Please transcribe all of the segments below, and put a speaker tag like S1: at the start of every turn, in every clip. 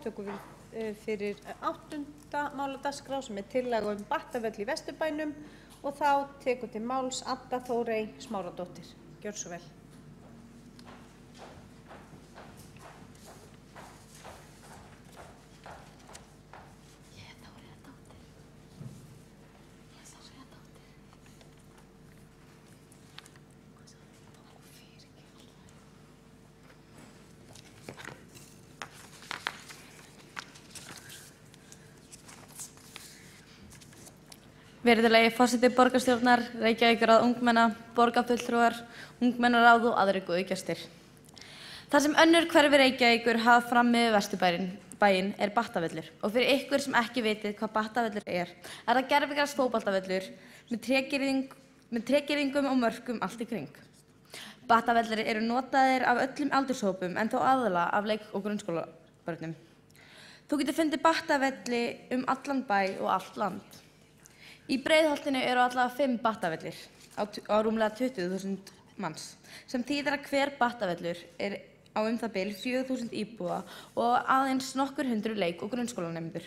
S1: tökum við fyrir 8. mál á dagskrá sem tillaga Battavöll í Vesturbænum og þá tekur til máls Adda Þórey Smáradóttir. Gjörðu svo vel.
S2: Virðulegi forseti borgarstjórnar, Reykjavíkurráð ungmenna, borgarfulltrúar, ungmennaráð og aðrir góðir gestir. Það sem önnur hverfi Reykjavíkur hafa fram með Vesturbæinn Battavöllur og fyrir ykkur sem ekki vitið hvað Battavöllur það gervigras fótboltavöllur með tregirðingum og mörkum allt í kring. Battavöllur eru notaðir af öllum aldurshópum en þó aðallega af leik- og grunnskólabörnum. Þú getur fundið Battavelli allan bæ og allt land. Í Breiðholtinu eru allavega 5 Battavellir á rúmlega 20.000 manns, sem þýðir að hver Battavöllur á það bil 4.000 íbúa og aðeins nokkur hundruð leik- og grunnskólanemendur.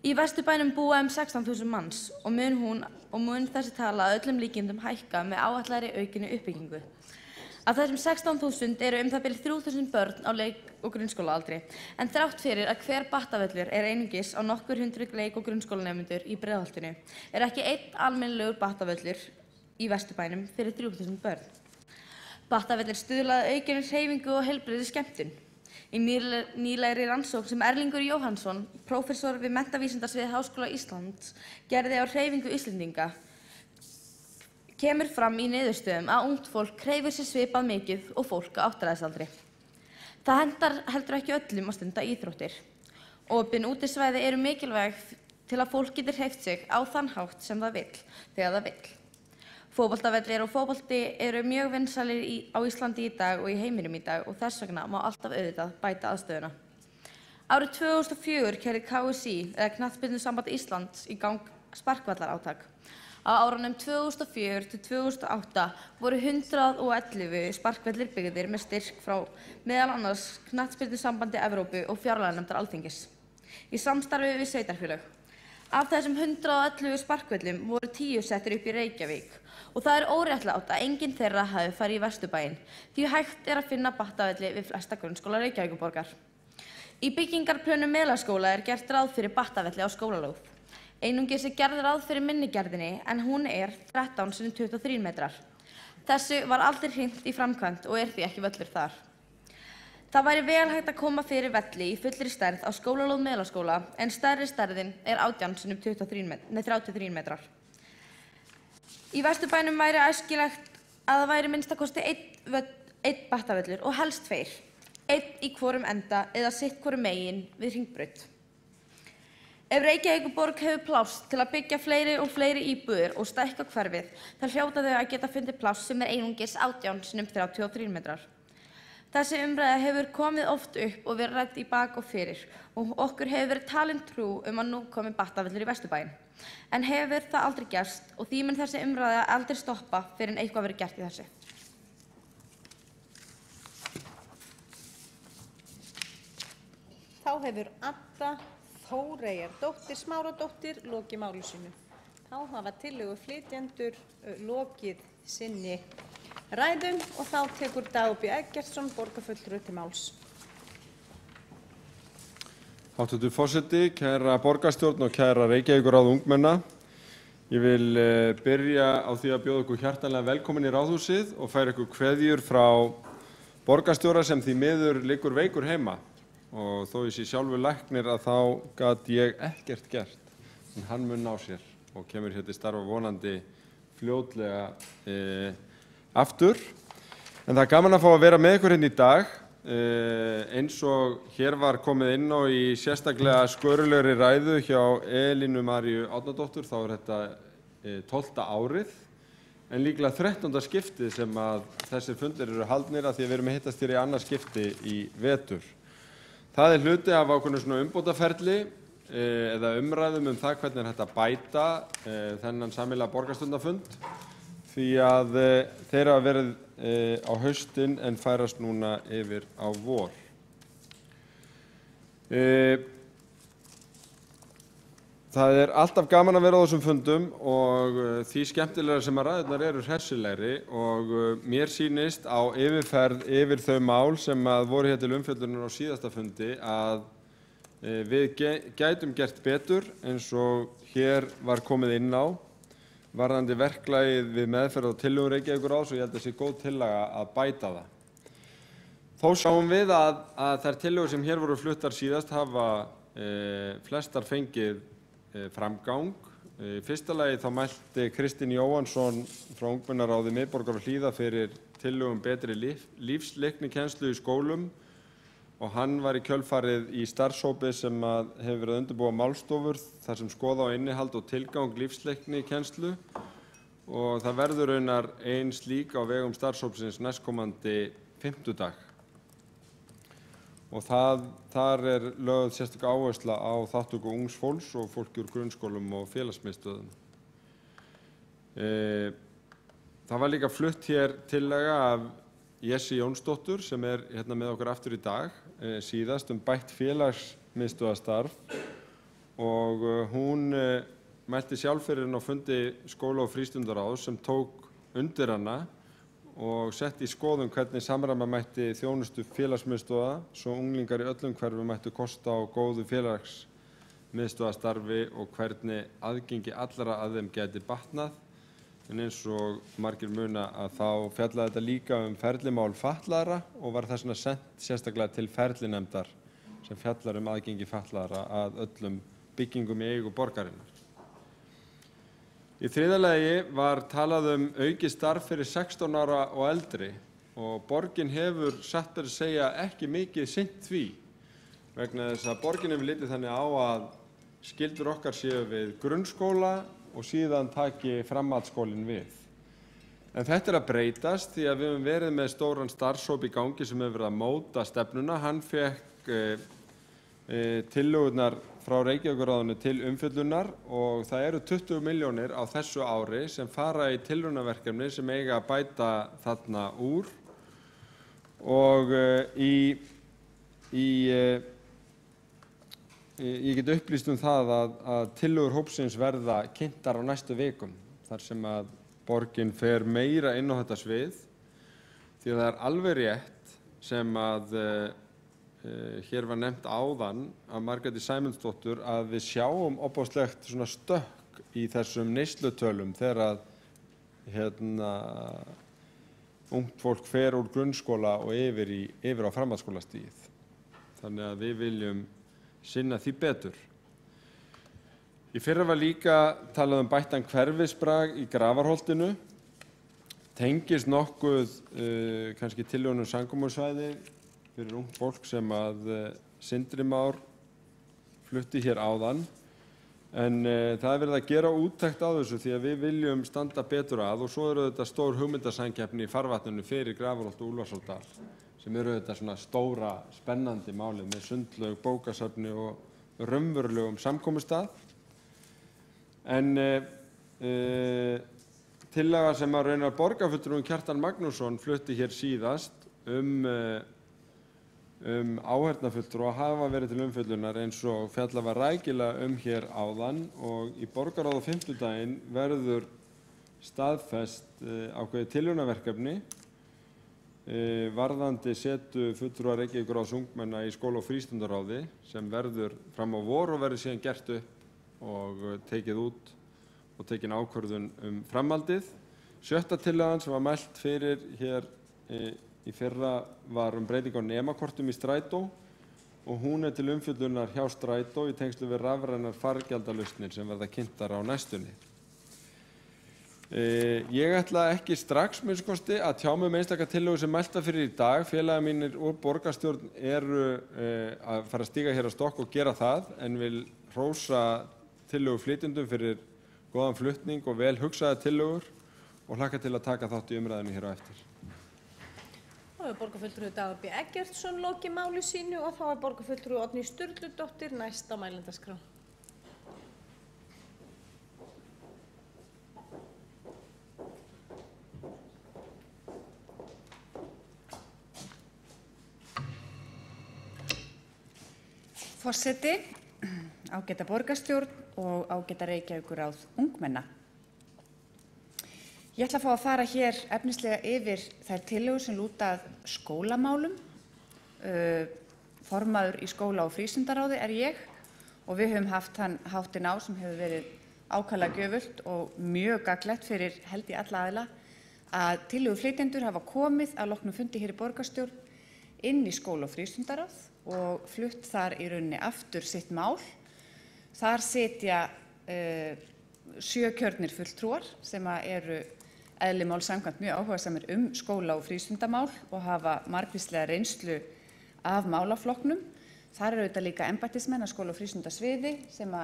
S2: Í Vesturbænum búa 16.000 manns og mun þessi tala að öllum líkindum hækka með áætlaðri aukinni uppbyggingu. Af þessum 16.000 eru það bil 3.000 börn á leik- og grunnskólaaldri, en þrátt fyrir að hver Battavöllur einungis á nokkur hundruð leik- og grunnskólanemendur í Breiðholtinu ekki einn almennilegur Battavöllur í Vesturbænum fyrir 3.000 börn. Battavöllur stuðla að aukinni hreyfingu og heilbrigðri skemmtun. Í nýlegri rannsókn sem Erlingur Jóhannsson, prófessor við Menntavísindasvið Háskóla Íslands, gerði á hreyfingu Íslendinga, kemur fram í niðurstöðum að ungt fólk hreyfir sig svipað mikið og fólk á áttræðisaldri. Það hentar heldur ekki öllum að stunda íþróttir. Opin útisvæði eru mikilvæg til að fólk getur hreyft sig á þann hátt sem það vill, þegar það vill. Fótboltavellir og fótbolti eru mjög vinsælir á Íslandi í dag og í heiminum í dag og þess vegna má alltaf auðvitað bæta aðstöðuna. Árið 2004 keyrði KSÍ, eða Knattspyrnusamband Íslands, í gang sparkvallarátak. Á árunum 2004 til 2008 voru 111 sparkvellir byggðir með styrk frá meðal annars Knattspyrnusambandi Evrópu og fjárlaganefndar Alþingis í samstarfi við sveitarfélög. Af þessum 111 sparkvellum voru 10 settir upp í Reykjavík og það óréttlátt að enginn þeirra hafi farið í Vesturbæinn því hægt að finna Battavelli við flesta grunnskóla Reykjavíkurborgar. Í byggingarplönum Melaskóla gert ráð fyrir Battavelli á skólalóð. Einungis gerð ráð fyrir minnigerðinni en hún 13 x 23 metrar. Þessu var aldrei hrint í framkvæmd og því ekki völlur þar. Það væri vel hægt að koma fyrir velli í fullri stærð á skólalóð Melaskóla en stærri stærðin 18 x 33 metrar. Í Vesturbænum væri æskilegt að það væri minnsta kosti einn Battavöllur og helst 2, einn í hvorum enda eða sitt hvorum megin við Hringbraut. Ef Reykjavíkurborg hefur pláss til að byggja fleiri og fleiri íbúðir og stækka hverfið, hljóta þau að geta fundið pláss sem einungis 18 x 33 metrar. Þessi umræða hefur komið oft upp og verið rædd í bak og fyrir og okkur hefur verið talin trú að nú komi Battavöllur í Vesturbæinn. En hefur það aldrei gerst og því mun þessi umræða aldrei stoppa fyrr en eitthvað verið gert í þessu.
S1: Þá hefur Adda Þórey Smáradóttir lokið máli sínu. Þá hafa tillöguflytjendur lokið sinni ræðum og þá tekur Dagur B. Eggertsson, borgarfulltrúi, til máls.
S3: Háttvirtur forseti, kæra borgarstjórn og kæra Reykjavíkurráð ungmenna. Ég vil byrja á því að bjóða ykkur hjartanlega velkomin í Ráðhúsið og færa ykkur kveðjur frá borgarstjóra sem því miður liggur veikur heima. Og þó ég sé sjálfur læknir að þá gat ég ekkert gert, en hann mun ná sér og kemur hér til starfa vonandi fljótlega aftur. En það gaman að fá að vera með ykkur hérna í dag, eins og hér var komið inn á í sérstaklega skörulegri ræðu hjá Elínu Maríu Árnadóttur, þá þetta 12. árið, en líklega 13. skiptið sem að þessir fundir eru haldnir að því að við erum að hittast hér í annað skipti í vetur. Það hluti af ákveðnu svona umbótaferli eða umræðum það hvernig hægt að bæta þennan sameiginlega borgarstjórnarfund því að þeir hafa verið á haustin en færast núna yfir á vor. Það er alltaf gaman að vera á þessum fundum og því skemmtilegra sem að ræðurnar eru hressilegri og mér sýnist á yfirferð yfir þau mál sem að voru hér til umfjöllunar á síðasta fundi að við gætum gert betur eins og hér var komið inn á varðandi verklagið við meðferð á tillögum Reykjavíkurráðs og ég held að sé góð tillaga að bæta það. Þó sjáum við að þær tillögur sem hér voru fluttar síðast hafa flestar fengið framgang. Í fyrsta lagi þá mælti Kristinn Jóhannsson frá Ungmennaráði miðborgar og hlíða fyrir tillögum betri lífsleiknikennslu í skólum og hann var í kjölfarið í starfshópi sem hefur verið að undirbúa málstofur þar sem skoða á innihald og tilgang lífsleiknikennslu og það verður raunar ein slík á vegum starfshópsins næstkomandi fimmtudag. Og þar er lögð sérstök áhersla á þátttöku ungs fólks og fólki úr grunnskólum og félagsmiðstöðvum. Það var líka flutt hér tillaga af Jessi Jónsdóttur sem er hérna með okkur aftur í dag síðast bætt félagsmiðstöðvarstarf og hún mælti sjálf fyrir henni á fundi skóla- og frístundaráðs sem tók undir hana og sett í skoðun hvernig samræma mætti þjónustu félagsmiðstöðva svo unglingar í öllum hverfum mættu kosta á góðu félagsmiðstöðvarstarfi og hvernig aðgengi allra að þeim gæti batnað. En eins og margir muna að þá fjallaði þetta líka ferlimál fatlaðra og var þess vegna sent sérstaklega til ferlinefndar sem fjallar aðgengi fatlaðra að öllum byggingum í eigu borgarinnar. Í þriðja lagi var talað aukið starf fyrir 16 ára og eldri og borgin hefur satt beri að segja ekki mikið sinnt því vegna þess að borgin hefur litið þannig á að skyldur okkar séu við grunnskóla og síðan taki framhaldsskólinn við. En þetta er að breytast því að við höfum verið með stóran starfshóp í gangi sem hefur verið að móta stefnuna. Hann fékk tillögurnar frá Reykjavíkurráðinu til umfjöllunar og það eru 20 milljónir á þessu ári sem fara í tilraunaverkefni sem eiga að bæta þarna úr og ég get upplýst það að tillögur hópsins verða kynntar á næstu vikum þar sem að borgin fer meira inn á þetta svið því að það er alveg rétt sem að hér var nefnt áðan af Margréti Sæmundsdóttur að við sjáum ofboðslegt svona stökk í þessum neyslutölum þegar að ungt fólk fer úr grunnskóla og yfir á framhaldsskólastigið. Þannig að við viljum sinna því betur. Í fyrra var líka talað bættan hverfisbrag í Grafarholtinu. Tengist nokkuð kannski tillögunum samkomusvæði fyrir ungt fólk sem að Sindri Már flutti hér áðan. En það er verið að gera úttekt á þessu því að við viljum standa betur að og svo eru þetta stór hugmyndasamkeppni í farvatninu fyrir Grafarholt og Úlfarsárdal sem eru þetta svona stóra spennandi máli með sundlaug, bókasafni og raunverulegum samkomustað. En tillaga sem að raunar borgarfulltrúinn Kjartan Magnússon flutti hér síðast áheyrnarfulltrúa hafa verið til umfjöllunar eins og fjallað var rækilega hér áðan og í borgarráði á fimmtudaginn verður staðfest ákveðið tilraunaverkefni varðandi setu fulltrúa Reykjavíkurráðs ungmenna í skóla- og frístundaráði sem verður fram á vor og verður síðan gert upp og tekið út og tekin ákvörðun framhaldið. Sjötta tillagan sem var mælt fyrir hér í fyrra var breyting á nemakortum í strætó og hún er til umfjöllunar hjá strætó í tengslu við rafrænar fargjaldalausnir sem verða kynntar á næstunni. Ég ætla ekki strax minnst að tjá mig einstaka tillögu sem mælta fyrir í dag. Félagar mínir úr borgarstjórn eru að fara að stíga hér á stokk og gera það en vil hrósa tillögu flytjendum fyrir góðan flutning og vel hugsaða tillögur og hlakka til að taka þátt í umræðinu hér á eftir.
S1: Þá er borgarfulltrúi Dagur B. Eggertsson lokið máli sínu og þá er borgarfulltrúi Oddný Sturludóttir næst á mælendaskrá.
S4: Forseti, ágæta borgarstjórn og ágæta Reykjavíkurráð ungmenna. Ég ætla að fá að fara hér efnislega yfir þær tillögur sem lúta að skólamálum. Formaður í skóla- og frístundaráði er ég og við höfum haft hann háttinn á sem hefur verið ákaflega gjöfult og mjög gagnlegt fyrir held í alla aðila að tillöguflytjendur hafa komið að loknum fundi hér í borgarstjórn inn í skóla- og frístundaráð og flutt þar í rauninni aftur sitt mál. Þar sitja 7 kjörnir fulltrúar sem eru eðli máls samkvæmt mjög áhugasamir skóla- og frístundamál og hafa margvíslega reynslu af málaflokknum. Þar eru auðvitað líka embættismenn að skóla- og frístundasviði sem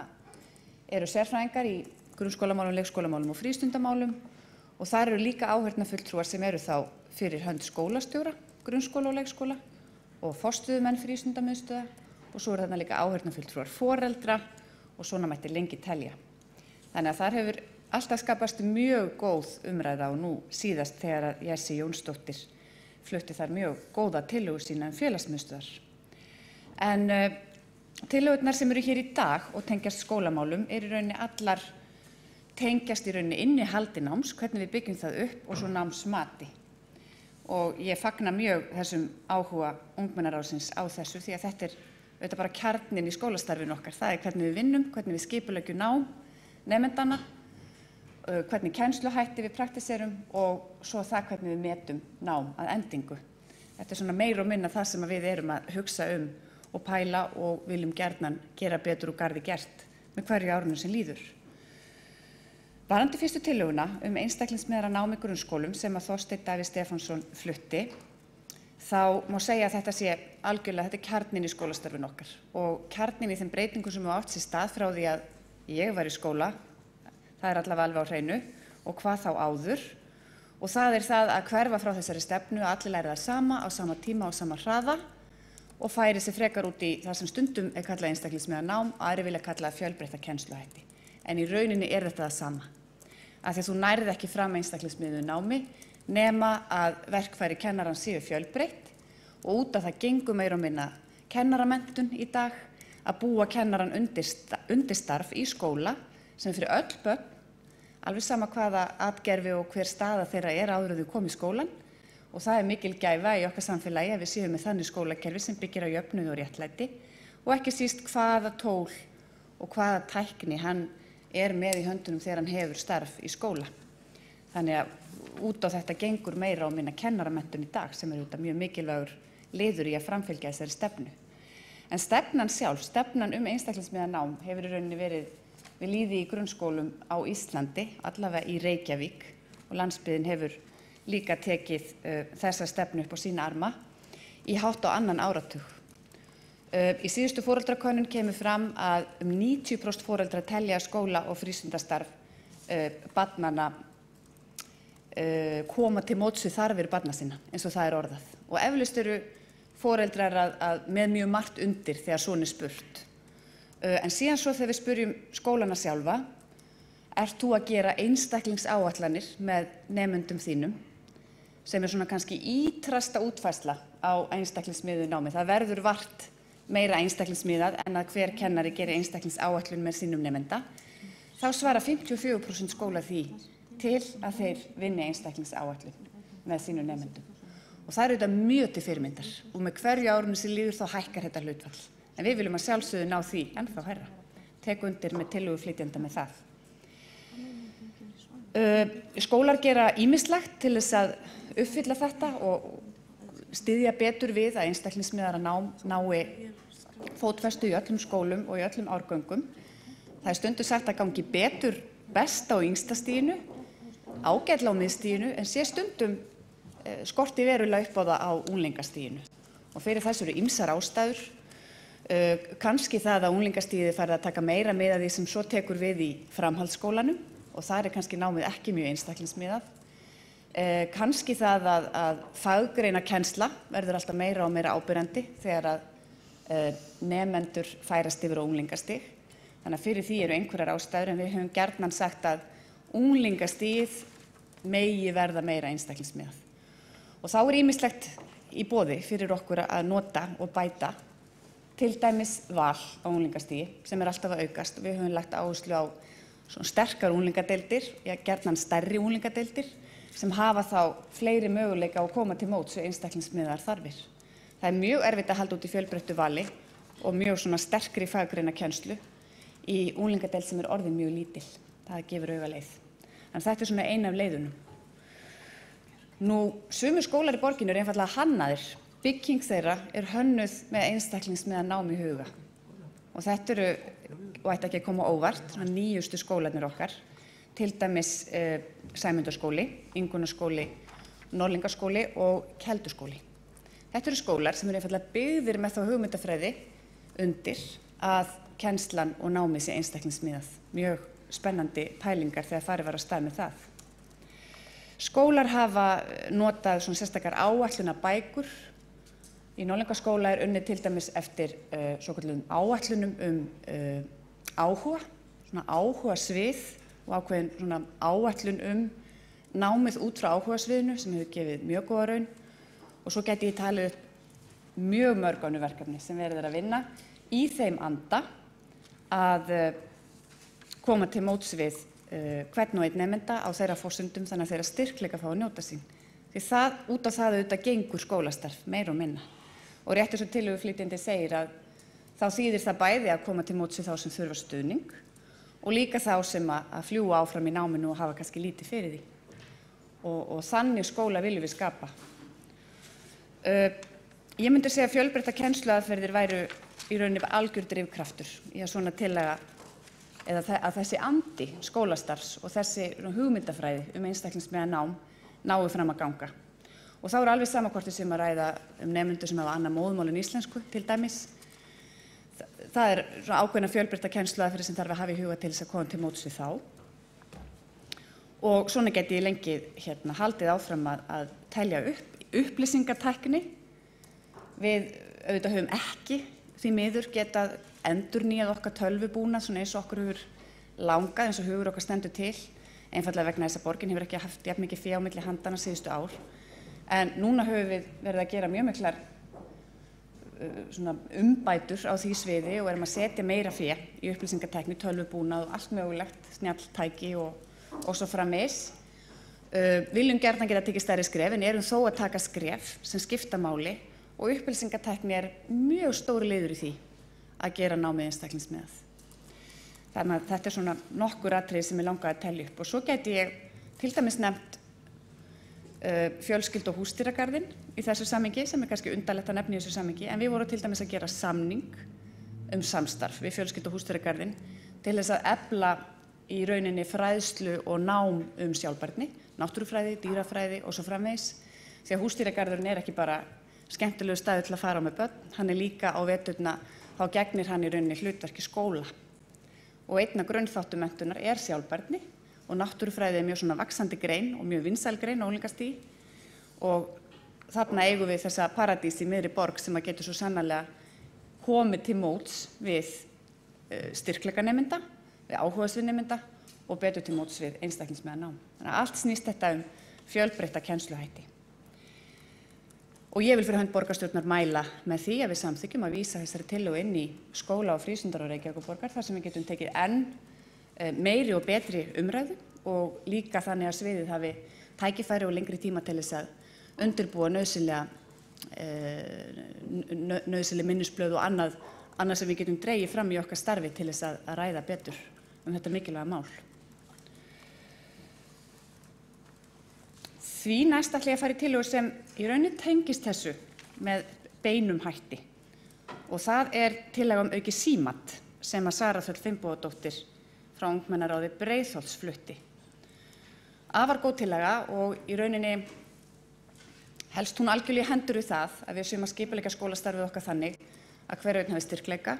S4: eru sérfræðingar í grunnskólamálum, leikskólamálum og frístundamálum og þar eru líka áheyrnarfulltrúar sem eru þá fyrir hönd skólastjóra, grunnskóla og leikskóla og forstöðumenn frístundamiðstöðva og svo eru þarna líka áheyrnarfulltrúar foreldra og svona mætti lengi telja. Þannig að þar hefur alltaf skapast mjög góð umræða og nú síðast þegar Jessi Jónsdóttir flutti þar mjög góða tillögur sína félagsmiðstöðvar. En tillögurnar sem eru hér í dag og tengjast skólamálum í rauninni allar tengjast í rauninni innihaldi náms, hvernig við byggjum það upp og svo námsmati. Og ég fagna mjög þessum áhuga ungmennaráðsins á þessu því að þetta er auðvitað bara kjarninn í skólastarfinu okkar. Það er hvernig við vinnum, hvernig við skipuleggjum nám nemendana, hvernig kennsluhætti við praktiserum og svo það hvernig við metum nám að endingu. Þetta er svona meira og minna það sem við erum að hugsa og pæla og viljum gjarnan gera betur úr garði gert með hverju árinu sem líður. Varðandi fyrstu tillöguna einstaklingsmiðaða nám í grunnskólum sem að Þorsteinn Davíð Stefánsson flutti, þá má segja að þetta sé algjörlega, þetta er kjarninn í skólastarfinu okkar og kjarninn í þeim breytingum sem hafa átt sér stað frá því að ég var í skóla, það er allavega alveg á hreinu og hvað þá áður og það er það að hverfa frá þessari stefnu að allir læri það sama á sama tíma og sama hraða og færi sig frekar út í það sem stundum er kallað einstaklingsmiðað nám og aðrir vilja kalla fjölbreytta kennsluhætti. En í rauninni er þetta það sama. Af því að þú nærið ekki fram einstaklingsmiðuðu námi nema að verkfæri kennarans séu fjölbreytt og út af það gengur meira og minna kennaramenntun í dag að búa kennaran undir starf í skóla sem fyrir öll börn, alveg sama hvaða atgerfi og hver staða þeirra er áður en þau koma í skólan og það er mikil gæfa í okkar samfélagi að við séum með þannig skólakerfi sem byggir á jöfnuði og réttlæti og ekki síst hvaða tól og hvaða tækni hann er með í höndunum þegar hann hefur starf í skóla. Þannig að út á þetta gengur meira og minna kennaramenntun í dag sem er auðvitað mjög mikilvægur liður í að framfylgja þessari stefnu. En stefnan sjálf, stefnan einstaklingsmiðað nám hefur í rauninni verið við lýði í grunnskólum á Íslandi, allavega í Reykjavík og landsbyggðin hefur líka tekið þessa stefnu upp á sína arma í hátt á annan áratug. Í síðustu foreldrakönnun kemur fram að 90% foreldra telja skóla- og frístundastarf barnanna koma til móts við þarfir barna sinna, eins og það er orðað. Og eflaust eru foreldrar með mjög margt undir þegar svona er spurt. En síðan svo þegar við spurjum skólana sjálfa, ert þú að gera einstaklingsáætlanir með nemendum þínum, sem er svona kannski ítrasta útfærsla á einstaklingsmiðuðu námi. Það verður vart meira einstaklingsmiðað en að hver kennari gerir einstaklingsáætlun með sínum nemenda. Þá svara 54% skóla því til að þeir vinni einstaklingsáætlun með sínum nemendum. Og það eru þetta mjög til fyrirmyndar og með hverju árinu sem líður þá hækkar þetta hlutfall. En við viljum að sjálfsögðu ná því ennþá hærra. Tek undir með tillöguflytjenda með það. Skólar gera ýmislegt til þess að uppfylla þetta og styðja betur við að einstaklingsmiðaða nám nái fótfestu í öllum skólum og í öllum árgöngum. Það er stundum sagt að gangi betur best á yngsta stiginu, ágætlega á miðstiginu, en sé stundum skorti verulega upp á það á unglingastiginu. Og fyrir þessu eru ýmsar ástæður. Kannski það að unglingastigið er farið að taka meira mið af því sem svo tekur við í framhaldsskólanum og þar er kannski námið ekki mjög einstaklingsmiðað. Kannski það að faggreina kennsla verður alltaf meira og meira áberandi þegar að nemendur færast yfir á unglingastig. Þannig að fyrir því eru einhverjar ástæður en við höfum gjarnan sagt að unglingastigið megi verða meira einstaklingsmiðað. Og þá er ýmislegt í boði fyrir okkur að nota og bæta til dæmis val á unglingastigi sem alltaf að aukast. Við höfum lagt áherslu á svona sterkar unglingadeildir, gjarnan stærri unglingadeildir sem hafa þá fleiri möguleika á að koma til móts við einstaklingsmiðaðar þarfir. Það er mjög erfitt að halda út í fjölbreyttu vali og mjög svona sterkri faggreinakennslu í unglingadeild sem orðin mjög lítil. Það gefur auga leið. En þetta er svona ein af leiðunum. Nú, sumir skólar í borginu einfaldlega hannaðir. Bygging þeirra hönnuð með einstaklingsmiðað nám í huga. Og þetta og ætti ekki að koma óvart, nýjustu skólarnir okkar, til dæmis Sæmundarskóli, Ingunnarskóli, Norðlingaskóli og Kelduskóli. Þetta eru skólar sem einfaldlega byggðir með þá hugmyndafræði undir að kennslan og námið sé einstaklingsmiðað. Mjög spennandi pælingar þegar farið var af stað með það. Skólar hafa notað svona sérstakar áætlunarbækur. Í Norðlingaskóla unnið til dæmis eftir svokölluðum áætlunum áhuga, svona áhugasvið og ákveðin svona áætlun námið út frá áhugasviðinu sem hefur gefið mjög góða raun. Og svo gæti ég talið upp mjög mörg önnur verkefni sem verið að vinna í þeim anda að koma til móts við hvern og einn nemenda á þeirra forsendum þannig að þeirra styrkleika fá að njóta sín. Því út á það auðvitað gengur skólastarf meira og minna. Og rétt eins og tillöguflytjandi segir að þá þýðir það bæði að koma til móts við þá sem þurfa stuðning og líka þá sem að fljúga áfram í náminu og hafa kannski lítið fyrir því. Og þannig skóla viljum við skapa. Ég myndi segja að fjölbreyttar kennsluaðferðir væru í rauninni algjör drifkraftur í að svona tillaga eða að þessi andi skólastarfs og þessi hugmyndafræði einstaklingsmiðað nám nái fram að ganga. Og þá alveg sama hvort við séum að ræða nemendur sem hafa annað móðmál en íslensku til dæmis. Það svona ákveðna fjölbreyttar kennsluaðferðir sem þarf að hafa í huga til þess að koma til móts við þá. Og svona geti ég lengi haldið áfram að telja upp upplýsingatækni. Við auðvitað höfum ekki því miður getað endurnýjað okkar tölvubúnað svona eins og okkur hefur langað eins og hugur okkar stendur til, einfaldlega vegna þess að borgin hefur ekki haft jafn mikið fé á milli handana síðustu ár. En núna höfum við verið að gera mjög miklar svona umbætur á því sviði og erum að setja meira fé í upplýsingatækni, tölvubúnað og allt mögulegt, snjalltæki og svo framvegis. Viljum gjarnan geta tekið stærri skref en erum þó að taka skref sem skipta máli og upplýsingatækni mjög stór liður í því að gera námið einstaklingsmiðað. Þannig að þetta svona nokkur atriði sem ég langaði að telja upp. Og svo gæti ég til dæmis nefnt fjölskyldu- og húsdýragarðinn í þessu samhengi sem kannski undarlegt að nefna í þessu samhengi, en við vorum til dæmis að gera samning samstarf við fjölskyldu- og húsdýragarðinn til þess að efla í rauninni fræðslu og nám sjálfbærni, náttúrufræði, dýrafræði og svo framvegis. Því að húsdýragarðurinn ekki bara skemmtilegu staður til að fara á með börn, hann líka á veturna, þá gegnir hann í rauninni hlutverki skóla. Og einn af grunnþáttum menntunar sjálfbærni og náttúrufræði mjög svona vaxandi grein og mjög vinsæl grein á unglingastigi. Og þarna eigum við þessa paradís í miðri borg sem að getur svo sannarlega komið til móts við styrkleikanemenda, við áhugasviðnemenda og betur til móts við einstaklingsmiðað nám. Þannig að allt snýst þetta fjölbreytta kennsluhætti. Og ég vil fyrir hönd borgarstjórnar mæla með því að við samþykkjum að vísa þessari tillögu inn í skóla- og frístundaráð Reykjavíkurborgar þar sem við getum tekið enn meiri og betri umræðu og líka þannig að sviðið hafi tækifæri og lengri tíma til þess að undirbúa nauðsynleg minnisblöð og annað sem við getum dregið fram í okkar starfi til þess að ræða betur þetta mikilvæga mál. Því næst ætla ég að fara í tillögu sem í rauninni tengist þessu með beinum hætti og það tillaga aukið símat sem að Sara Þöll Finnbogadóttir frá Ungmennaráði Breiðholts flutti. Afar góð tillaga og í rauninni helst hún algjörlega í hendur við það að við séum að skipuleggja skólastarfið okkar þannig að hver og einn hafi styrkleika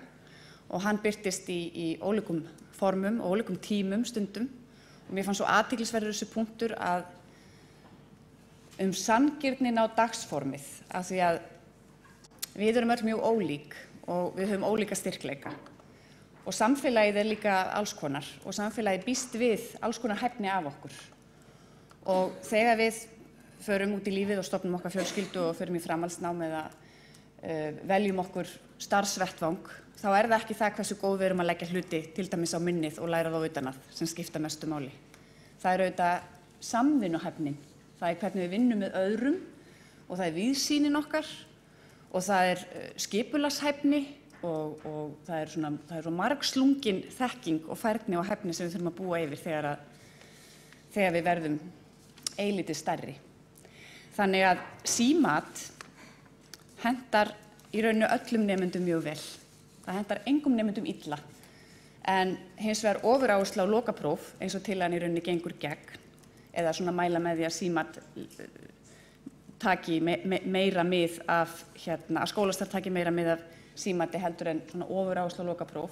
S4: og hann birtist í ólíkum formum og ólíkum tímum stundum og mér fannst svo athyglisverður þessi punktur að sanngirnin á dagsformið af því að við erum öll mjög ólík og við höfum ólíka styrkleika og samfélagið líka alls konar og samfélagið býst við alls konar hæfni af okkur og þegar við förum út í lífið og stofnum okkar fjölskyldu og förum í framhaldsnám eða veljum okkur starfsvettvang, þá það ekki það hversu góð við erum að leggja hluti til dæmis á minnið og læra þá utan að sem skipta mestu máli. Það auðvitað samvinnuhæfnin, það hvernig við vinnum með öðrum og það víðsýnin okkar og það skipulagshæfni og það er svo margslungin þekking og færni og hæfni sem við þurfum að búa yfir þegar við verðum eilítið stærri. Þannig að símat hentar í rauninu öllum nemendum mjög vel. Það hentar engum nemendum illa. En hins vegar ofuráhersla á lokapróf eins og tillagan í rauninni gengur gegn eða svona mæla með því að símat taki meira mið af að skólastarf taki meira mið af símati heldur en svona ofuráhersla á lokapróf.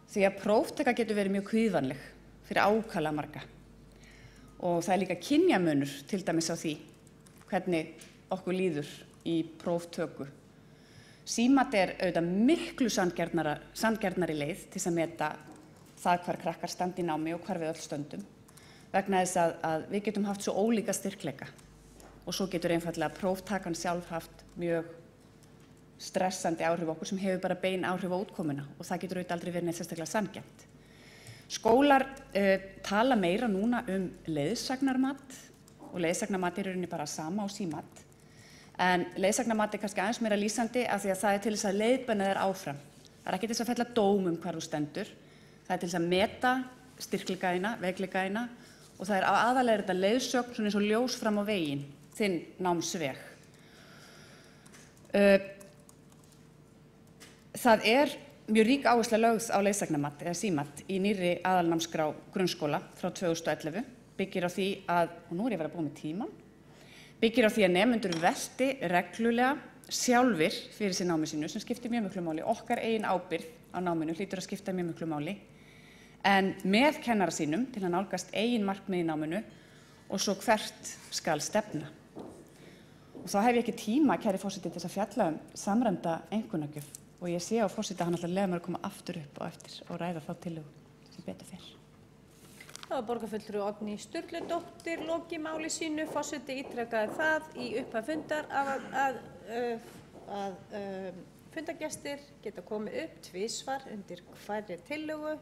S4: Því að próftaka getur verið mjög kvíðvænleg fyrir ákaflega marga. Og það líka kynjamunur til dæmis á því hvernig okkur líður í próftöku. Símat auðvitað miklu sanngjarnari leið til að meta það hvar krakkar standi í námi og hvar við öll stöndum. Vegna þess að við getum haft svo ólíka styrkleika og svo getur einfaldlega próftakan sjálf haft mjög stressandi áhrif okkur sem hefur bara bein áhrif á útkomuna og það getur auðvitað aldrei verið neitt sérstaklega sanngjarnt. Skólar tala meira núna leiðsagnarmat og leiðsagnarmat í rauninni bara sama á símat. En leiðsagnarmat kannski aðeins meira lýsandi af því að það til þess að leiðbeina þér áfram. Það ekki til þess að fella dóm hvar þú stendur. Það til þess að meta styrkleika þína, veikleika þína og það aðallega þetta leiðsögn svona eins og ljós fram á veginn, þinn námsveg. Það mjög rík áhersla lögð á leiðsagnarmat eða símat í nýrri aðalnámskrá grunnskóla frá 2011. Byggir á því að, og nú ég að búa með tímann, byggir á því að nemendur velti reglulega sjálfir fyrir sér námi sínu sem skiptir mjög miklu máli. Okkar eigin ábyrgð á náminu hlýtur að skipta mjög miklu máli. En með kennara sínum til að nálgast eigin markmið í náminu og svo hvert skal stefna. Og þá hef ég ekki tíma, kæri forseti, til að fjalla samræmda einkunnagjöf og ég sé á forseta hann alltaf lega mér að koma aftur upp og eftir og ræða þá tillögu sem betur fer.
S1: Það var borgarfulltrúi Oddný Sturludóttir lokið máli sínu. Forseti ítrekaði það í upphaf fundar að fundargestir geta komið upp tvisvar undir hverri tillögu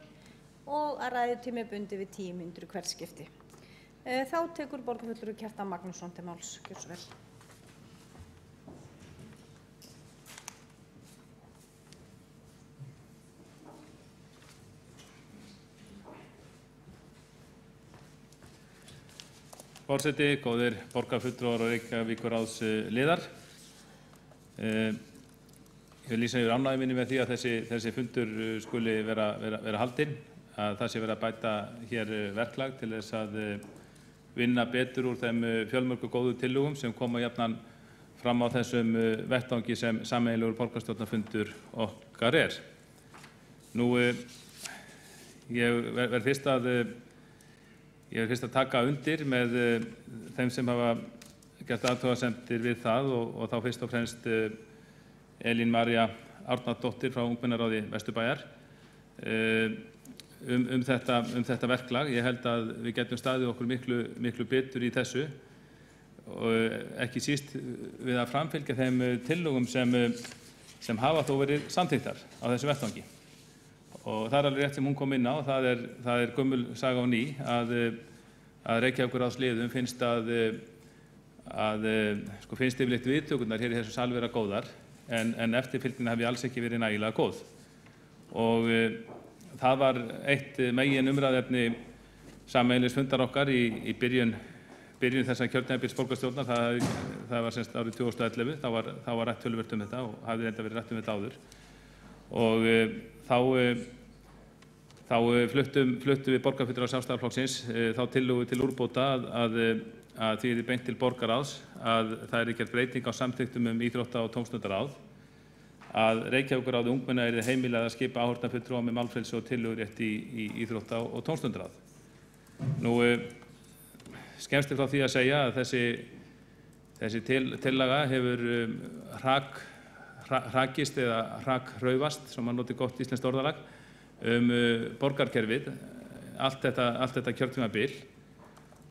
S1: og að ræðutími bundið við 10 mínútur í hvert skipti. Þá tekur borgarfulltrúi Kjartan Magnússon til máls. Gjörðu svo vel.
S5: Forseti, góðir borgarfulltrúar og Reykjavíkurráðs liðar. Ég vil lýsa yfir ánægju minni með því að þessi fundur skuli vera haldinn, að það sé verið að bæta hér verklag til þess að vinna betur úr þeim fjölmörgu góðu tillögum sem koma jafnan fram á þessum vettvangi sem sameiginlegur borgarstjórnarfundur okkar er. Nú, ég verð fyrst að taka undir með þeim sem hafa gert athugasemdir við það og þá fyrst og fremst Elín María Árnadóttir frá Ungmennaráði Vesturbæjar þetta verklag. Ég held að við getum staðið okkur miklu betur í þessu og ekki síst við að framfylgja þeim tillögum sem hafa þó verið samþykktar á þessu vettvangi. Og það alveg rétt sem hún kom inn á, það er gömul saga á ný að Reykjavíkurráðs liðum finnst finnst yfirleitt viðtökurnar hér í þessu sal vera góðar en eftirfylgnin hafi alls ekki verið nægilega góð. Og það var eitt megin umræðefni sameiginlegs fundar okkar í byrjun þessa kjörtímabils borgarstjórnar, það var semst árið 2011, þá var rætt töluvert þetta og hafði reynda verið rætt þetta áður. Og þá fluttum við borgarfulltrúar Sjálfstæðisflokksins þá tillögu til úrbóta að því er beint til borgarráðs að það er gerð breyting á samþykktum íþrótta- og tómstundaráð að Reykjavíkurráði ungmenna yrði heimilað að skipa áheyrnarfulltrúa með málfrelsi og tillögurétt í íþrótta- og tómstundaráð. Nú, skemmst frá því að segja að þessi tillaga hefur hrakist eða hrakraufast, sem að noti gott íslenskt orðalag, borgarkerfið, allt þetta kjörtímabil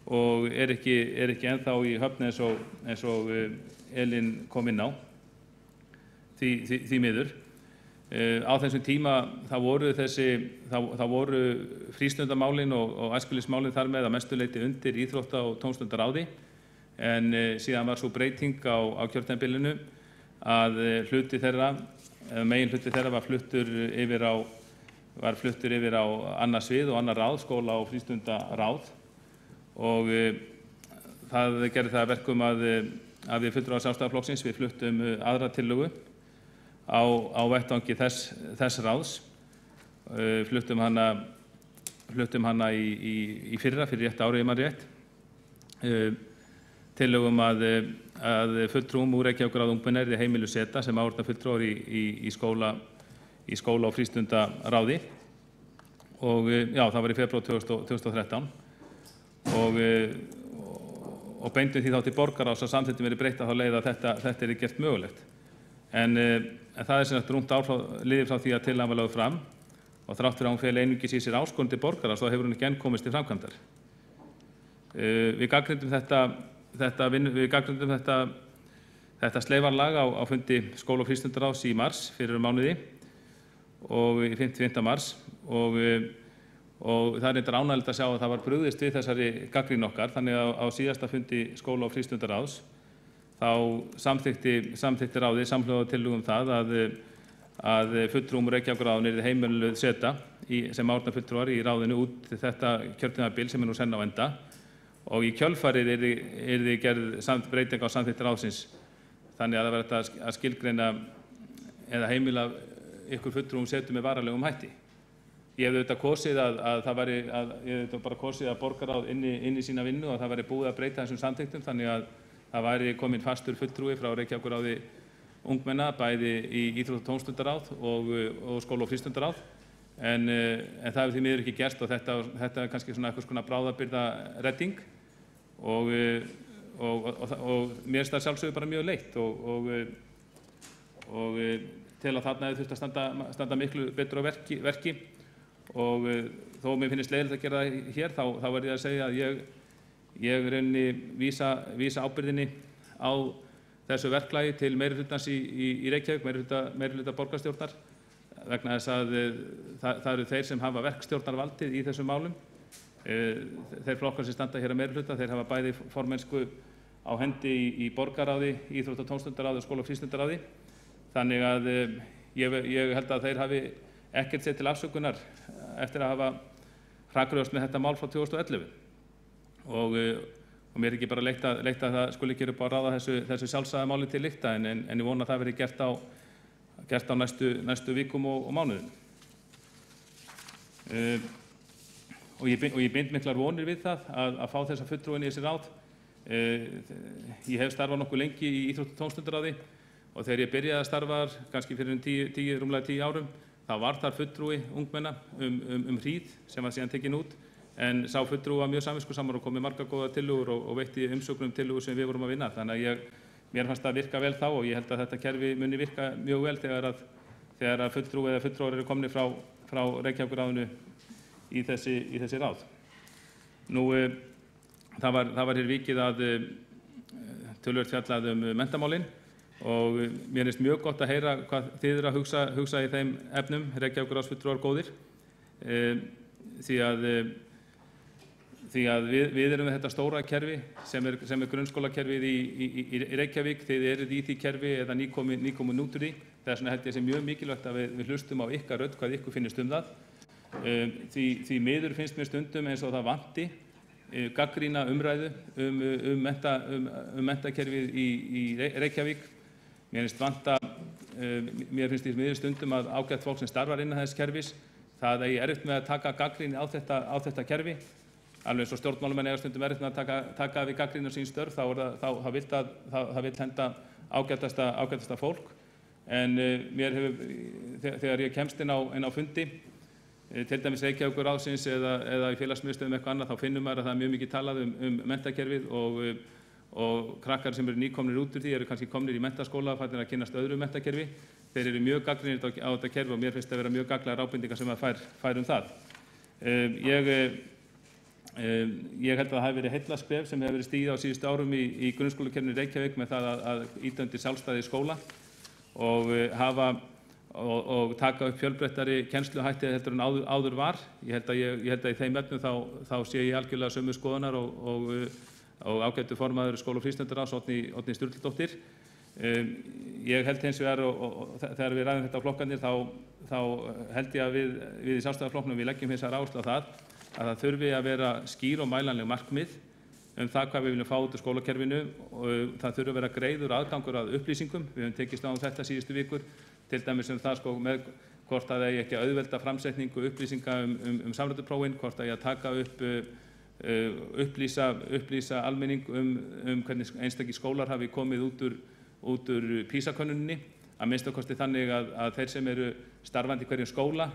S5: og er ekki ennþá í höfn eins og Elín kom inn á, því miður. Á þessum tíma þá voru frístundamálin og æskulýðsmálin þar með að mestu leyti undir íþrótta- og tómstundaráði, en síðan var svo breyting á kjörtímabilinu að hluti þeirra, megin hluti þeirra var fluttur yfir á annað svið og annað ráð, skóla- og frístundaráð, og það gerði það að verkum að við fulltrúar Sjálfstæðisflokksins við fluttum aðra tillögu á vettvangi þess ráðs. Fluttum hana í fyrra, fyrir rétt árið, ef maður rétt. Tillögum að fulltrúum úr Reykjavíkurráði ungmenna yrði heimiluð seta sem áheyrnarfulltrúar í skóla- og frístundaráði, og já, það var í febrúar 2013, og beindum því þá til borgarráðs að samþykktum verið breytt á þá leið að þetta yrði gert mögulegt. En það sem sagt rúmt ár liðið frá því að tillagan var lögð fram, og þrátt fyrir að hún feli einungis í sér áskorun til borgarráðs þá hefur hún ekki enn komist til framkvæmdar. Við gagnrýndum þetta sleifarlag á fundi skóla- og frístundaráðs í mars, fyrir mánuði, og 5. mars, og það er reyndar ánægjulegt að sjá að það var brugðist við þessari gagnrýni okkar, þannig að á síðasta fundi skóla- og frístundaráðs þá samþykkti ráðið samhljóða tillögu það að fulltrúum úr Reykjavíkurráðinu yrði heimiluð seta sem áheyrnarfulltrúar í ráðinu út þetta kjörtímabil sem nú senn á enda, og í kjölfarið yrði gerð breyting á samþykkt ráðsins, þannig að það verði að skilgreina eða heimila ykkur fulltrúum setu með varanlegum hætti. Ég hefði auðvitað kosið að borgarráð inn í sína vinnu og það væri búið að breyta þessum samþykktum, þannig að það væri komin fastur fulltrúi frá Reykjavíkurráði ungmenna, bæði í íþrótta- og tómstundaráð og skóla- og frístundaráð, en það hefur því miður ekki gerst, og þetta er kannski svona eitthvað svona bráðabirgðaredding, og mér finnst það sjálfsögðu bara mjög leitt, og til að þarna hefur þurft að standa miklu betur á verki, og þó mér finnst leiðilegt að gera það hér, þá verð ég að segja að ég rauninni vísa ábyrgðinni á þessu verklagi til meirihlutans í Reykjavík, meirihluta borgarstjórnar, vegna þess að það eru þeir sem hafa verkstjórnarvaldið í þessum málum. Þeir flokkar sem standa hér að meirihluta, þeir hafa bæði formennsku á hendi í borgarráði, íþrótta- og tómstundaráði og skóla- og frístundaráði, þannig að ég held að þeir hafi ekkert sér til afsökunar eftir að hafa hrakrugast með þetta mál frá 2011, og mér er ekki bara leitt að það skuli ekki upp á að ráða þessu sjálfsagða máli til lykta, en ég vona að það verði gert á næstu vikum og mánuðum. Og ég bind miklar vonir við það að fá þessa fulltrúa inn í þessi ráð. Ég hef starfað nokkuð lengi í íþrótta- og tómstundaráði, og þegar ég byrjaði að starfa kannski fyrir rúmlega 10 árum, þá var þar fulltrúi ungmenna hríð sem var síðan tekin út, en sá fulltrúi var mjög samviskusamur og kom með margar góðar tillögur og veitti umsögnum tillögur sem við vorum að vinna, þannig að mér fannst það virka vel þá, og ég held að þetta kerfi muni virka mjög vel þegar að fulltrúi eða fulltrúar eru komnir frá Reykjavíkurráðinu í þessi ráð. Nú, það var hér vikið að töluvert fjallað menntamálin, og mér finnst mjög gott að heyra hvað þið eru að hugsa í þeim efnum, Reykjavíkurráðsfulltrúar góðir, því að við erum með þetta stóra kerfi sem er grunnskólakerfið í Reykjavík. Þið eruð í því kerfi eða nýkomin út úr því. Þess vegna held ég sem mjög mikilvægt að við hlustum á ykkar rödd hvað ykkur finnst það. Því miður finnst mér stundum eins og það vanti gagnrýna umræðu menntakerfið í Reykjavík. Mér finnst því miður stundum að ágætt fólk sem starfar innan þess kerfis, það eigi erfitt með að taka gagnrýni á þetta kerfi. Alveg eins og stjórnmálamenn eiga stundum erfitt með að taka við gagnrýni á sín störf, það vill henda ágætasta fólk. En þegar ég kemst inn á fundi, til dæmis Reykjavíkurráðsins eða í félagsmiðstöðum eitthvað annað, þá finnum maður að það er mjög mikið talað menntakerfið, og krakkar sem eru nýkomnir út úr því eru kannski komnir í menntaskóla, farnir að kynnast öðru menntakerfi. Þeir eru mjög gagnrýnir á þetta kerfi, og mér finnst það vera mjög gagnlegar ábendingar sem maður fær það. Ég held að það hafi verið heillaskref sem hefur verið stigið á síðustu árum í grunnskólakerfinu í Reykjavík með það að ýta undir sjálfstæði skóla, og og taka upp fjölbreyttari kennsluhætti heldur en áður var. Ég held að í þeim efnum þá sé ég algjörlega sömu skoðunar og ágætu formaður skóla- og frístundaráðs Oddný Sturludóttir. Ég held hins vegar, og þegar við ræðum þetta á flokkarnir, þá held ég að við í Sjálfstæðisflokknum við leggjum hins vegar áherslu á það að það þurfi að vera skýr og mælanleg markmið það hvað við viljum fá út úr skólakerfinu, og það þurfi að vera greiður aðgangur að upplýsingum. Við höfum tekist á þetta síðustu vikur, til dæmis það sko með hvort það eigi ekki að auðvelda framsetningu upplýsinga samræmduprófin, hvort það eigi að taka upp upplýsa almenning hvernig einstakir skólar hafi komið út úr PISA-könnuninni, að minnstakosti þannig að þeir sem eru starfandi í hverjum skóla,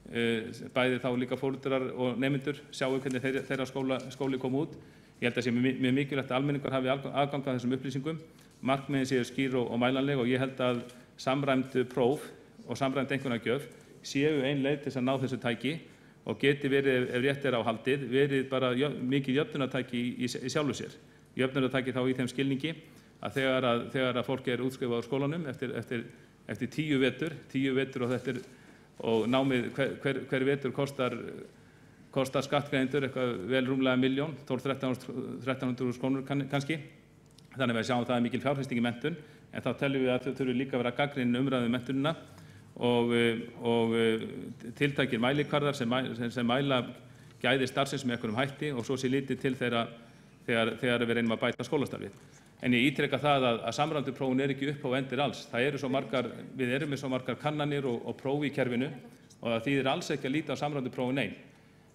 S5: bæði þá líka foreldrar og nemendur, sjáu hvernig þeirra skóli kom út. Ég held að sé mjög mikilvægt að almenningur hafi aðgang að þessum upplýsingum, markmiðin séu skýr og mælanleg, og ég held að samræmd próf og samræmd einkunnagjöf séu ein leið til að ná þessu tæki og geti verið, ef rétt á haldið, verið bara mikið jöfnunartæki í sjálfu sér. Jöfnunartæki þá í þeim skilningi að þegar fólk útskrifað úr skólanum eftir 10 vetur og námið hver vetur kostar skattgreiðendur eitthvað vel rúmlega 1.000.000, 1.300.000 krónur kannski. Þannig að við sjáum það er mikil fjárfesting í menntun, en þá teljum við að þau þurfi líka að vera gagnrýnin umræðu menntunina og tiltækir mælikvarðar sem mæla gæði starfsins með einhverjum hætti, og svo sé lítið til þegar við reynum að bæta skólastarfið. En ég ítreka það að samræmdu prófin ekki upp á endir alls. Við erum með svo margar kannanir og prófi í kerfinu, og það þýðir alls ekki að líta á samræmdu prófin einn.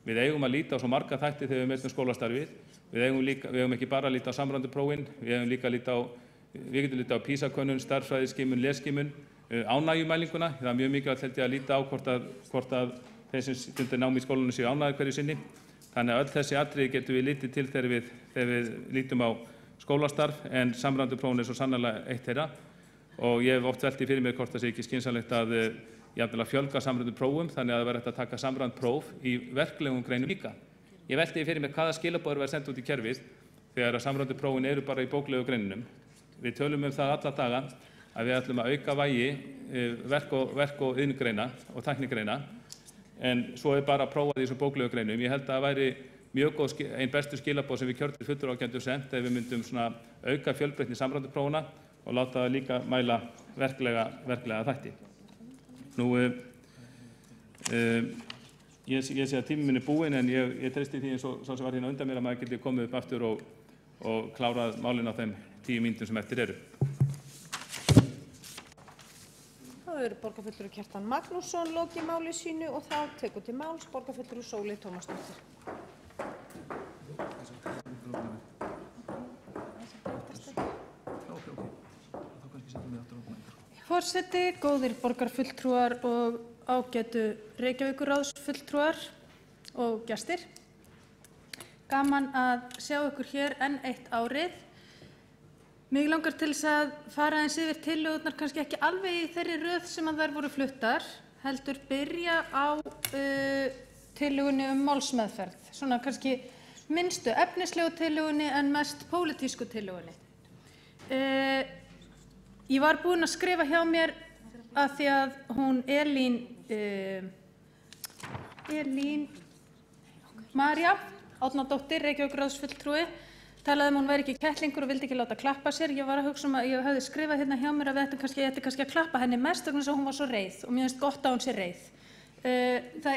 S5: Við eigum að líta á svo marga þætti þegar við metum skólastarfið. Við eigum ekki bara að líta á samræmdu prófin, við getum líta á PISA-könnun, stærðfræðiskimun, lesskimun, ánægjumælinguna. Það er mjög mikilvægt held ég að líta á hvort að þeir sem stunda nám í skólanum séu ánægðir hverju sinni. Þannig að öll þessi atriði getum við litið til þegar við lítum á skólastarf, en samræmdu prófin svo sannarlega eitt þeirra, og ég hef oft velt því fyrir mér hvort það sé ekki skynsamlegt að jafnvel að fjölga samræmdu prófum, þannig að það verði hægt að taka samræmd próf í verklegum greinum líka. Ég velti því fyrir mér hvaða skilaboð verða send út í kerfið þegar að samræmdu prófin eru bara í bóklegu greinunum. Við tölum það alla daga að við ætlum að auka vægi verk- og iðngreina og tæknigreina, en svo bara að prófa því í bóklegu greinum. Ég held að það væri mjög góð, ein bestu skilaboð sem við kjörnir fulltrúar getum sent ef við myndum auka fjölbreytni samræmdu prófuna og láta það líka mæla verklega þætti. Ég sé að tíminn minn er búinn, en ég treysti því eins og sá sem var hérna undan mér að maður geti komið upp aftur og klárað málin á þeim 10 mínútum sem eftir eru.
S1: Þá borgarfulltrúi Kjartan Magnússon lokið máli sínu, og þá tekur til máls borgarfulltrúi Sóley Tómasdóttir.
S6: Forseti, góðir borgarfulltrúar og ágætu Reykjavíkurráðsfulltrúar og gestir. Gaman að sjá ykkur hér enn eitt árið. Mig langar til þess að fara eins yfir tillögurnar, kannski ekki alveg í þeirri röð sem að þær voru fluttar, heldur byrja á tillögunni málsmeðferð. Svona kannski minnstu efnislegu tillögunni en mest pólitísku tillögunni. Ég var búin að skrifa hjá mér að því að hún Elín María Árnadóttir, Reykjavíkurráðsfulltrúi, talaði hún væri ekki kettlingur og vildi ekki láta klappa sér. Ég var að hugsa að ég hefði skrifað hérna hjá mér að við ættum kannski að klappa henni mest vegna þess að hún var svo reið, og mér finnst gott að hún sé reið. Það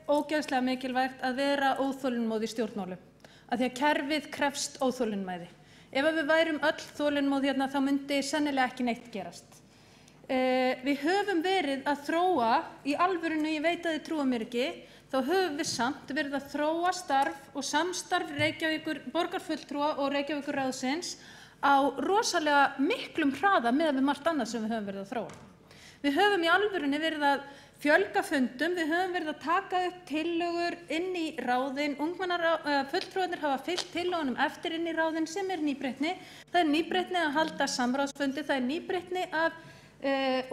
S6: ógeðslega mikilvægt að vera óþolinmóð í stjórnmálum, af því að kerfið krefst óþolinmæði. Ef við værum öll þolinmóð hérna þá myndi sennilega ekki neitt gerast. Við höfum verið að þróa, í alvörinu, ég veit að þið trúa mér ekki, þá höfum við samt verið að þróa starf og samstarf borgarfulltrúa og Reykjavíkurráðsins á rosalega miklum hraða miðað við margt annað sem við höfum verið að þróa. Við höfum í alvörinu verið að fjölga fundum, við höfum verið að taka upp tillögur inn í ráðin, fulltrúarnir hafa fylgt tillögunum eftir inn í ráðin, sem er nýbreytni. Það er nýbreytni að halda samráðsfundi, það er nýbreytni að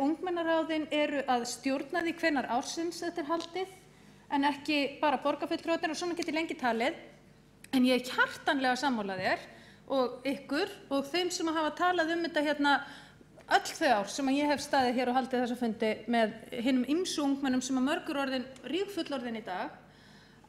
S6: ungmennaráðin eru að stjórna því hvenær ársins þetta er haldið, en ekki bara borgarfulltrúarnir, og svona get ég lengi talið. En ég hjartanlega sammála þér og ykkur og þeim sem hafa talað þetta hérna öll þau ár sem ég hef staðið hér og haldið þessa fundi með hinum ýmsu ungmennum sem að mörgur orðin, ríkfullorðin í dag,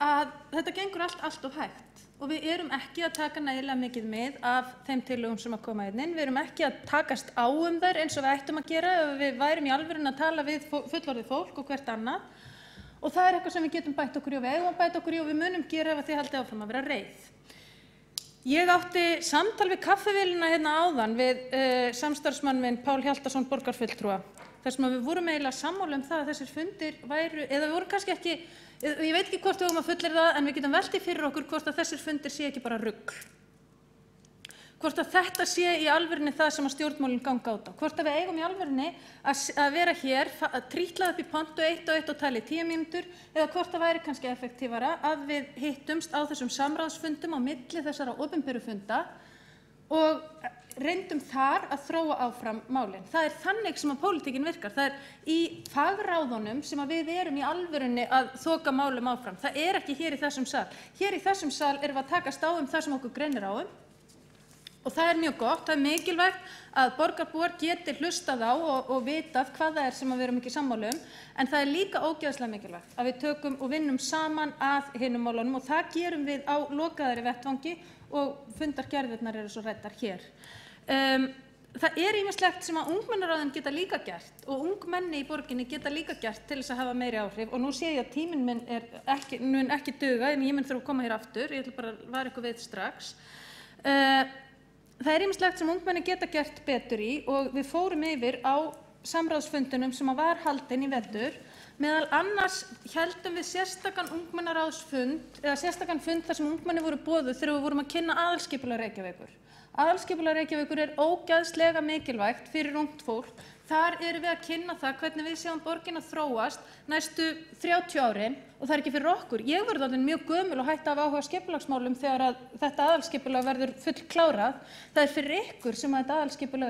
S6: að þetta gengur allt of hægt og við erum ekki að taka nægilega mikið mið af þeim tillögum sem að koma inn. Við erum ekki að takast á þær eins og við ættum að gera ef við værum í alvörunni að tala við fullorðið fólk og hvert annað. Og það er eitthvað sem við getum bætt okkur í og við eigum að bæta okkur í og við munum gera ef þið haldið áfram að vera reið. Ég átti samtal við kaffivélina hérna áðan við samstarfsmann minn Pál Hjaltason borgarfulltrúa. Þar sem við vorum eiginlega sammála það að þessir fundir væru, eða við vorum kannski ekki, ég veit ekki hvort við eigum að fullyrða það, en við getum velt fyrir okkur hvort að þessir fundir sé ekki bara rugl. Hvort að þetta sé í alvörunni það sem að stjórnmálin ganga át á. Hvort að við eigum í alvörunni að vera hér, trýtlað upp í pontu 1 og 1 og tali 10 mínútur, eða hvort það væri kannski effektífara að við hittumst á þessum samráðsfundum á milli þessara opinberu funda og reyndum þar að þróa áfram málin. Það er þannig sem að pólitíkin virkar. Það er í fagráðunum sem að við erum í alvörunni að þoka málum áfram. Það er ekki hér í þessum sal. Hér í þessum sal erum við að takast á það sem okkur greinir á og það er mjög gott. Það er mikilvægt að borgarbúar geti hlustað á og vitað hvað það er sem við erum ekki sammála en það er líka ógeðslega mikilvægt að við tökum og vinnum saman að hinum málunum og það gerum við á lokaðri vettvangi og fundargerðirnar eru svo ræddar hér. Það er ýmislegt sem að ungmennaráðin geta líka gert og ungmenni í borginni geta líka gert til þess að hafa meiri áhrif og nú sé ég að tíminn minn mun ekki duga en ég mun þurfa að koma hér aftur, ég ætla bara að vara ykkur við strax. Það er ýmislegt sem ungmenni geta gert betur í og við fórum yfir á samráðsfundunum sem var haldinn í vetur. Meðal annars héldum við sérstakan ungmennaráðsfund eða sérstakan fund þar sem ungmenni voru boðuð þegar við vorum að kynna aðalskipulag Reykjavíkur. Aðalskipulag Reykjavíkur er ógeðslega mikilvægt fyrir ungt fólk. Þar erum við að kynna það hvernig við sjáum borgina þróast næstu 30 árin og það er ekki fyrir okkur. Ég verð orðin mjög gömul og hætti af áhuga á skipulagsmálum þegar að þetta aðalskipulag verður fullklárað. Það er fyrir ykkur sem þetta aðalskipulag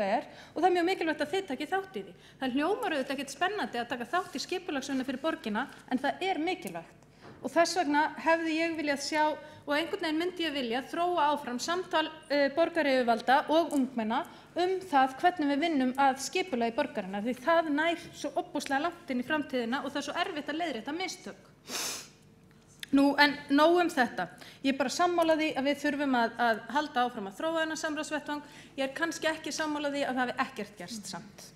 S6: og það er mjög mikilvægt að þið takið þátt í því. Það hljómar auðvitað ekkert spennandi að taka þátt í skipulagsvinnu fyrir borgina en það er mikilvægt. Og þess vegna hefði ég viljað sjá og einhvern veginn myndi ég vilja þróa áfram samtal borgaryfirvalda og ungmenna það hvernig við vinnum að skipulagi borgarinnar því það nær svo ofboðslega langt inn í framtíðina og það er svo erfitt að leiðrétta mistök. Nú en nóg þetta. Ég er bara sammála því að við þurfum að halda áfram að þróa þennan samráðsvettvang. Ég er kannski ekki sammála því að það hafi ekkert gerst samt.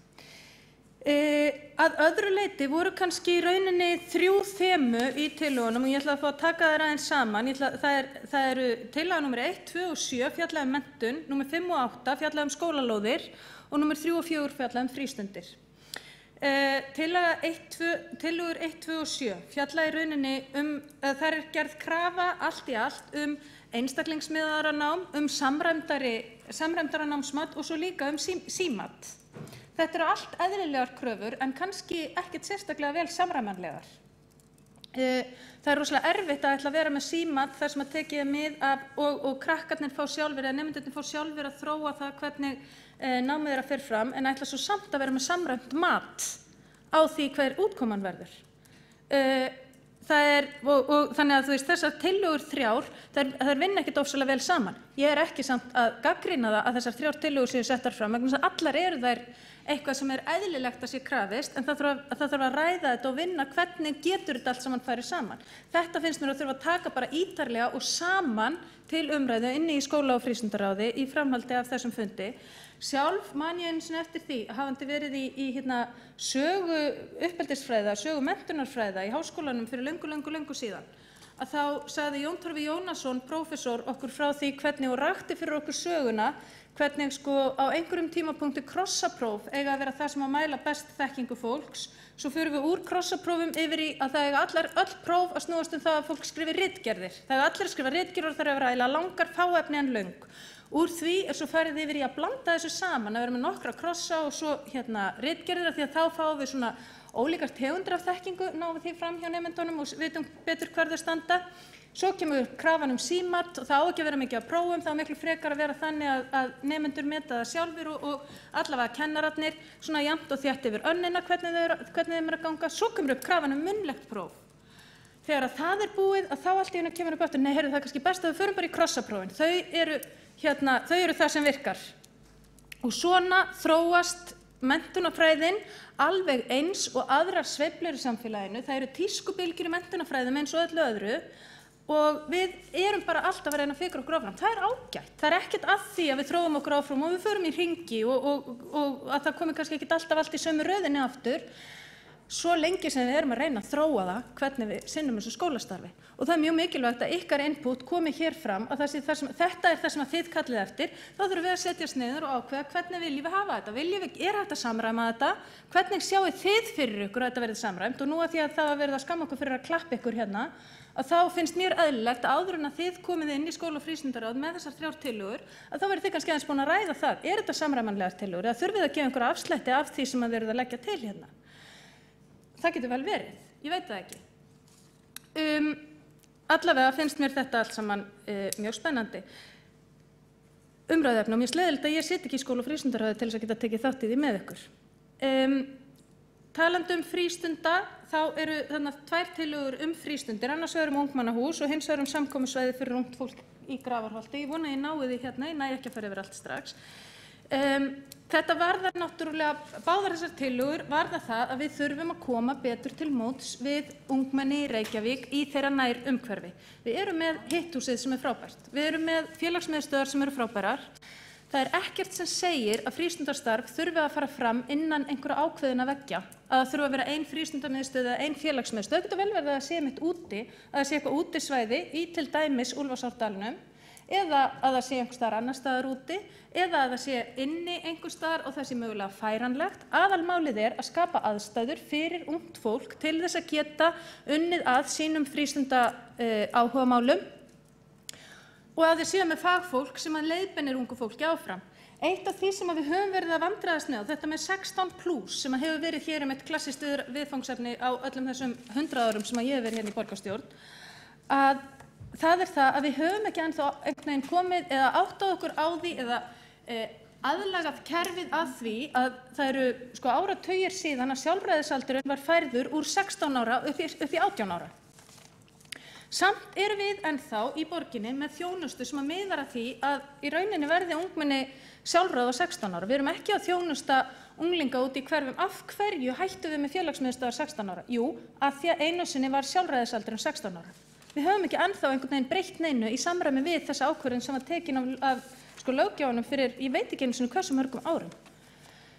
S6: Að öðru leyti voru kannski í rauninni 3 þemu í tillögunum og ég ætla að fá að taka þær aðeins saman. Það eru tillaga númer 1, 2 og 7 fjallaði menntun, númer 5 og 8 fjallaði skólalóðir og númer 3 og 4 fjallaði frístundir. Tillögur 1, 2 og 7 fjallaði í rauninni þar er gerð krafa allt í allt einstaklingsmiðaðra nám, samræmdara námsmat og svo líka símat. Þetta eru allt eðlilegar kröfur en kannski ekkert sérstaklega vel samræmanlegar. Það er rosalega erfitt að ætla að vera með símat þar sem að tekið mið af og krakkarnir fá sjálfur eða nemendurnir fá sjálfur að þróa það hvernig námið þeirra fer fram en ætla svo samt að vera með samræmt mat á því hver útkoman verður. Þannig að þú veist þessar tillögur 3 þær vinna ekkert ofsalega vel saman. Ég er ekki samt að gagnrýna það að þessar 3 tillögur séu settar fram vegna þess að allar eru þær eitthvað sem er eðlilegt að sé krafist en það þarf að ræða þetta og vinna hvernig getur þetta allt saman farið saman. Þetta finnst mér að þurfa að taka bara ítarlega og saman til umræðu inni í skóla- og frístundaráði í framhaldi af þessum fundi. Sjálf man ég einu sinni eftir því hafandi verið í sögu uppeldisfræða, sögu menntunarfræða í háskólanum fyrir löngu síðan að þá sagði Jón Torfi Jónasson, prófessor, okkur frá því hvernig og rakti fyrir okkur söguna hvernig á einhverjum tímapunkti krossapróf eiga að vera það sem að mæla best þekkingu fólks. Svo förum við úr krossaprófum yfir í að það eiga öll próf að snúast það að fólk skrifi ritgerðir. Það eiga allir að skrifa ritgerðir og það er að vera langar fáefni en löng. Úr því er svo farið yfir í að blanda þessu saman, að vera með nokkra krossa og svo ritgerðir því að þá fáum við svona ólíkar tegundir af þekkingu, náum við því fram hjá nemendunum og vitum betur hvar þau standa. Svo kemur krafan símat og það á ekki að vera mikið að prófum, það á miklu frekar að vera þannig að nemendur meta það sjálfur og allavega kennararnir svona jafnt og þétt yfir önnina hvernig þeim er að ganga. Svo kemur upp krafan munnlegt próf. Þegar það er búið að þá allt í einu kemur upp aftur, nei, heyrðu það er kannski best að við förum bara í krossaprófin. Þau eru það sem virkar. Og svona þróast menntunarfræðin alveg eins og aðrar sveiflur í samfélaginu. Það eru tískubylgjur í menntunarfræðum eins og öllu öðru og við erum bara alltaf að reyna að fikra okkur áfram. Það er ágætt. Það er ekkert að því að við þróum okkur áfram og við förum í hringi og að það komi kannski ekkert alltaf allt í sömu röðinni aftur, svo lengi sem við erum að reyna að þróa það hvernig við sinnum þessu skólastarfi. Og það er mjög mikilvægt að ykkar input komi hér fram að þetta er það sem þið kallið eftir. Þá þurfum við að setjast niður og ákveða hvernig viljum við hafa þetta. Er hægt að samræma þetta? Hvernig sjáu þið fyrir ykkur að þetta verði samræmt? Og nú að því að það var verið að skamma okkur fyrir að klappa ykkur hérna, að þá finnst mér eðlilegt að áður en að þið komið inn í skóla- og frístundaráð með þessar 3 tillögur, að þá verið þið kannski aðeins búin að ræða það. Er þetta samræmanlegar tillögur eða þurfið að gefa einhverja afslætti af því sem þið eruð að leggja til hérna? Það getur vel verið, ég veit það ekki. Allavega finnst mér þetta allt saman mjög spennandi umræðuefni og mér sleðilegt að ég sit ekki í skóla- og frístundaráði til þess að geta tekið þátt í því með ykkur. Talandi frístunda, þá eru þannig 2 tillögur frístundir, annars vegar ungmennahús og hins vegar samkomusvæði fyrir ungt fólk í Grafarholti. Ég vona að ég nái því hérna, ég næ ekki að fara yfir allt strax. Þetta varðar náttúrulega, báðar þessar tillögur varðar það að við þurfum að koma betur til móts við ungmenni í Reykjavík í þeirra nær umhverfi. Við erum með hitthúsið sem er frábært, við erum með félagsmiðstöðvar sem eru frábærar. Það er ekkert sem segir að frístundarstarf þurfi að fara fram innan einhverja ákveðina veggja, að það þurfi að vera ein frístundamiðstöð eða ein félagsmiðstöð. Það getur vel verið að það sé mitt úti, að það sé eitthvað útisvæði í til dæmis Úlfarsárdalnum, eða að það sé einhver staðar annar staðar úti, eða að það sé inni einhver staðar og það sé mögulega færanlegt. Aðalmálið er að skapa aðstæður fyrir ungt fólk til þess að geta unnið að sínum frístunda áhugamálum og að þið séu með fagfólk sem að leiðbeinir ungu fólki áfram. Eitt af því sem við höfum verið að vandræðast með, þetta með 16+ sem að hefur verið hér eitt klassískt viðfangsefni á öllum þessum 100 árum sem að ég hef verið hérna í borgarstjórn, að það er það að við höfum ekki ennþá einhvern veginn komið eða áttað okkur á því eða aðlagað kerfið að því að það eru áratugir síðan að sjálfræðisaldurinn var færður úr 16 ára upp í 18 ára. Samt erum við ennþá í borginni með þjónustu sem að miðar að því að í rauninni verði ungmenni sjálfráð á 16 ára. Við erum ekki að þjónusta unglinga út í hverfum. Af hverju hættum við með félagsmiðstöðvar 16 ára? Jú, að því að einu sinni var sjálfræðisaldurinn 16 ára. Við höfum ekki ennþá einhvern veginn breytt neinu í samræmi við þessa ákvörðun sem var tekin af löggjafanum fyrir, ég veit ekki einu sinni hversu mörgum árum.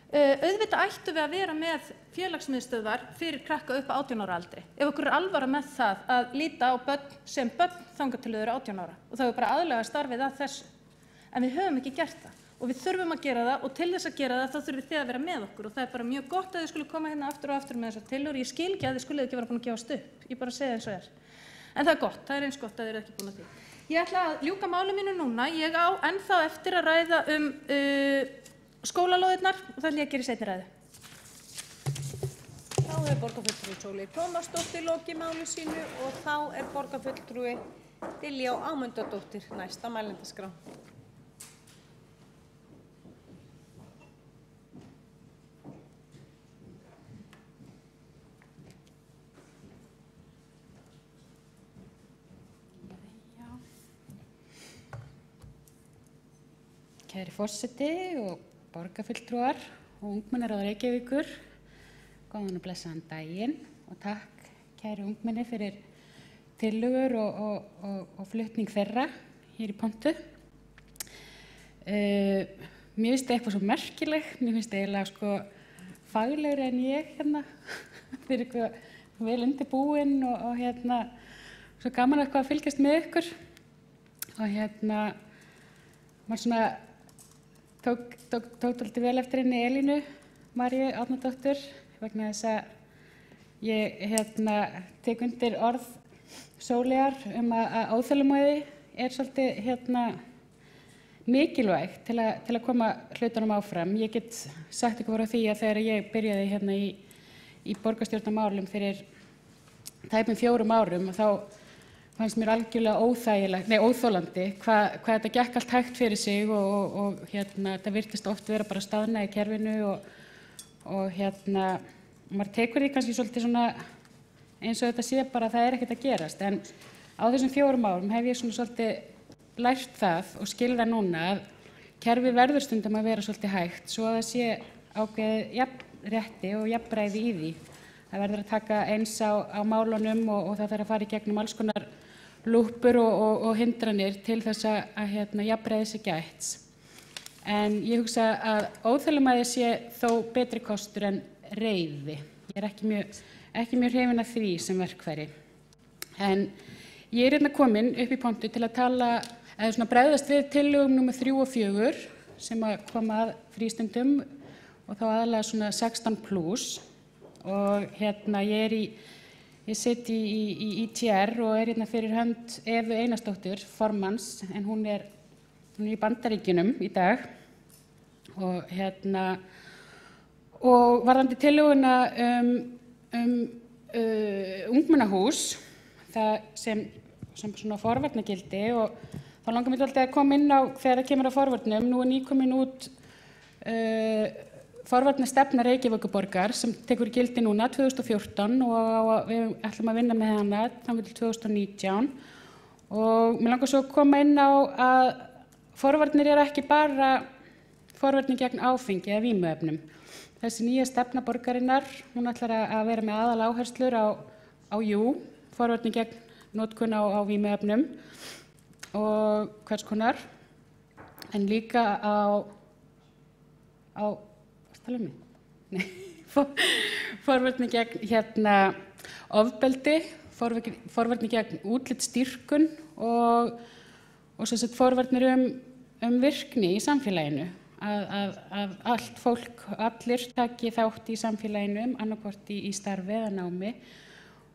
S6: Auðvitað ættum við að vera með félagsmiðstöðvar fyrir krakka upp á 18 ára aldri. Ef okkur er alvara með það að líta á börn sem börn þangað til þau eru 18 ára og það er bara aðlaga starfið að þessu. En við höfum ekki gert það og við þurfum að gera það og til þess að gera það þá þurfum þið að vera með okkur og það er bara mjög gott að þið skulle koma hérna aftur og aftur með þessar tillögur. Ég skil ekki að þið skulle ekki vera búin að gefast upp. Ég bara segi eins og er. En það er gott, það er eins gott að þið eru ekki búin að því. Ég ætla að ljúka máli mínu núna. Ég á ennþá eftir að ræða skólalóðirnar og það ætla ég að gera í seinni ræðu.
S1: Þá er borgarfulltrúi Sóley Tómasdóttir lokið máli sínu og þá er borgarfulltrúi Diljá Ámundadóttir næst á mælendaskrá.
S7: Kæri forseti og borgarfulltrúar og ungmennaráð Reykjavíkur, góðan og blessaðan daginn og takk kæri ungmenni fyrir tillögur og flutning þeirra hér í pontu. Mér finnst eitthvað svo merkilegt, mér finnst eiginlega faglegri en ég hérna fyrir eitthvað vel undirbúin og svo gaman eitthvað að fylgjast með ykkur og maður svona tók dálítið vel eftir henni Elínu Maríu Árnadóttur vegna þess að ég tek undir orð Sóleyjar að óþolinmæði er svolítið mikilvægt til að koma hlutunum áfram. Ég get sagt ykkur frá því að þegar ég byrjaði í borgarstjórnarmálum fyrir tæpum 4 árum og þá fannst mér algjörlega óþolandi hvað þetta gekk allt hægt fyrir sig og þetta virtist oft vera bara staðna í kerfinu og maður tekur því kannski svolítið svona eins og þetta sé bara að það er ekkert að gerast. En á þessum 4 árum hef ég svona svolítið lært það og skil það núna að kerfi verður stundum að vera svolítið hægt svo að það sé ákveðið jafnrétti og jafnræði í því. Það verður að taka eins á málunum og það þarf að fara í gegnum alls konar lúppur og hindranir til þess að jafnræði sé gætt. En ég hugsa að óþolinmæði sé þó betri kostur en reiði. Ég er ekki mjög hrifin af því sem verkfæri. En ég er komin upp í pontu til að tala, eða svona bregðast við tillögum númer 3 og 4 sem að koma að frístundum og þá aðalega svona 16+. Og ég sit í ITR og er fyrir hönd Evu Einarsdóttur, formanns, en hún er í Bandaríkjunum í dag. Og varðandi tillöguna ungmennahús, það sem svona forvarnagildi, og þá langar mér alltaf að koma inn á þegar það kemur á forvarnum. Nú er nýkomin út forvarnastefna Reykjavíkurborgar sem tekur gildi núna 2014 og við ætlum að vinna með hana þangað til 2019. Og mér langar svo að koma inn á að forvarnir eru ekki bara forvarnir gegn áfengi eða vímuefnum. Þessi nýja stefna borgarinnar, hún ætlar að vera með aðaláherslur á forvarnir gegn notkun á vímuefnum og hvers konar, en líka forvarnir gegn ofbeldi, forvarnir gegn útlitsstýrkun og sem sagt forvarnir virkni í samfélaginu. Að allt fólk, allir taki þátt í samfélaginu, annarkvort í starfi eða námi.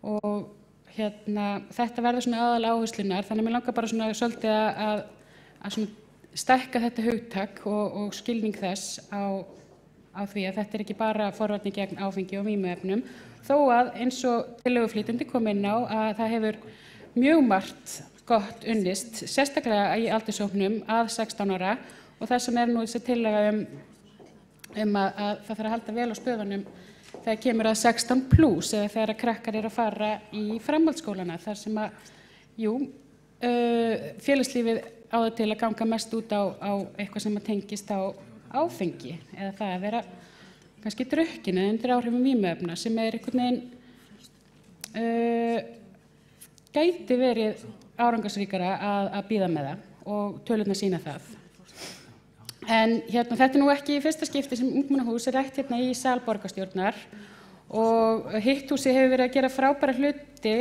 S7: Og þetta verður svona aðaláherslunar, þannig að mér langar bara svona svolítið að svona stækka þetta hugtak og skilning þess á því að þetta er ekki bara forvarnir gegn áfengi og vímuefnum, þó að eins og tillöguflytjandi kom inn á að það hefur mjög margt gott unnist, sérstaklega í aldurshópnum að 16 ára, og þess vegna nú þessi tillaga að það þarf að halda vel á spöðunum þegar kemur að 16+ eða þegar krakkar eru að fara í framhaldsskólana, þar sem félagslífið á það til að ganga mest út á eitthvað sem tengist á áfengi eða það að vera kannski drukkin eða undir áhrifum vímuefna sem einhvern veginn gæti verið árangursríkara að bíða með það og tölurnar sýna það. En þetta er nú ekki í fyrsta skipti sem ungmennahús er rætt í sal borgarstjórnar og hitt húsi hefur verið að gera frábæra hluti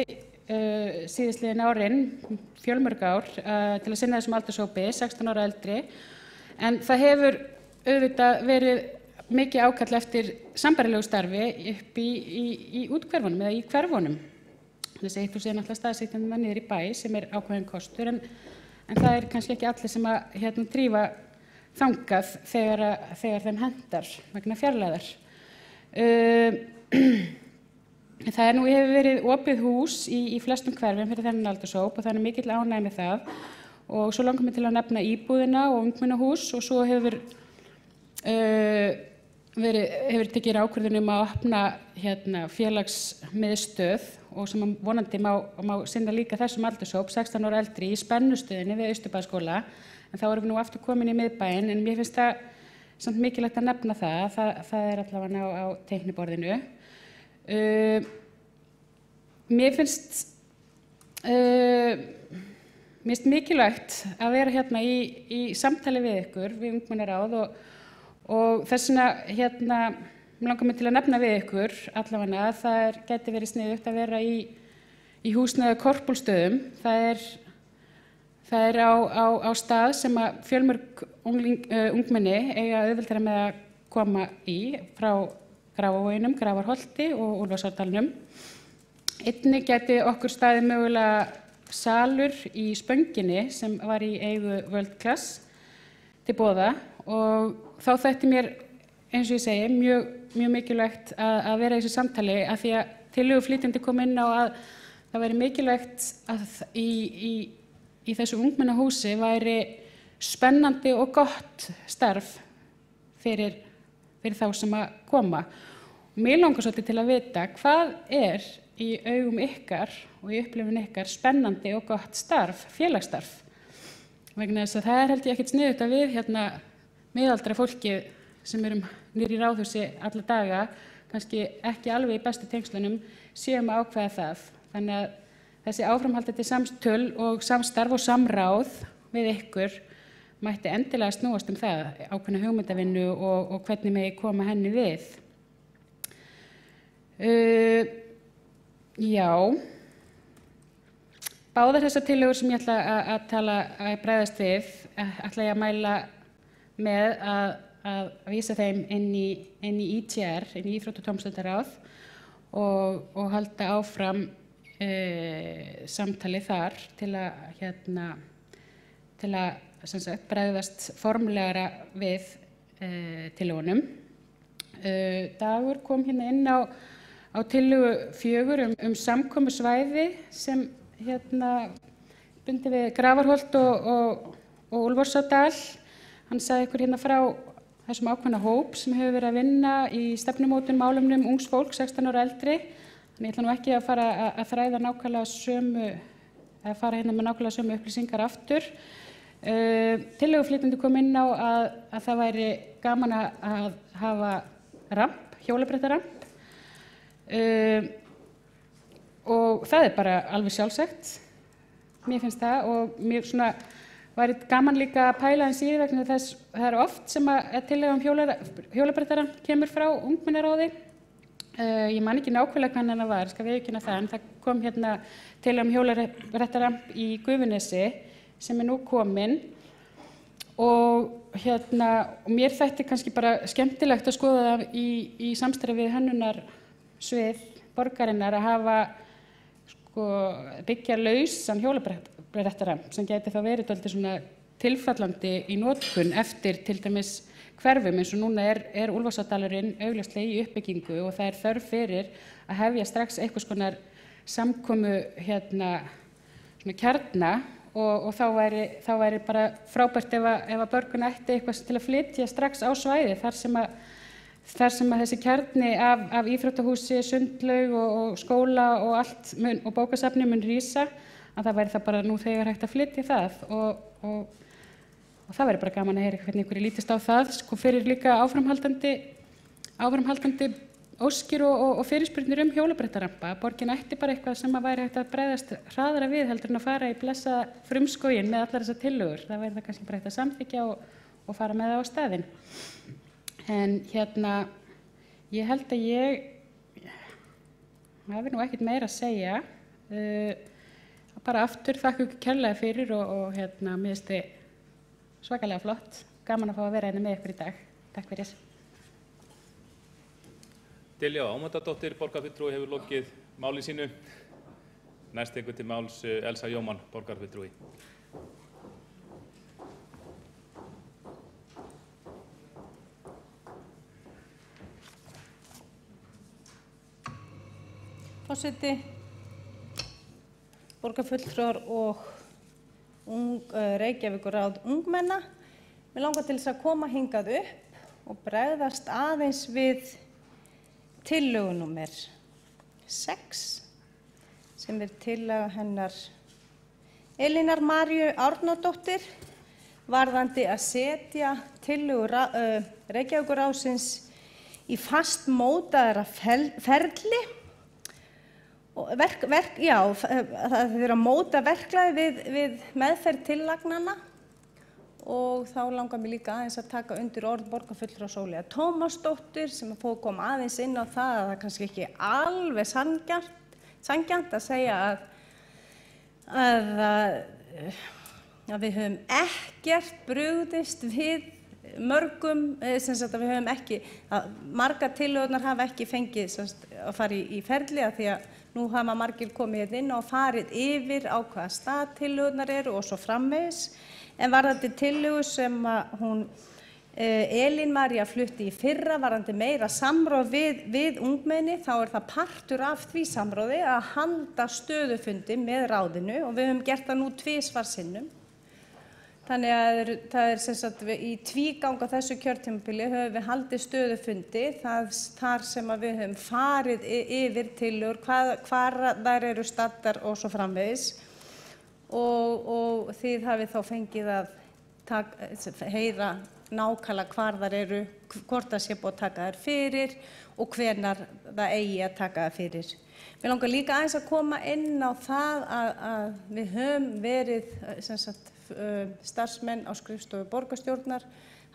S7: síðastliðin árin, fjölmörg ár, til að sinna þessum aldurshópi, 16 ára eldri, en það hefur auðvitað verið mikið ákall eftir sambærilegu starfi upp í úthverfunum eða í hverfunum. Þessi hitt húsi er náttúrulega staðsett niður í bæ sem er ákveðin kostur, en það er kannski ekki allir sem að drífa þangað þegar þeim hendar vegna fjarlægðar. Það hefur verið opið hús í flestum hverfum fyrir þennan aldurshóp og það er mikill ánægja með það. Og svo langar mig til að nefna íbúðina og ungmennahús og svo hefur tekið ákvörðun að opna félagsmiðstöð og sem vonandi má sinna líka þessum aldurshóp, 16 ára eldri, í spennustöðinni við Austurbæjarskóla. En þá erum við nú aftur komin í miðbæinn, en mér finnst það samt mikilvægt að nefna það er allavega á teikniborðinu. Mér finnst mikilvægt að vera í samtali við ykkur, við ungmennaráð og þess vegna langar mig til að nefna við ykkur allavega að það gæti verið sniðugt að vera í húsnæði Korpúlsstöðum. Það er á stað sem að fjölmörg ungmenni eiga auðveldara með að koma í frá Grafarvoginum, Grafarholti og Úlfarsárdalnum. Einnig gæti okkur staðið mögulega salur í Spönginni sem var í eigu World Class til boða og þá þætti mér, eins og ég segi, mjög mikilvægt að vera í þessu samtali af því að tillöguflytjandi kom inn á að það væri mikilvægt að í þessu ungmennahúsi væri spennandi og gott starf fyrir þá sem að koma. Mér langar svolítið til að vita hvað er í augum ykkar og í upplifun ykkar spennandi og gott starf, félagsstarf. Vegna þess að það held ég ekkert sniðugt að við miðaldra fólkið sem erum niður í Ráðhúsi alla daga, kannski ekki alveg í bestu tengslunum, séum að ákveða það. Þannig að þessi áframhaldandi samtöl og samstarf og samráð við ykkur mætti endilega snúast það, ákveðna hugmyndavinnu og hvernig megi koma henni við. Já, báðar þessar tillögur sem ég ætla að bregðast við, ætla ég að mæla með að vísa þeim inn í ITR, inn í Íþrótta- og tómstundaráð og halda áfram samtali þar til að sem sagt, bregðast formlegara við tillögunum. Dagur kom hérna inn á tillögu 4 samkomusvæði sem bundi við Grafarholt og Úlfarsárdal. Hann sagði ykkur hérna frá þessum ákveðna hóp sem hefur verið að vinna í stefnumótun málefnum ungs fólk 16 ára eldri. Þannig ég ætla nú ekki að fara að þræða nákvæmlega sömu, eða fara hérna með nákvæmlega sömu upplýsingar aftur. Tillöguflytjandi kom inn á að það væri gaman að hafa ramp, hjólabrettaramp. Og það er bara alveg sjálfsagt. Mér finnst það og mér svona væri gaman líka að pæla eins í vegna þess það er oft sem að tillaga hjólabrettaramp kemur frá ungmennaráði. Ég man ekki nákvæmlega hvernig það var, skal viðurkenna það, en það kom hérna tillaga hjólabrettaramp í Gufunesi sem er nú komin og mér þætti kannski bara skemmtilegt að skoða það í samstarfi við hönnunarsvið borgarinnar að hafa byggja lausan hjólabrettaramp sem gæti þá verið dálítið svona tilfallandi í notkun eftir til dæmis hverfum eins og núna er Úlfarsárdalurinn augljóslega í uppbyggingu og það er þörf fyrir að hefja strax einhvers konar samkomu svona kjarna og þá væri bara frábært ef að börgun ætti eitthvað til að flytja strax á svæði þar sem að þessi kjarni af íþróttahúsi, sundlaug og skóla og allt og bókasafni mun rísa, að það væri það bara nú þegar hægt að flytja það og það væri bara gaman að heyra hvernig ykkur lítist á það, fyrir líka áframhaldandi óskir og fyrirspurnir hjólabrettarampa. Borgin ætti bara eitthvað sem að væri hægt að bregðast hraðara við heldur en að fara í blessa frumskóginn með allar þessar tillögur. Það væri það kannski bara hægt að samþykkja og fara með það á staðinn. En ég held að ég hafi nú ekkert meira að segja. Bara aftur þakka ykkur kærlega fyrir og mér finnst þið svakalega flott. Gaman að fá að vera hérna með ykkur í dag. Takk fyrir.
S5: Diljá Ámundadóttir, borgarfulltrúi, hefur lokið máli sínu. Næst tekur til máls Elsa Jómann, borgarfulltrúi.
S1: Forseti, borgarfulltrúar og Reykjavíkurráð ungmenna. Mig langar til þess að koma hingað upp og bregðast aðeins við tillögu númer 6 sem er tillaga hennar Elínar Maríu Árnadóttur varðandi að setja tillögu Reykjavíkurráðsins í fast mótaðra ferli og það er að móta verklagi við meðferð tillagnanna. Og þá langar mér líka aðeins að taka undir orð borgarfulltrúa Sóleyjar Tómasdóttur sem að koma aðeins inn á það að það kannski ekki alveg sanngjarnt að segja að við höfum ekkert brugðist við mörgum, sem sagt að við höfum ekki, að margar tillögurnar hafa ekki fengið að fara í ferli að því að nú hafa margir komið hérna inn og farið yfir á hvaða stað tillögurnar eru og svo framvegis. En varðandi tillögu sem hún Elín María flutti í fyrra varðandi meira samráð við ungmenni, þá er það partur af því samráði að halda stöðufundi með ráðinu og við höfum gert það nú 2 sinnum. Þannig að það er sem sagt í tvígang á þessu kjörtímabili höfum við haldið stöðufundi þar sem að við höfum farið yfir tillögur, hvar þær eru staddar og svo framvegis. Og þið hafið þá fengið að heyra nákvæmlega hvar þær eru, hvort það sé búið að taka þær fyrir og hvenær það eigi að taka þær fyrir. Mér langar líka aðeins að koma inn á það að við höfum verið starfsmenn á skrifstofu borgarstjórnar,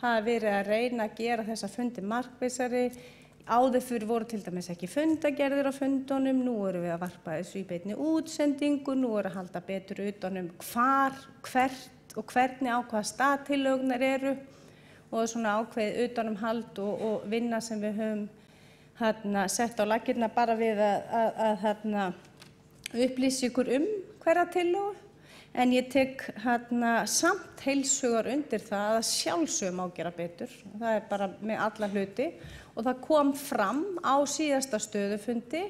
S1: hafa verið að reyna að gera þessa fundi markvissari. Áður fyrir voru til dæmis ekki fundagerðir á fundunum, nú erum við að varpa þessu í beinni útsendingu, nú erum við að halda betur utan hvar, hvert og hvernig á hvaða stað tillögurnar eru og svona ákveðið utanumhald og vinna sem við höfum sett á laggirnar bara við að upplýsa ykkur hverja tillögu. En ég tek samt heilshugar undir það að sjálfsögum á gera betur. Það bara með alla hluti og það kom fram á síðasta stöðufundi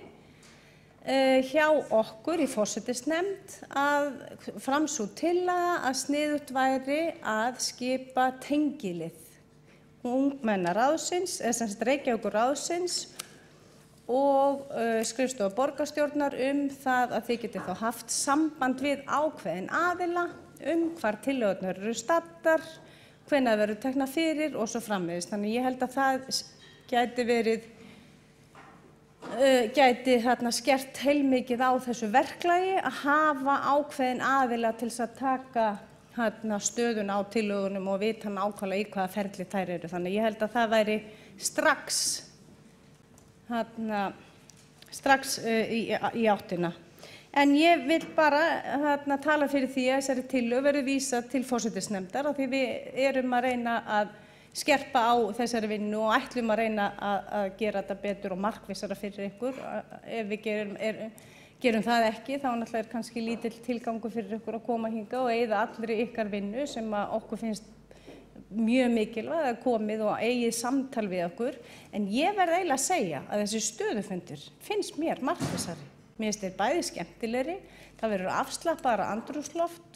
S1: hjá okkur í forsætisnefnd að fram sú tillaga að sniðugt væri að skipa tengilið ungmennaráðsins, eða sem sagt Reykjavíkurráðsins og skrifstofa borgarstjórnar það að þið getið þá haft samband við ákveðin aðila hvar tillögurnar eru staddar, hvenær verður teknar fyrir og svo framvegis. Þannig ég held að það gæti skert heilmikið á þessu verklagi að hafa ákveðin aðila til þess að taka stöðun á tillögunum og vita nákvæmlega í hvaða ferli þær eru. Þannig ég held að það væri strax í áttina. En ég vil bara tala fyrir því að þessari tillögu verður vísað til forsætisnefndar af því við erum að reyna að skerpa á þessari vinnu og ætlum að reyna að gera þetta betur og markvissara fyrir ykkur. Ef við gerum það ekki, þá náttúrulega kannski lítill tilgangur fyrir ykkur að koma hingað og eyða allri ykkar vinnu sem okkur finnst mjög mikilvægt að komið og eigið samtal við okkur. En ég verð eiginlega að segja að þessi stöðufundir finnst mér markvissari. Mér finnst þeir bæði skemmtilegri, það verður afslappaðra andrúmsloft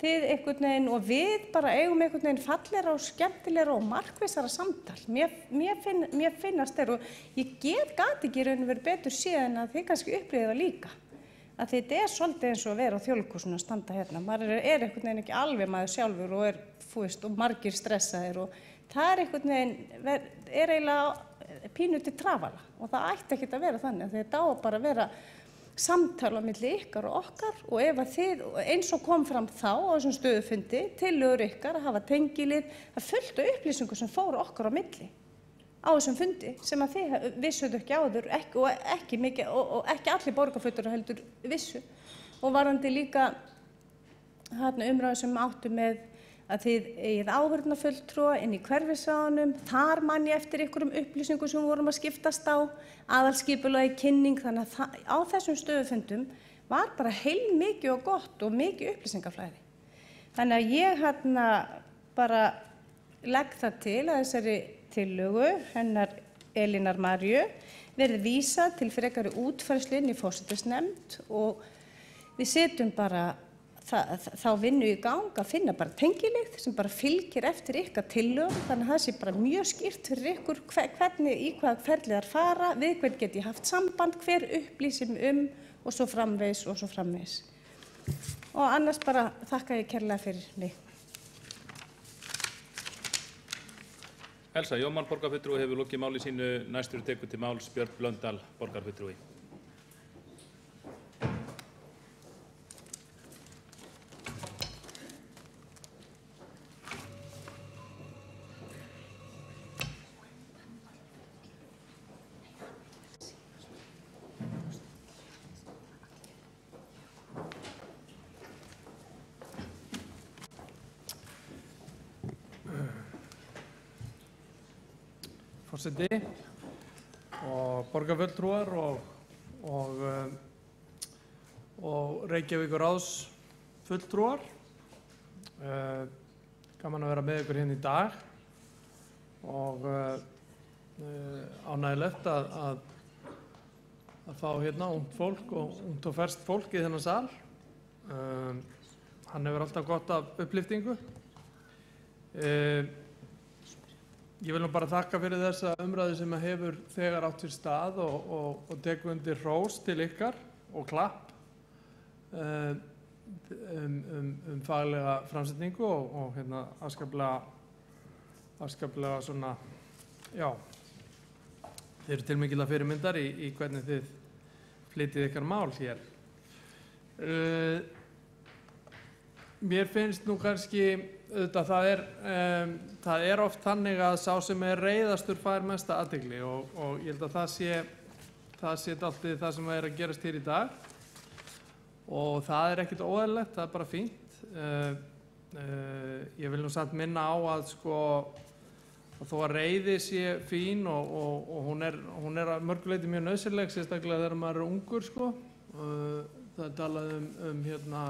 S1: til einhvern veginn og við bara eigum einhvern veginn fallegra og skemmtilegra og markvissara samtal. Mér finnast þeir og ég gat ekki raun og verið betur síðan að þið kannski upplifið það líka. Að þetta svolítið eins og að vera á Þjóðleikhúsinu að standa hérna. Maður einhvern veginn ekki alveg maður sjálfur og og margir stressaðir og það einhvern veginn eiginlega pínu til trafala og það ætti ekkert að vera þannig. Þetta á bara að vera samtal á milli ykkar og okkar og ef að þið, eins og kom fram þá á þessum stöðufundi, tillögur ykkar að hafa tengilið, það fullt af upplýsingu sem fóru okkar á milli á þessum fundi sem að þið vissuðu ekki áður og ekki allir borgarfulltrúar heldur vissu og varðandi líka umræðu sem áttu með að þið eigið áheyrnarfulltrúa inn í hverfisráðunum, þar man ég eftir einhverjum upplýsingum sem vorum að skiptast á, aðalskipulagi kynning, þannig að á þessum stöðufundum var bara heilmikið og gott og mikið upplýsingaflæði. Þannig að ég bara legg það til að þessari tillögu hennar Elínar Maríu verði vísað til frekari útfærslu inn í forsætisnefnd og við setjum bara þá vinnu í gang að finna bara tengilið sem bara fylgir eftir ykkar tillögum þannig að það sé bara mjög skýrt fyrir ykkur hvernig í hvaða ferli þær fara, við hvern get ég haft samband, hver upplýsum og svo framvegis og svo framvegis. Og annars bara þakka ég kærlega fyrir mig.
S5: Elsa Jómann, borgarfulltrúi, hefur lokið máli sínu. Næstur tekur til máls Björn Blöndal, borgarfulltrúi.
S8: Forseti og borgarfulltrúar og Reykjavíkurráðs fulltrúar. Gaman að vera með ykkur hérna í dag og ánægjulegt að fá hérna ungt fólk og ungt og ferskt fólk í þennan sal. Hann hefur alltaf gott af upplyftingu. Ég vil nú bara þakka fyrir þessa umræðu sem hefur þegar átt sér stað og tek undir hrós til ykkar og klapp faglega framsetningu og afskaplega afskaplega svona, já, þeir eru til mikilvæg fyrirmyndar í hvernig þið flytið ykkar mál hér. Mér finnst nú kannski, auðvitað, það er oft þannig að sá sem er reiðastur fær mesta athygli og ég held að það sé dálítið það sem er að gerast hér í dag og það er ekkert óeðlilegt, það er bara fínt. Ég vil nú samt minna á að sko að þó að reiði sé fín og hún er að mörgu leyti mjög nauðsynleg, sérstaklega þegar maður er ungur sko. Það er talað hérna,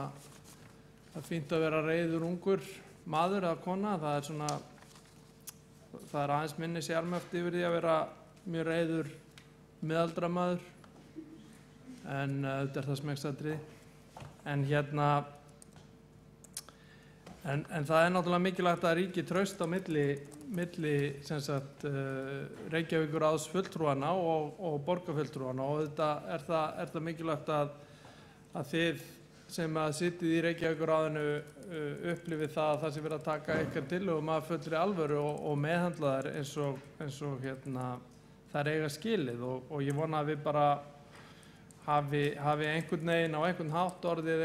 S8: það er fínt að vera reiður ungur maður eða kona, það er aðeins minni sjarmöft yfir því að vera mjög reiður miðaldra maður, en þetta er það smeksatriði. En hérna, en það er náttúrulega mikilvægt að ríki traust á milli sem sagt Reykjavíkurráðs fulltrúana og borgarfulltrúana og þetta er það mikilvægt að þið sem að sitið í Reykjavíkurráðinu upplifið það sé verið að taka ykkar tillögum af fullri alvöru og meðhandla þær eins og hérna þær eiga skilið og ég vona að við bara hafi einhvern veginn á einhvern hátt orðið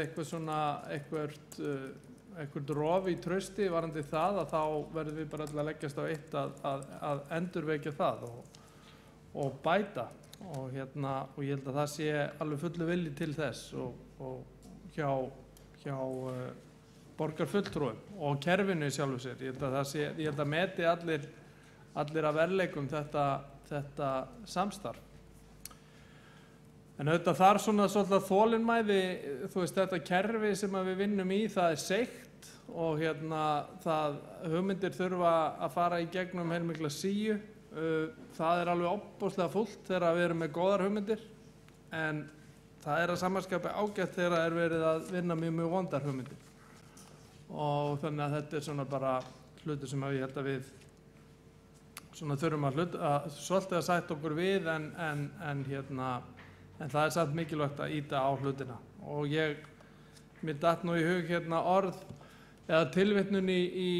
S8: eitthvað rof í trausti varðandi það að þá verðum við bara að leggjast á eitt að endurvekja það og bæta og ég held að það sé alveg fullu vilji til þess og hjá borgarfulltrúum og kerfinu í sjálfu sér. Ég held að meti allir að verðleikum þetta samstarf. En auðvitað þarf svona svolítið þolinmæði, þú veist, þetta kerfi sem við vinnum í, það er seigt og hugmyndir þurfa að fara í gegnum heilmikla síu. Það er alveg ofboðslega fullt þegar við erum með góðar hugmyndir, en það er að samanskapi ágætt þegar það er verið að vinna mjög vondar hugmyndir. Og þannig að þetta er svona bara hlutur sem ég held að við svona þurfum að svolítið að sætta okkur við, en það er samt mikilvægt að ýta á hlutina. Og mér datt nú í hug orð eða tilvitnun í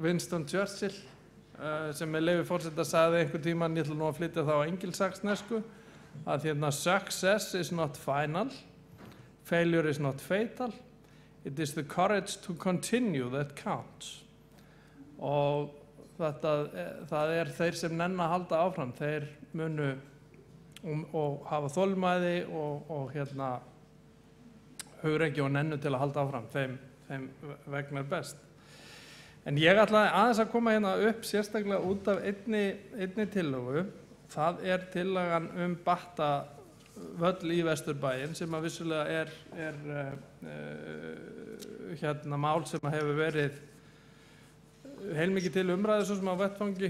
S8: Winston Churchill sem með leyfi forseta sagði einhvern tímann, ég ætla nú að flytja þá á engilsaxnesku, að success is not final, failure is not fatal, it is the courage to continue that counts. Og það er þeir sem nenna að halda áfram, þeir munu og hafa þolinmæði og hugrekki og nennu til að halda áfram, þeim vegnar best. En ég ætlaði aðeins að koma hérna upp sérstaklega út af einni tillögu. Það er tillagan Battavöll í Vesturbæinn sem að vissulega er mál sem að hefur verið heilmikið til umræðu svo sem á vettfangi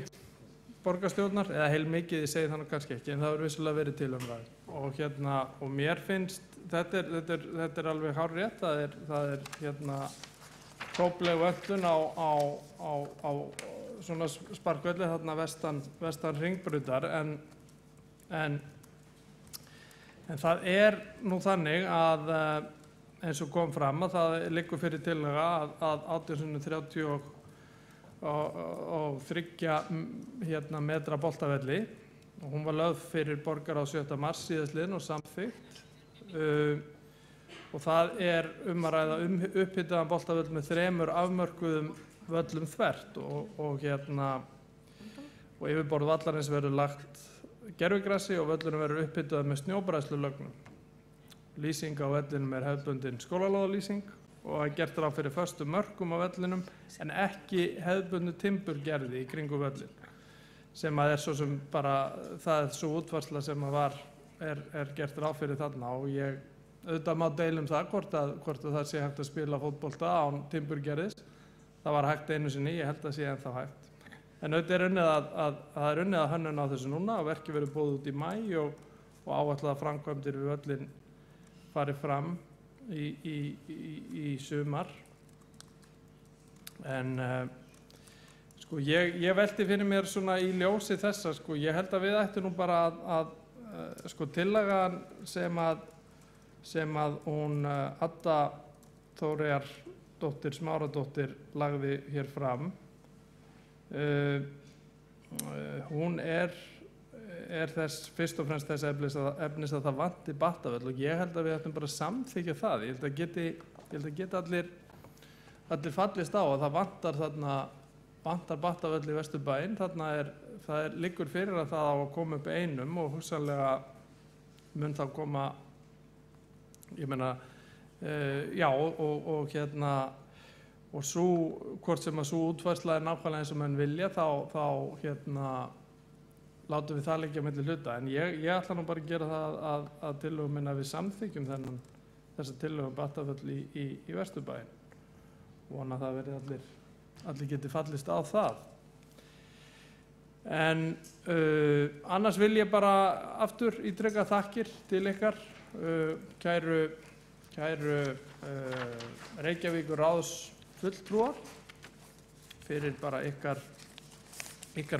S8: borgarstjórnar, eða heilmikið, ég segi þannig kannski ekki, en það hefur vissulega verið til umræðu. Og mér finnst, þetta er alveg hárrétt, það er hrópleg vöntun á svona sparkvelli þarna vestan Hringbrautar, en það er nú þannig að eins og kom fram að það liggur fyrir tillaga að 1830 og 3 metra boltavelli og hún var lögð fyrir borgarráð 7. mars síðastliðinn og samþykkt og það er að ræða upphitaðan boltavöll með 3 afmörkuðum völlum þvert og yfirborð vallarins verður lagt gervigrassi og völlurinn verður upphitaður með snjóbræðslulögnum. Lýsing á vellinum er hefðbundin skólalóðalýsing og er gert ráð fyrir föstum mörkum á vellinum en ekki hefðbundnu timburgerði í kringum völlin sem að er svo sem bara það er svo útvarsla sem að er gert ráð fyrir þarna og ég auðvitað má deilum það hvort að það sé hægt að spila fótbolta án timburgerðis. Það var hægt einu sinni, ég held að sé ennþá hægt. En auðvitað er unnið að hönnun á þessu núna og verkið verður boðið út í maí og áætlaðar framkvæmdir við völlin farið fram í sumar. En sko ég velti fyrir mér svona í ljósi þessa, sko ég held að við ættum nú bara að sko tillagan sem að hún Adda Þóreyjar Björnsdóttir Smáradóttir lagði hér fram. Hún þess fyrst og fremst þess efnis að það vanti Battavöll og ég held að við ættum bara að samþykkja það. Ég held að geta allir fallist á að það vantar Battavöll í Vesturbæinn. Það liggur fyrir að það á að koma upp einum og hugsanlega mun þá koma, ég meina, og svo, hvort sem að svo útfærsla nákvæmlega eins og menn vilja, þá látum við það liggja á milli hluta. En ég ætla nú bara að gera það að tillögum minna við samþykjum þessa tillögum Battavöll í Vesturbæinn. Vona að það verði allir geti fallist á það. En annars vil ég bara aftur ítreka þakkir til ykkar, kæru Reykjavíkurráðs fulltrúar, fyrir bara ykkar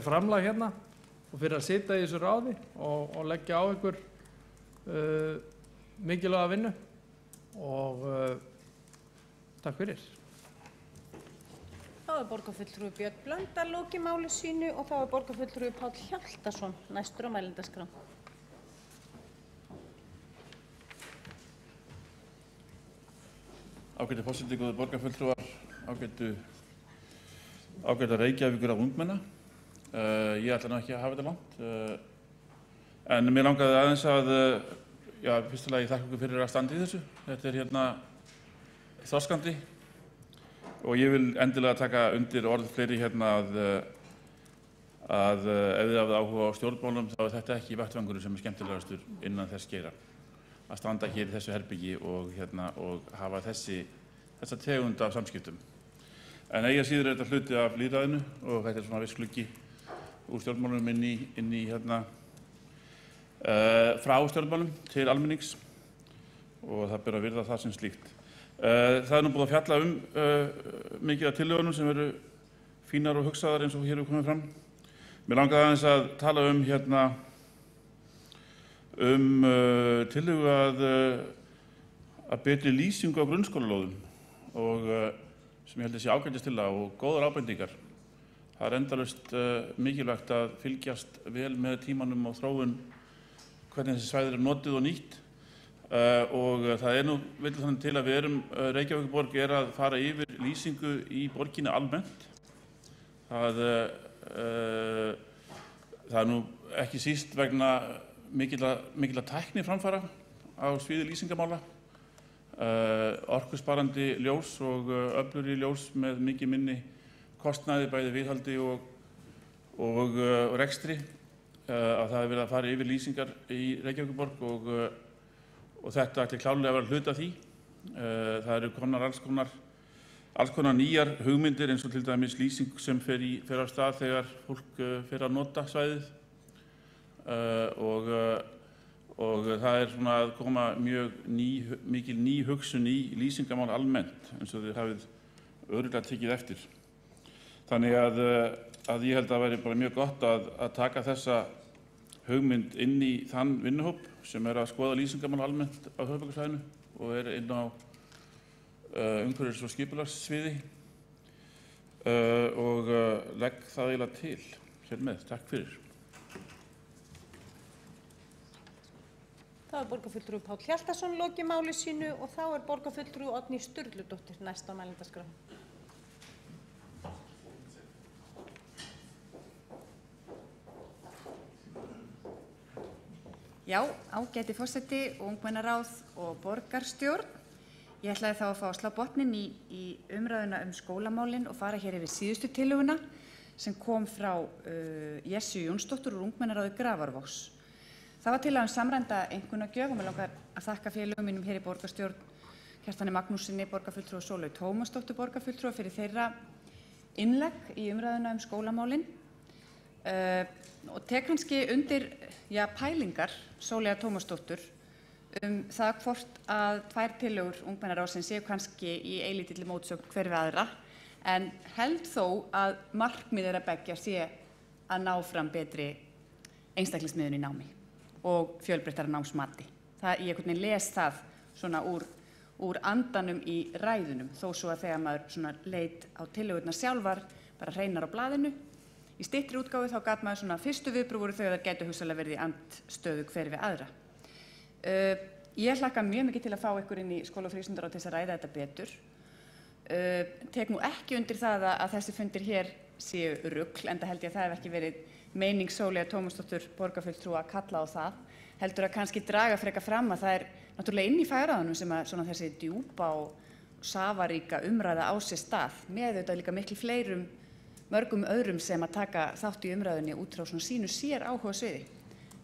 S8: framlag hérna og fyrir að sitja í þessu ráði og leggja á ykkur mikilvæga vinnu og takk fyrir.
S1: Þá borgarfulltrúi Björn Blöndal lokið máli sínu og þá borgarfulltrúi Páll Hjaltason næstur á mælendaskrá.
S9: Ágætu forseti, góðir borgarfulltrúar, ágæta Reykjavíkur af ungmenna. Ég ætla nú ekki að hafa þetta langt, en mér langaði aðeins að, fyrstulega ég þakka ykkur fyrir að standa í þessu. Þetta hérna þorskandi og ég vil endilega taka undir orð fleiri hérna að ef þið hafið áhuga á stjórnmálum þá þetta ekki vettvangurinn sem skemmtilegastur innan þess geira. Að standa hér í þessu herbyggi og hafa þessa tegund af samskiptum. En eigi að síður þetta hluti af lýðræðinu og þetta svona viss gluggi úr stjórnmálum inn í frá stjórnmálum til almennings og það ber að virða það sem slíkt. Það nú búið að fjalla mikið af tillögunum sem eru fínar og hugsaðar eins og hér hefur komið fram. Mér langaði aðeins að tala tillögu að betri lýsingu á grunnskólalóðum og sem ég held að sé ágætistillaga og góðar ábendingar. Það endalaust mikilvægt að fylgjast vel með tímanum og þróun hvernig þessi svæði notuð og nýtt og það nú vill þannig til að við Reykjavíkurborg að fara yfir lýsingu í borginni almennt. Það nú ekki síst vegna mikilla tækni framfara á sviði lýsingamála, orkusparandi ljós og öflugri ljós með mikið minni kostnaði bæði viðhaldi og rekstri, að það verið að fara yfir lýsingar í Reykjavíkurborg og þetta ætti klárlega að vera hluti af því. Það eru komnar alls konar nýjar hugmyndir eins og til dæmis lýsing sem fer af stað þegar fólk fer að nota svæðið og það svona að koma mikil ný hugsun í lýsingamál almennt eins og þið hafið örugglega tekið eftir. Þannig að ég held að það væri bara mjög gott að taka þessa hugmynd inn í þann vinnuhóp sem að skoða lýsingamál almennt á höfuðborgarsvæðinu og inn á umhverfis- og skipulagssviði og legg það eiginlega til hér með. Takk fyrir.
S1: Þá borgarfulltrúi Páll Hjaltason lokið máli sínu og þá borgarfulltrúi Oddný Sturludóttir næst á mælendaskrá.
S4: Já, ágæti forseti, ungmennaráð og borgarstjórn. Ég ætlaði þá að fá að slá botninn í umræðuna skólamálin og fara hér yfir síðustu tillöguna sem kom frá Jessu Jónsdóttur úr ungmennaráði Grafarvogs. Það var tillaga samræmda einkunnagjöf og mig langar að þakka félögum mínum hér í borgarstjórn, Kjartani Magnússyni, borgarfulltrúa og Sólveig Tómasdóttur, borgarfulltrúa, fyrir þeirra innlegg í umræðuna skólamálin. Og tek kannski undir pælingar Sólveigar Tómasdóttur það hvort að tvær tillögur ungmennaráðsins séu kannski í eilítilli mótsögn hver við aðra, en held þó að markmið þeirra beggja sé að ná fram betri einstaklingsmiðun í námi og fjölbreyttara námsmati. Ég les það svona úr úr andanum í ræðunum, þó svo að þegar maður svona leit á tillögurnar sjálfar, bara hreinar á blaðinu. Í styttri útgáfu þá gat maður svona fyrstu viðbrögð voru þau að það gætu hugsanlega verið í andstöðu hver við aðra. Ég hlakka mjög mikið til að fá ykkur inn í skóla- og frístundaráð til þess að ræða þetta betur. Tek nú ekki undir það að þessi fundir hér séu rugl, enda held ég að það hef ekki verið meining Sóleyjar Tómasdóttur borgarfulltrúa að kalla á það, heldur að kannski draga frekar fram að það náttúrulega inn í fagráðunum sem að svona þessi djúpa og safaríka umræða á sér stað, með auðvitað líka miklu fleirum mörgum öðrum sem að taka þátt í umræðunni út frá svona sínu sér áhuga sviði,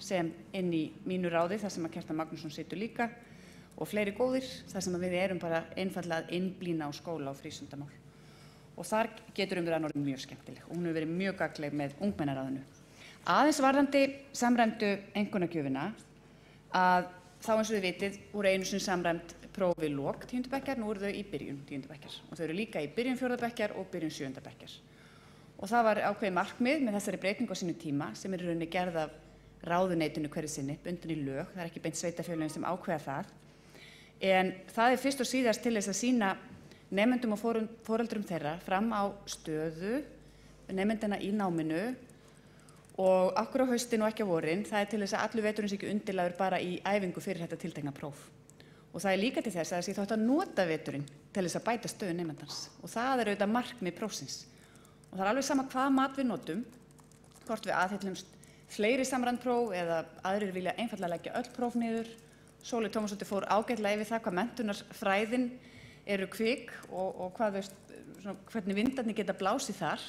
S4: sem inn í mínu ráði, þar sem að Kjartan Magnússon situr líka, og fleiri góðir, þar sem að við erum bara einfaldlega að innblína á skóla og frístundamál. Og þar getur umræðan orðið mjög skemmtileg og hún hefur verið mjög gagnleg með ungmennaráðinu. Aðeins varðandi samræmdu einkunnagjöfina, að þá eins og við vitið voru einu sinni samræmd próf við lok 10. bekkjar, nú eru þau í byrjun 10. bekkjar og þau eru líka í byrjun 4. bekkjar og byrjun 7. bekkjar. Og það var ákveðið markmið með þessari breytingu á sínu tíma sem í rauninni gerð af ráðuneytinu hverju sinni, bundin í lög, það er ekki beint sveitarfélögin sem ákveða það. En það er fyrst og síðast til þess að sýna nemendum og foreldrum þeirra fram á stöðu nemendina í náminu og akkur á haustin og ekki á vorin, það er til þess að allur veturinn sé ekki undirlagður bara í æfingu fyrir þetta tiltekna próf. Og það er líka til þess að þessi þátt að nota veturinn til þess að bæta stöðu nemendans og það er auðvitað markmið prófsins. Og það er alveg sama hvaða mat við notum, hvort við aðhyllumst fleiri samræmd próf eða aðrir vilja einfaldlega leggja öll próf niður. Sóley Tómasdóttir fór ágætlega yfir það hvað menntunarfræðin eru kvik og hvernig vindarnir geta blásið þar.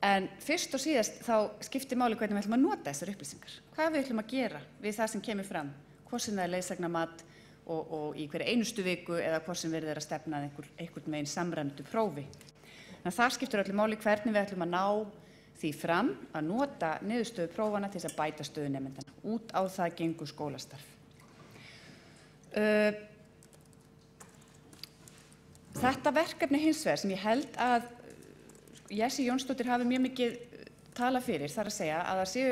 S4: En fyrst og síðast þá skiptir máli hvernig við ætlum að nota þessar upplýsingar. Hvað við ætlum að gera við það sem kemur fram, hvort sem það er leiðsagnamat og í hverju einustu viku eða hvort sem verið er að stefna að einhvern veginn samræmdu prófi. Þannig að það skiptir öllu máli hvernig við ætlum að ná því fram að nota niðurstöðu prófana til þess að bæta stöðu nemendana. Út á það gengur skólastarf. Þetta verkefni hins vegar sem ég held að Jessi Jónsdóttir hafi mjög mikið talað fyrir, þar að segja að það séu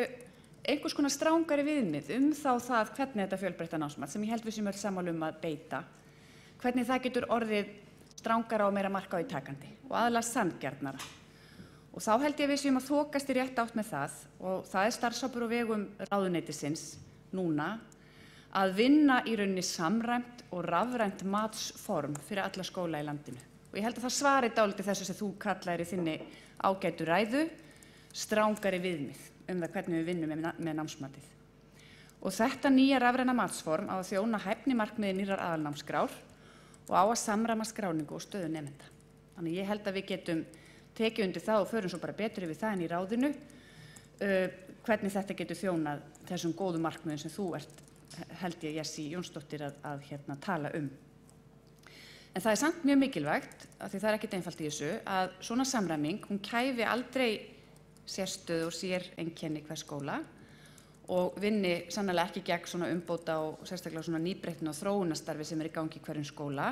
S4: einhvers konar strangari viðmið það hvernig þetta fjölbreytta námsmat, sem ég held við séum öll sammála að beita, hvernig það getur orðið strangara og meira marka á í takandi og aðalega sanngjarnara. Og þá held ég að við séum að þokast í rétt átt með það og það er starfshópur á vegum ráðuneytisins núna að vinna í rauninni samræmt og rafrænt matsform fyrir alla skóla í landinu. Og ég held að það svari dálítið þessu sem þú kallaðir í þinni ágætu ræðu, strangari viðmið það hvernig við vinnum með námsmatið. Og þetta nýja rafræna matsform á að þjóna hæfnimarkmiði nýrrar aðalnámskrár og á að samræma skráningu og stöðu nemenda. Þannig ég held að við getum tekið undir það og förum svo bara betur yfir það en í ráðinu, hvernig þetta getur þjónað þessum góðu markmiðum sem þú ert, held ég, Jessi Jónsdóttir að tala um. En það er samt mjög mikilvægt, af því það er ekkert einfalt í þessu, að svona samræming, hún kæfi aldrei sérstöðu og sér einkenni hvers skóla og vinni sannarlega ekki gegn svona umbóta og sérstaklega svona nýbreytni og þróunarstarfi sem er í gangi í hverjum skóla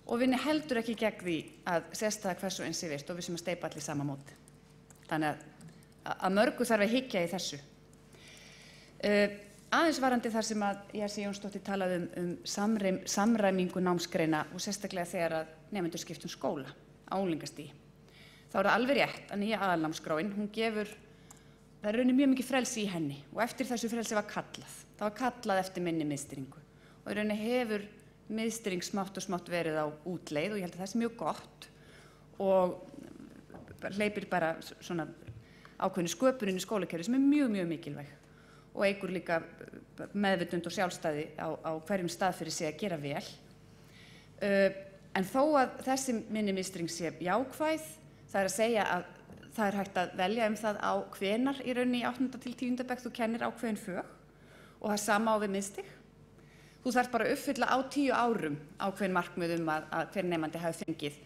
S4: og vinni heldur ekki gegn því að sérstæða hvers og eins sé virt og við sem að steypa allir sama mót. Þannig að mörgu þarf að hyggja í þessu. Aðeins varandi þar sem að Jessi Jónsdóttir talaði um samræmingu námsgreina og sérstaklega þegar að nemendur skipta skóla á unglingastigi. Þá er það alveg rétt að nýja aðalnámskráin, hún gefur, það er rauninni mjög mikið frelsi í henni og eftir þessu frelsi var kallað. Það var kallað eftir minni miðstýringu og í rauninni hefur miðstýring smátt og smátt verið á útleið og ég held að það sé mjög gott og hleypir bara svona ákveðnu sköpunin í skólakerfi sem er mjög, mjög mikilvæg og eykur líka meðvitund og sjálfstæði á hverjum stað fyrir sig að gera vel. En þó að þessi minni miðstýring sé jákvæð, það er að segja að það er hægt að velja það á hvenar í rauninni í 8. til 10. bekk þú kennir ákveðin fög og það sama á við miðstig. Þú þarf bara að uppfylla á 10 árum ákveðin markmið að hver nemandi hafi fengið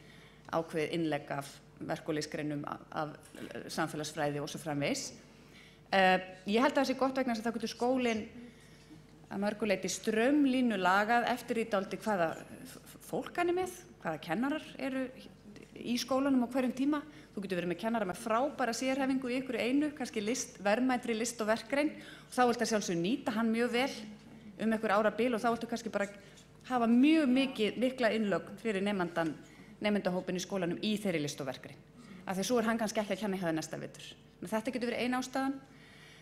S4: ákveðið innlegg af verkfræðigreinum, af samfélagsfræði og svo framvegis. Ég held að það sé gott vegna þess að þá getur skólinn að mörgu leyti straumlínulagað eftir í dálítið hvaða fólk hann er með, hvaða kennarar eru í skólanum á hverjum tíma. Þú getur verið með kennara með frábæra sérhæfingu í ykkur einu, kannski verðmætri list og verkgrein og þá viltu að sjálfsögðu nýta hann mjög vel einhver árabil og þá viltu kannski bara hafa mjög mikla innlögn fyrir nemendahópinn í skólanum í þeirri listaverkri. Af því svo hann kannski ekki að kenna hjá það næsta vetur. Þetta getur verið ein ástæðan,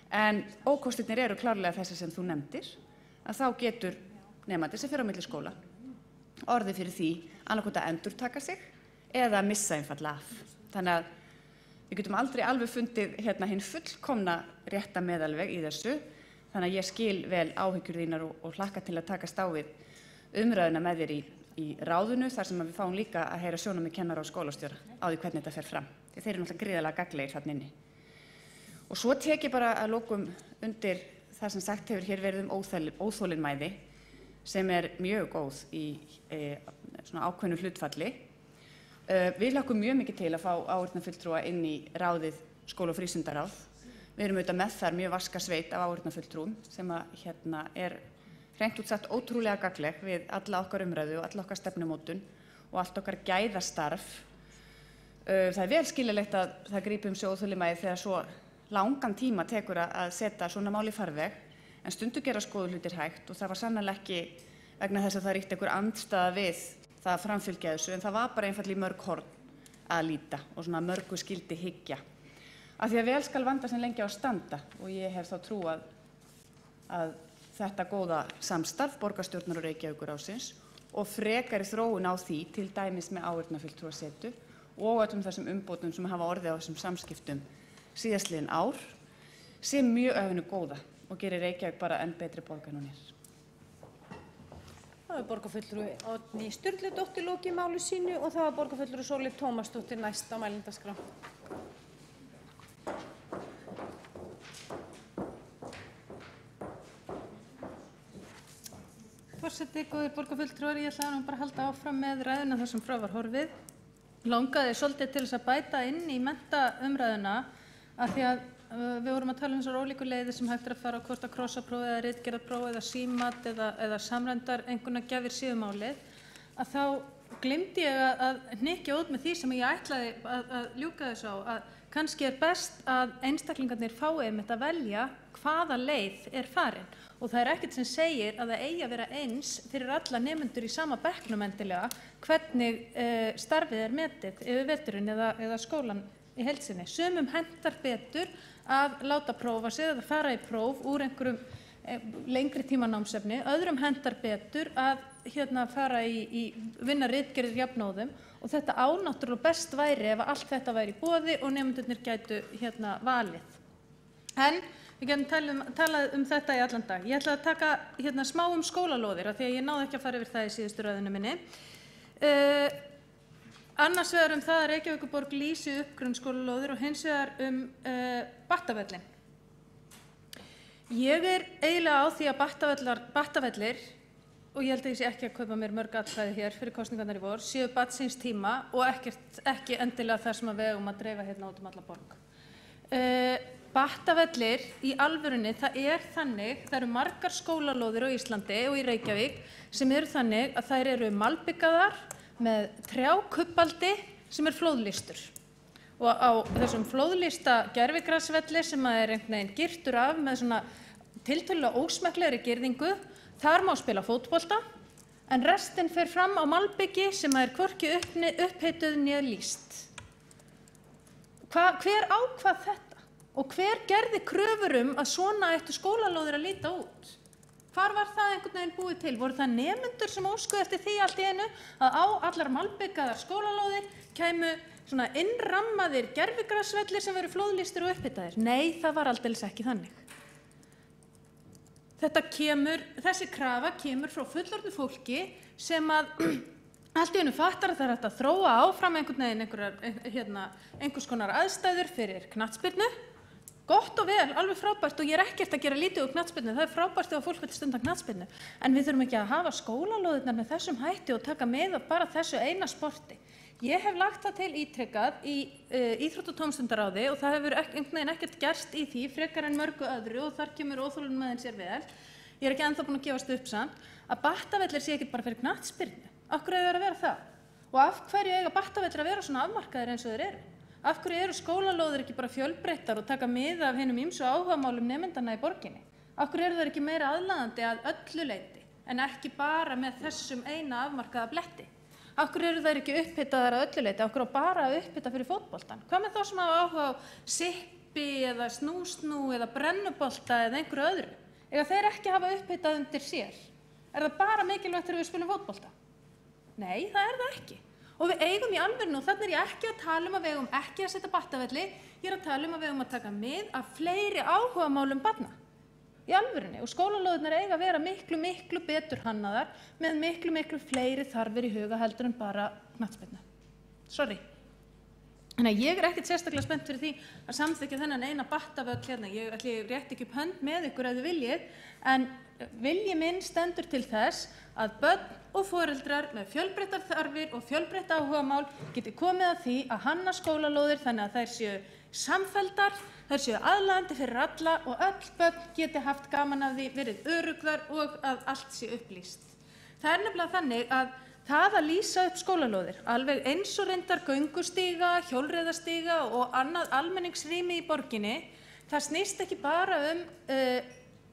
S4: en ókostirnir eru klárlega þessi sem þú nefndir, að þá getur nemandi sem fer á milli skóla orðið fyrir því annaðhvort að endurtaka sig eða missa einfaldlega af. Þannig að við getum aldrei alveg fundið hinn fullkomna rétta meðalveg í þessu. Þannig að ég skil vel áhyggjur þínar og hlakka til að takast á við umræðuna með þér í ráðinu, þar sem við fáum líka að heyra sjónarmið kennara og skólastjóra á því hvernig þetta fer fram. Því þeir eru náttúrulega gríðarlega gagnlegir þarna inni. Og svo tek ég bara að lokum undir það sem sagt hefur hér verið óþolinmæði, sem mjög góð í svona ákveðnu hlutfalli. Við hlakkum mjög mikið til að fá áheyrnarfulltrúa inn í ráðið skóla- og frístundaráð. Við erum auðvitað með þar mjög vaska sveit af áheyrnarfulltrúum sem hreint út sagt ótrúlega gagnleg við alla okkar umræðu og alla okkar stefnumótun og allt okkar gæðastarf. Það vel skiljanlegt að það grípi sig óþolinmæði þegar svo langan tíma tekur að setja svona mál í farveg, en stundum gera skoðu hlutir hægt og það var sannarlega ekki vegna þess að það ríkti einhver andstaða við það að framfylgja þessu, en það var bara einfaldlega í mörg horn að líta og svona mörgu skyldi hyggja. Af því að vel skal vanda sem lengi á að standa, og ég hef þá trú að þetta góða samstarf borgarstjórnar og Reykjavíkurráðsins og frekari þróun á því, til dæmis með áheyrnarfulltrúasetu og öllum þessum umbótum sem hafa orðið á þessum samskiptum síðastliðin ár, sé mjög af hinu góða og gerir Reykjavík bara enn betri borg en hún er.
S1: Það borgarfulltrúi Oddný Sturludóttir lokið máli sínu og það borgarfulltrúi Sóley Tómasdóttir næst á mælendaskrá.
S6: Forseti, góðir borgarfulltrúar, ég ætla nú bara að halda áfram með ræðuna þar sem frá var horfið. Langaði svolítið til þess að bæta inn í menntaumræðuna af því að við vorum að tala um þessar ólíku leiðir sem hægt að fara á hvort að krossapróf eða ritgerðarpróf eða símat eða samræmdar einkunnagjafir séu málið, að þá gleymdi ég að hnykkja út með því sem ég ætlaði að ljúka þessu á, að kannski best að einstaklingarnir fái einmitt að velja hvaða leið farin. Og það ekkert sem segir að það eigi að vera eins fyrir alla nemendur í sama bekknum endilega hvernig starfið metið yfir veturinn eða skólan í heild sinni. Sumum hentar betur að láta prófa sig eða fara í próf úr einhverjum lengri tímanámsefni, öðrum hentar betur að fara í vinna ritgerðir jafnóðum, og þetta náttúrulega best væri ef allt þetta væri í boði og nemendurnir gætu valið. En við getum talað um þetta í allan dag. Ég ætla að taka smá skólalóðir af því að ég náði ekki að fara yfir það í síðustu ræðunni minni. Annars vegar það að Reykjavíkurborg lýsi upp grunnskólalóðir og hins vegar Battavöllin. Ég eiginlega á því að Battavellir, og ég held að ég sé ekki að kaupa mér mörg atkvæði hér fyrir kosningarnar í vor, séu barn síns tíma og ekki endilega þar sem við eigum að dreifa út um alla borg. Battavellir í alvörunni, það þannig, það eru margar skólalóðir á Íslandi og í Reykjavík sem þannig að þær eru malbyggaðar með trjákubbaldi sem flóðlýstur. Og á þessum flóðlýsta gervigrasvelli sem einhvern veginn girtur af með svona tiltölulega ósmekklegri girðingu, þar má spila fótbolta, en restin fer fram á malbyggi sem hvorki upphituð né lýst. Hver ákvað þetta? Og hver gerði kröfur að svona ættu skólalóðir að líta út? Hvar var það einhvern veginn búið til? Voru það nemendur sem óskuðu eftir því allt í einu að á allar malbyggaðar skólalóðir kæmu svona innrammaðir gervigrasvellir sem veru flóðlýstir og upphitaðir? Nei, það var aldeilis ekki þannig. Þessi krafa kemur frá fullorðnu fólki sem að allt í einu fattar að það hægt að þróa áfram einhvern veginn einhvers konar aðstæður fyrir knattspyrnu. Gott og vel, alveg frábært, og ég ekkert að gera lítið úr knattspyrnu, það frábært ef fólk vil stunda knattspyrnu, en við þurfum ekki að hafa skólalóðirnar með þessum hætti og taka með bara þessu eina sporti. Ég hef lagt það til ítrekkað í íþrótta- og tómstundaráði og það hefur einhvern veginn ekkert gerst í því frekar en mörgu öðru og þar kemur óþolinmæðin sér vel. Ég ekki ennþá búin að gefast upp samt að Battavellir sé ekki bara fyrir knattspyrnu. Af hverju eiga þeir að vera það? Og af hverju eiga Battavellir að vera svona afmarkaðir eins og þeir eru? Af hverju eru skólalóðir ekki bara fjölbreyttar og taka mið af hinum ýmsu áhugamálum nemendanna í borginni? Af hverju eru þeir ekki meira aðlaðandi að öllu leyti en ekki bara með þessum eina afmarkaða bletti. Af hverju eru þær ekki upphitaðar að öllu leyti? Af hverju á bara að upphita fyrir fótboltann? Hvað með þá sem hafa áhuga á sippi eða snúsnú eða brennubolta eða einhverju öðru? Eiga þeir ekki hafa upphitað undir sér? Er það bara mikilvægt þegar við spilum fótbolta? Nei, það er það ekki. Og við eigum í alvörinu, og þannig er ég ekki að tala að við eigum ekki að setja battavelli, ég er að tala að við eigum að taka mið af fleiri áhugamálum barna. Í alvörinu, og skólalóðirnar eiga að vera miklu betur hannaðar með miklu fleiri þarfir í huga heldur en bara knattspyrnu. Sorry. Þannig að ég er ekkert sérstaklega spennt fyrir því að samþykkja þennan eina battavöll hérna. Ég ætli rétt ekki upp hönd með ykkur ef þið viljið, en vilji minn stendur til þess að börn og foreldrar með fjölbreyttar þarfir og fjölbreytt áhugamál geti komið að því að hanna skólalóðir þannig að þær séu samfelldar, þær séu aðlaðandi fyrir alla og öll börn geti haft gaman af því, verið öruggar og að allt sé upplýst. Það er nefnilega þannig að það að lýsa upp skólalóðir, alveg eins og reyndar göngustíga, hjólreiðastíga og annað almenningsrými í borginni, það snýst ekki bara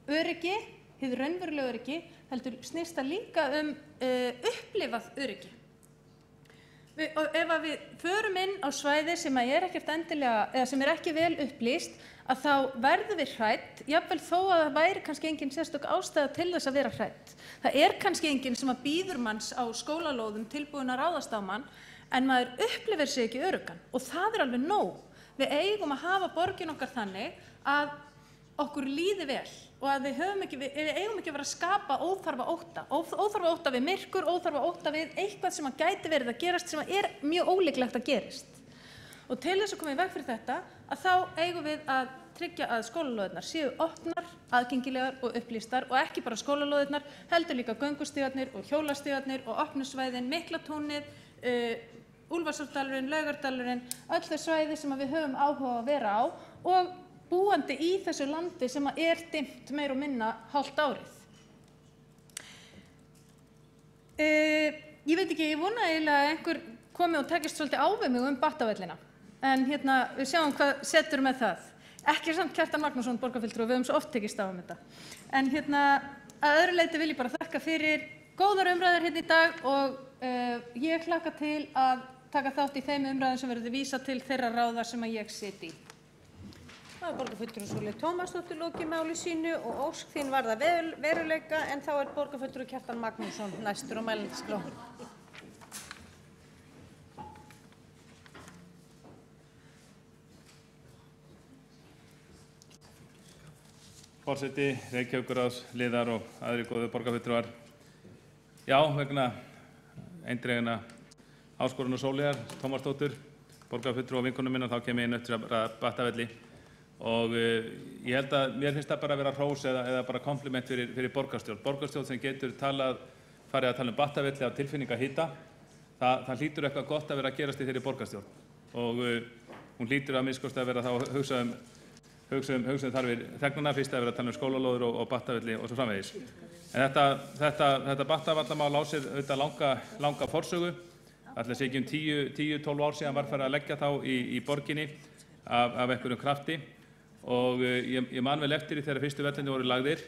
S6: öryggi, hið raunverulega öryggi, heldur snýst það líka upplifað öryggi. Og ef við förum inn á svæði sem er ekkert endilega, eða sem er ekki vel upplýst, að þá verðum við hrædd, jafnvel þó að það væri kannski engin sérstök ástæða til þess að vera hrædd. Það er kannski engin sem að býður manns á skólalóðum tilbúin að ráðast á mann, en maður upplifir sig ekki öruggan og það er alveg nóg. Við eigum að hafa borgin okkar þannig að okkur líði vel og að við eigum ekki að vera að skapa óþarfa ótta við myrkur, óþarfa ótta við eitthvað sem að gæti verið að gerast sem að er mjög ólíklegt að gerist. Og til þess að koma í veg fyrir þetta, að þá eigum við að tryggja að skólalóðirnar séu opnar, aðgengilegar og upplýstar og ekki bara skólalóðirnar, heldur líka göngustígarnir og hjólastígarnir og opnusvæðin, Miklatúnið, Úlfarsárdalurinn, Laugardalurinn, öll þau svæði sem við höfum áhuga að vera á og búandi í þessu landi sem er dimmt meir og minna hálft árið. Ég veit ekki, ég vona eiginlega að einhver komi og tekist svolítið á við mig battavellina. En við sjáum hvað setur með það. Ekki samt Kjartan Magnússon, borgarfulltrúi, við höfum svo oft tekist á þetta. En að öðru leyti vil ég bara þakka fyrir góðar umræður hérna í dag og ég hlakka til að taka þátt í þeim umræðum sem verður vísa til þeirra ráða sem að ég sit í.
S1: Það var borgarfulltrúi Sólveig Tómasdóttir lokið máli sínu og ósk þín varða veruleika en þá er borgarfulltrúi Kjartan Magnússon næstur á mælendaskrá.
S5: Forseti, Reykjavíkurráðs, liðar og aðrir góðu borgarfulltrúar. Já, vegna eindregna áskorunar Sólveigar Tómasdóttur, borgarfulltrúa og vinkonum minna, þá kem ég inn eftir að ræða battavelli. Og ég held að mér finnst það bara að vera hrós eða bara kompliment fyrir borgarstjórn. Borgarstjórn sem getur farið að tala battavelli á tilfinningahita, það hlýtur eitthvað gott að vera að gerast í þeirri borgarstjórn. Og hún hlýtur að minnst að vera þá að hugsa þarfir þegnanna, fyrst að vera að tala skólalóður og battavelli og svo framvegis. En þetta battavallamál á sér auðvitað langa forsögu. Ætli sé ekki 10-12 ár síðan var farið að leggja þá í borginni af einhverjum krafti. Og ég man vel eftir því þegar fyrstu vellinni voru lagðir.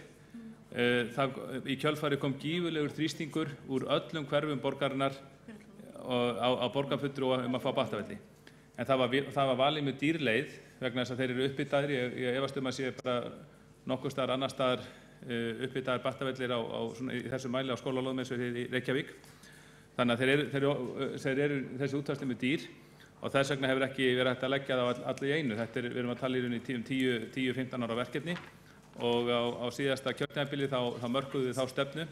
S5: Í kjölfari kom gífurlegur þrýstingur úr öllum hverfum borgarinnar á borgarfulltrúa að fá battavelli. En það var valið mjög dýr leið vegna þess að þeir eru uppbyttaðir. Ég efast að sé bara nokkuð staðar annar staðar uppbyttaðir battavellir í þessu mæli á skólalóðum eins og í Reykjavík. Þannig að þessi útfærsla mjög dýr. Og þess vegna hefur ekki verið hægt að leggja það á alla í einu. Við erum að tala í rauninni 10-15 ára verkefni og á síðasta kjörtímabili þá mörkuðu við þá stefnu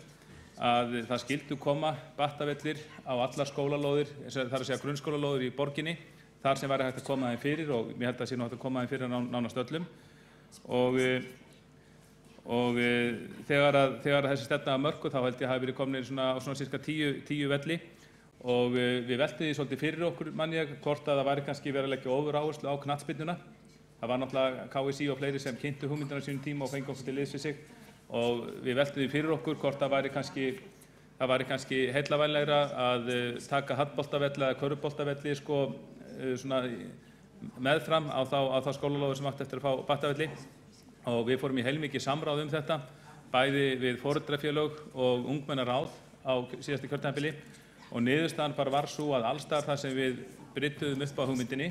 S5: að það skyldu koma battavellir á allar skólalóðir, þar að segja grunnskólalóðir í borginni, þar sem væri hægt að koma þeim fyrir og mér held að sé nú hægt að koma þeim fyrir nánast öllum. Og þegar þessi stefna var mörkuð þá held ég að hafi verið komin á svona cirka 10 velli. Og við veltum því svolítið fyrir okkur, mann ég, hvort að það væri kannski verið að leggja ofuráherslu á knattspyrnuna. Það var náttúrulega KSÍ og fleiri sem kynntu hugmyndina sínum tíma og fengu okkur til liðs við sig. Og við veltum því fyrir okkur hvort það væri kannski heillavænlegra að taka handboltavelli eða körfuboltavelli svona meðfram á þá skólalóðir sem átti eftir að fá battavelli. Og við fórum í heilmikið samráð þetta bæði við foreldrafélög og ungmennaráð á síðasta kjörtímabili og niðurstaðan bara var sú að allstaðar þar sem við brydduðum upp á hugmyndinni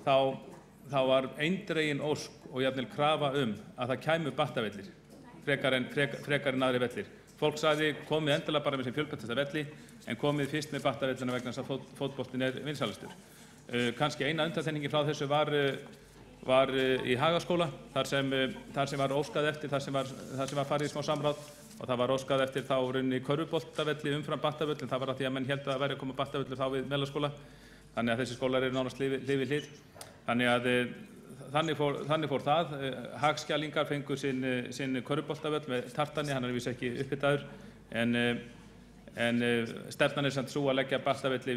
S5: þá var eindregin ósk og jafnvel krafa að það kæmu battavellir frekar en aðri vellir. Fólk sagði komið endilega bara með sem fjölbreyttasta velli en komið fyrst með battavellina vegna þess að fótboltinn vinsælastur. Kannski eina undantekningin frá þessu var í Hagaskóla þar sem var óskað eftir, þar sem var farið í smá samráð og það var óskað eftir þá rauninni körfuboltavelli umfram battavöll en það var að því að menn héldu að væri að koma battavöllur þá við Melaskóla. Þannig að þessi skólar eru nánast hlið við hlið. Þannig að þannig fór það. Hagskjalingar fengu sinn körfuboltavöll með tartani, hann víst ekki upphitaður en stefnan samt sú að leggja battavelli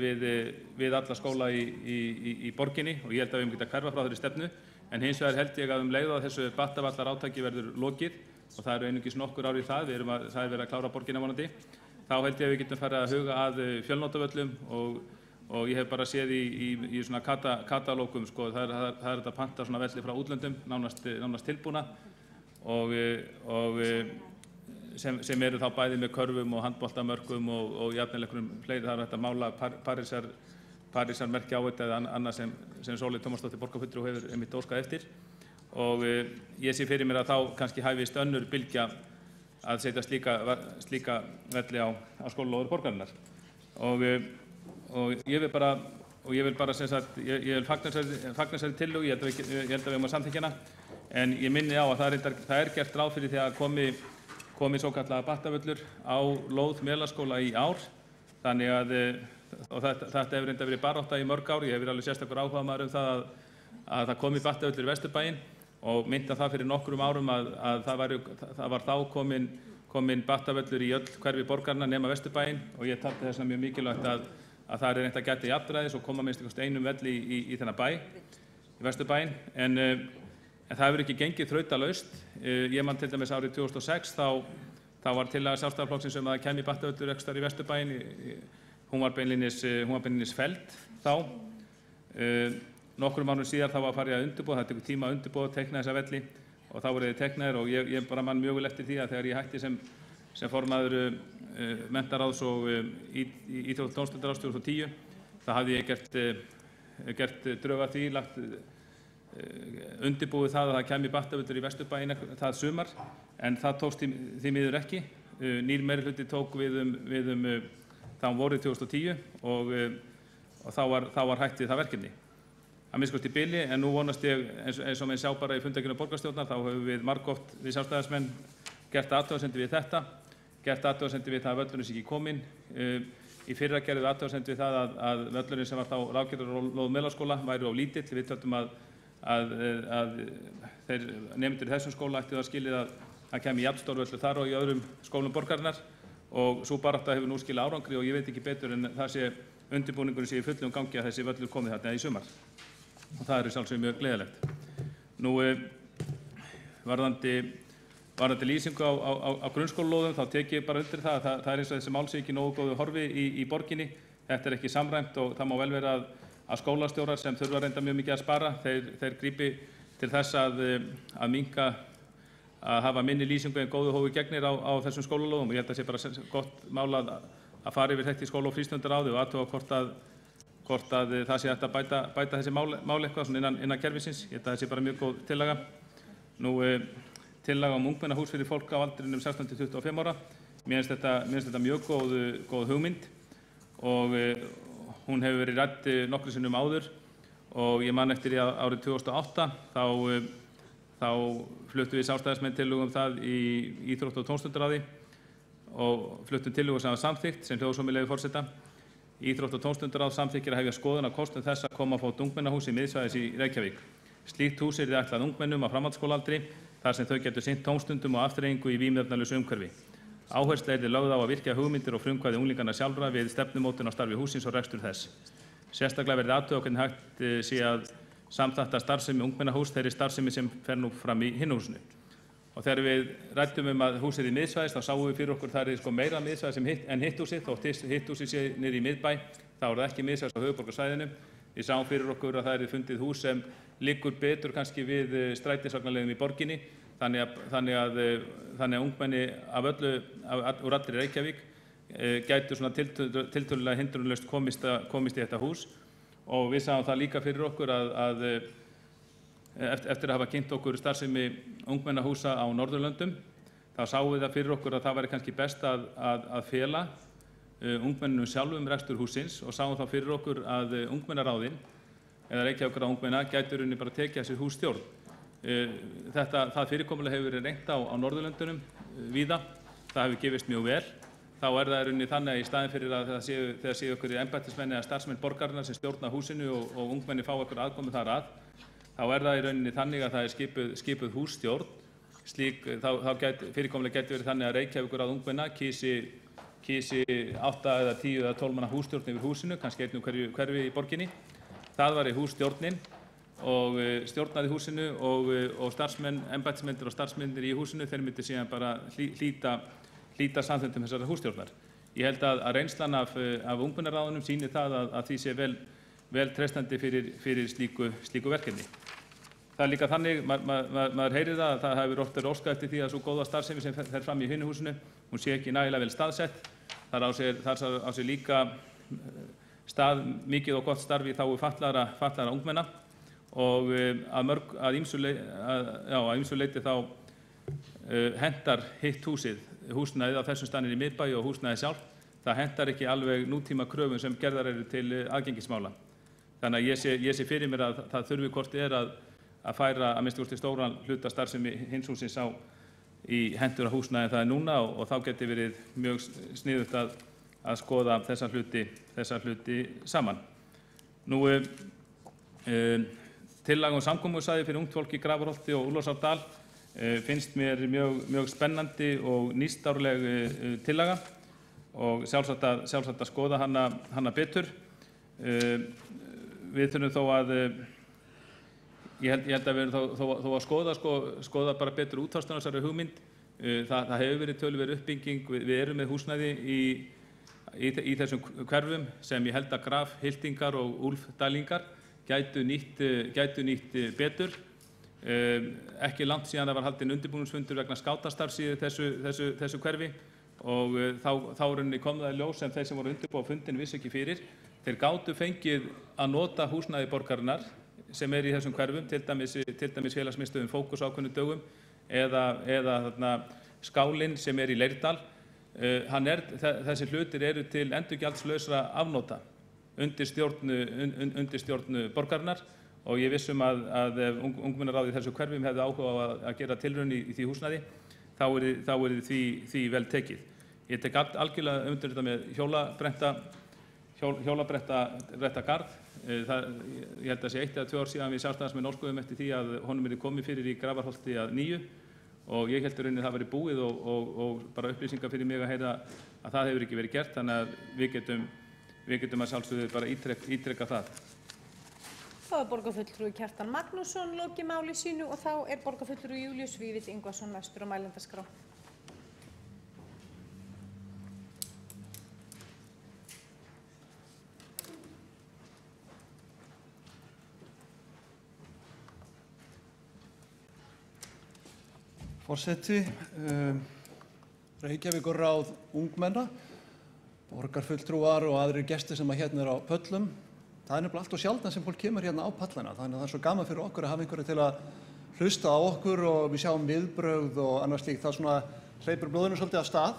S5: við alla skóla í borginni og ég held að við höfum getað hverfa frá þeirri stefnu en hins vegar held ég að leið að þessu battavallarátaki verður lokið og það eru einungis nokkur ár í það, það er verið að klára borginna vonandi, þá held ég að við getum farið að huga að fjölnótavöllum og ég hef bara séð í svona katalógum, sko, það er þetta að panta svona velli frá útlöndum, nánast tilbúna og sem eru þá bæði með körfum og handboltamörkum og jafnvel einhverjum fleiri, það er hægt að mála Parísarmerki á þetta eða annað sem Sóley Tómasdóttir borgarfulltrúi hefur einmitt óskað eftir og ég sé fyrir mér að þá kannski hæfist önnur bylgja að setja slíka velli á skólalóðir borgarinnar og ég vil bara sem sagt, ég vil fagna þessari tillögu, ég held að við höfum að samþykkja hana en ég minni á að það er gert ráð fyrir því að komi svokallaða battavöllur á lóð Melaskóla í ár þannig að og þetta hefur reynda verið barátta í mörg ár, ég hef verið alveg sérstakur áhugamaður það að það komi battavöllur í Vesturbæinn og mynda það fyrir nokkrum árum að það var þá komin battavöllur í öll hverfi borgarinnar nema Vesturbæinn og ég taldi þess vegna mjög mikilvægt að það er reynt að gæta jafnræðis og koma minnst einum velli í þennan bæ, í Vesturbæinn en það hefur ekki gengið þrautalaust. Ég man til dæmis árið 2006 þá var tillaga Sjálfstæðisflokksins að það kæmi battavöllur einhvers staðar í Vesturbæinn, hún var beinlínis felld þá. Nokkrum árum síðar þá var farið að undirbúa, það tekur tíma að undirbúa, teikna þessa velli og þá voru þeir teiknaðir og ég bara man mjög vel eftir því að þegar ég hætti sem formaður menntaráðs og íþrótta- og tómstundaráðs 2010 þá hafði ég gert drög að því, undirbúið það að það kæmi battavöllur í Vesturbæinn það sumar en það tókst því miður ekki. Nýr meirihluti tók við þá vorið 2010 og þá var hætt við það verkefni. Að minnsta kosti í bili en nú vonast ég eins og menn sjá bara í fundargerð borgarstjórnar þá höfum við margoft við sjálfstæðismenn gert athugasemdir við þetta, gert athugasemdir við það að völlurinn sé ekki kominn. Í fyrra gerðum við athugasemdir við það að völlurinn sem var þá ráðgerður lóð Melaskóla væri of lítill. Við töldum að þeir nemendur í þessum skóla ættu það skilið að kæmi jafnstór völlur þar og í öðrum skólum borgarinnar og sú barátta hefur nú skilað árangri og ég veit ekki betur en það sé undirbúningurinn sé í fullum gangi að þessi völlur komið þarna í sumar og það er sjálfsögum mjög gleðilegt. Nú varðandi lýsingu á grunnskólalóðum þá tek ég bara undir það að það er eins og þessi mál sé ekki nógu góðu horfi í borginni. Þetta er ekki samræmt og það má vel vera að skólastjórar sem þurfa reynda mjög mikið að spara, þeir grípi til þess að hafa minni lýsingu en góðu hófi gegnir á þessum skólalóðum og ég held að það sé bara gott mál að fara yfir þetta í skóla- og frístundaráði og athuga hvort að það sé hægt að bæta þessi mál eitthvað svona innan kerfisins. Ég held að það sé bara mjög góð tillaga. Nú tillaga ungmennahús fyrir fólk á aldrinum 16 til 25 ára. Mér finnst þetta mjög góð hugmynd og hún hefur verið rædd nokkrum sinnum áður og ég man eftir því að árið 2008 þá fluttum við sjálfstæðismenn tillögu það í íþrótta- og tómstundaráði og fluttum tillögu sem var samþykkt sem hljóðar svo með leyfi forseta. Íþrótta- og tómstundaráð samþykkir að hefja skoðun á kostum þess að koma á fót ungmennahúsi miðsvæðis í Reykjavík. Slíkt hús yrði ætlað ungmennum á framhaldsskólaaldri þar sem þau getur sinnt tómstundum og afþreyingu í vímuefnalausu umhverfi. Áhersla yrði lögð á að virkja hugmyndir og frumkvæði unglinganna sjálfra við stefnumótun á starfi hússins og rekstur þess. Sérstaklega verði athuga hvernig hægt sé að samþætta starfsemi ungmennahús þeirri starfsemi sem fer nú fram í hinu húsinu. Og þegar við ræddum að húsið í miðsvæðis þá sáum við fyrir okkur það er meira miðsvæðis en hitt húsið, þótt hitt húsið sé niður í miðbæ, þá er það ekki miðsvæðis á höfuðborgarsvæðinu. Við sáum fyrir okkur að það er fundið hús sem liggur betur kannski við strætisvagnaleiðum í borginni þannig að ungmenni úr allri Reykjavík gætu svona tiltölulega hindrunarlaust komist í þetta hús. Og við sáum það líka fyrir okkur að eftir að hafa kynnt okkur starfsemi ungmennahúsa á Norðurlöndum, þá sáum við það fyrir okkur að það væri kannski best að fela ungmennunum sjálfum rekstur hússins og sáum það fyrir okkur að ungmennaráðin eða Reykjavíkurráð ungmenna gætu í rauninni bara tekið að sér hússtjórn. Það fyrirkomulag hefur verið reynt á Norðurlöndunum víða, það hefur gefist mjög vel. Þá það í rauninni þannig að í staðinn fyrir að þegar séu ykkur embættismenn eða starfsmenn borgarinnar sem stjórna húsinu og ungmenni fá ykkur aðkomu þar að, þá það í rauninni þannig að það skipuð hússtjórn. Fyrirkomulag gæti verið þannig að Reykjavíkurráð ungmenna kýsi 8 eða 10 eða 12 manna hússtjórn yfir húsinu, kannski einn hverfi í borginni. Það var í hússtjórnin og stjórnaði húsinu og starfsmenn, embættismennir og starfsmennir í húsinu, þeir myndi síðan bara hlíta samþykktum þessara hússtjórnar. Ég held að reynslan af ungmennaráðunum sýnir það að því sé vel treystandi fyrir slíku verkefni. Það líka þannig, maður heyrir það að það hefur oft verið óskað eftir því að svo góða starfsemi sem fer fram í hinu húsinu, hún sé ekki nægilega vel staðsett. Þar á sér líka stað mikið og gott starf í þágu fatlaðra ungmenna og að ýmsu leyti þá hentar hitt húsnæðið á þessum staðnir í miðbæ og húsnæðið sjálf, það hentar ekki alveg nútíma kröfum sem gerðar eru til aðgengismála. Þannig að ég sé fyrir mér að það þurfi hvort að færa að minnsta kosti stóran hluta starfsemi hins hússins í hendur húsnæði það núna og þá geti verið mjög sniðugt að skoða þessa hluti saman. Nú, tillaga samkomusæði fyrir ungt fólk í Grafarholti og Úlfarsárdal finnst mér mjög spennandi og nýstárleg tillaga og sjálfsagt að skoða hana betur. Við þurfum þó að ég held að við erum þó að skoða bara betur útfærsluna á þessari hugmynd. Það hefur verið töluverð uppbygging, við erum með húsnæði í þessum hverfum sem ég held að Graf, Hyltingar og Úlfdælingar gætu nýtt betur. Ekki langt síðan það var haldinn undirbúningsfundur vegna skátastarfs í þessu hverfi og þá kom það í ljós sem þeir sem voru undirbúa fundinn vissu ekki fyrir. Þeir gátu fengið að nota húsnæði borgarinnar sem í þessum hverfum, til dæmis félagsmiðstöðin Fókus á ákveðnum dögum eða skálinn sem í Leirdal. Þessi hlutir eru til endurgjaldslausra afnota undir stjórn borgarinnar og ég vissum að ef ungmennaráðið í þessu hverfum hefði áhuga á að gera tilraun í því húsnæði, þá því vel tekið. Ég tek algjörlega undir þetta með hjólabrettagarð. Ég held að sé 1 eða 2 ár síðan við sjálfstæðismenn óskuðum eftir því að honum yrði komið fyrir í Grafarholti að nýju og ég held í rauninni það væri búið og bara upplýsingar fyrir mig að heyra að það hefur ekki verið gert, þannig að við getum að sjálfsögðu bara ítreka það.
S1: Þá borgarfulltrúi Kjartan Magnússon lokið máli sínu og þá borgarfulltrúi Júlíus Vífill Ingvason næstur á mælendaskrá.
S10: Forseti, Reykjavíkurráð ungmenna, borgarfulltrúar og aðrir gestir sem hérna eru á pöllum. Það nefnilega allt og sjaldan sem fólk kemur hérna á pallana, þannig að það svo gaman fyrir okkur að hafa einhverja til að hlusta á okkur og við sjáum viðbrögð og annars slíkt. Það svona hleypur blóðinu svolítið af stað.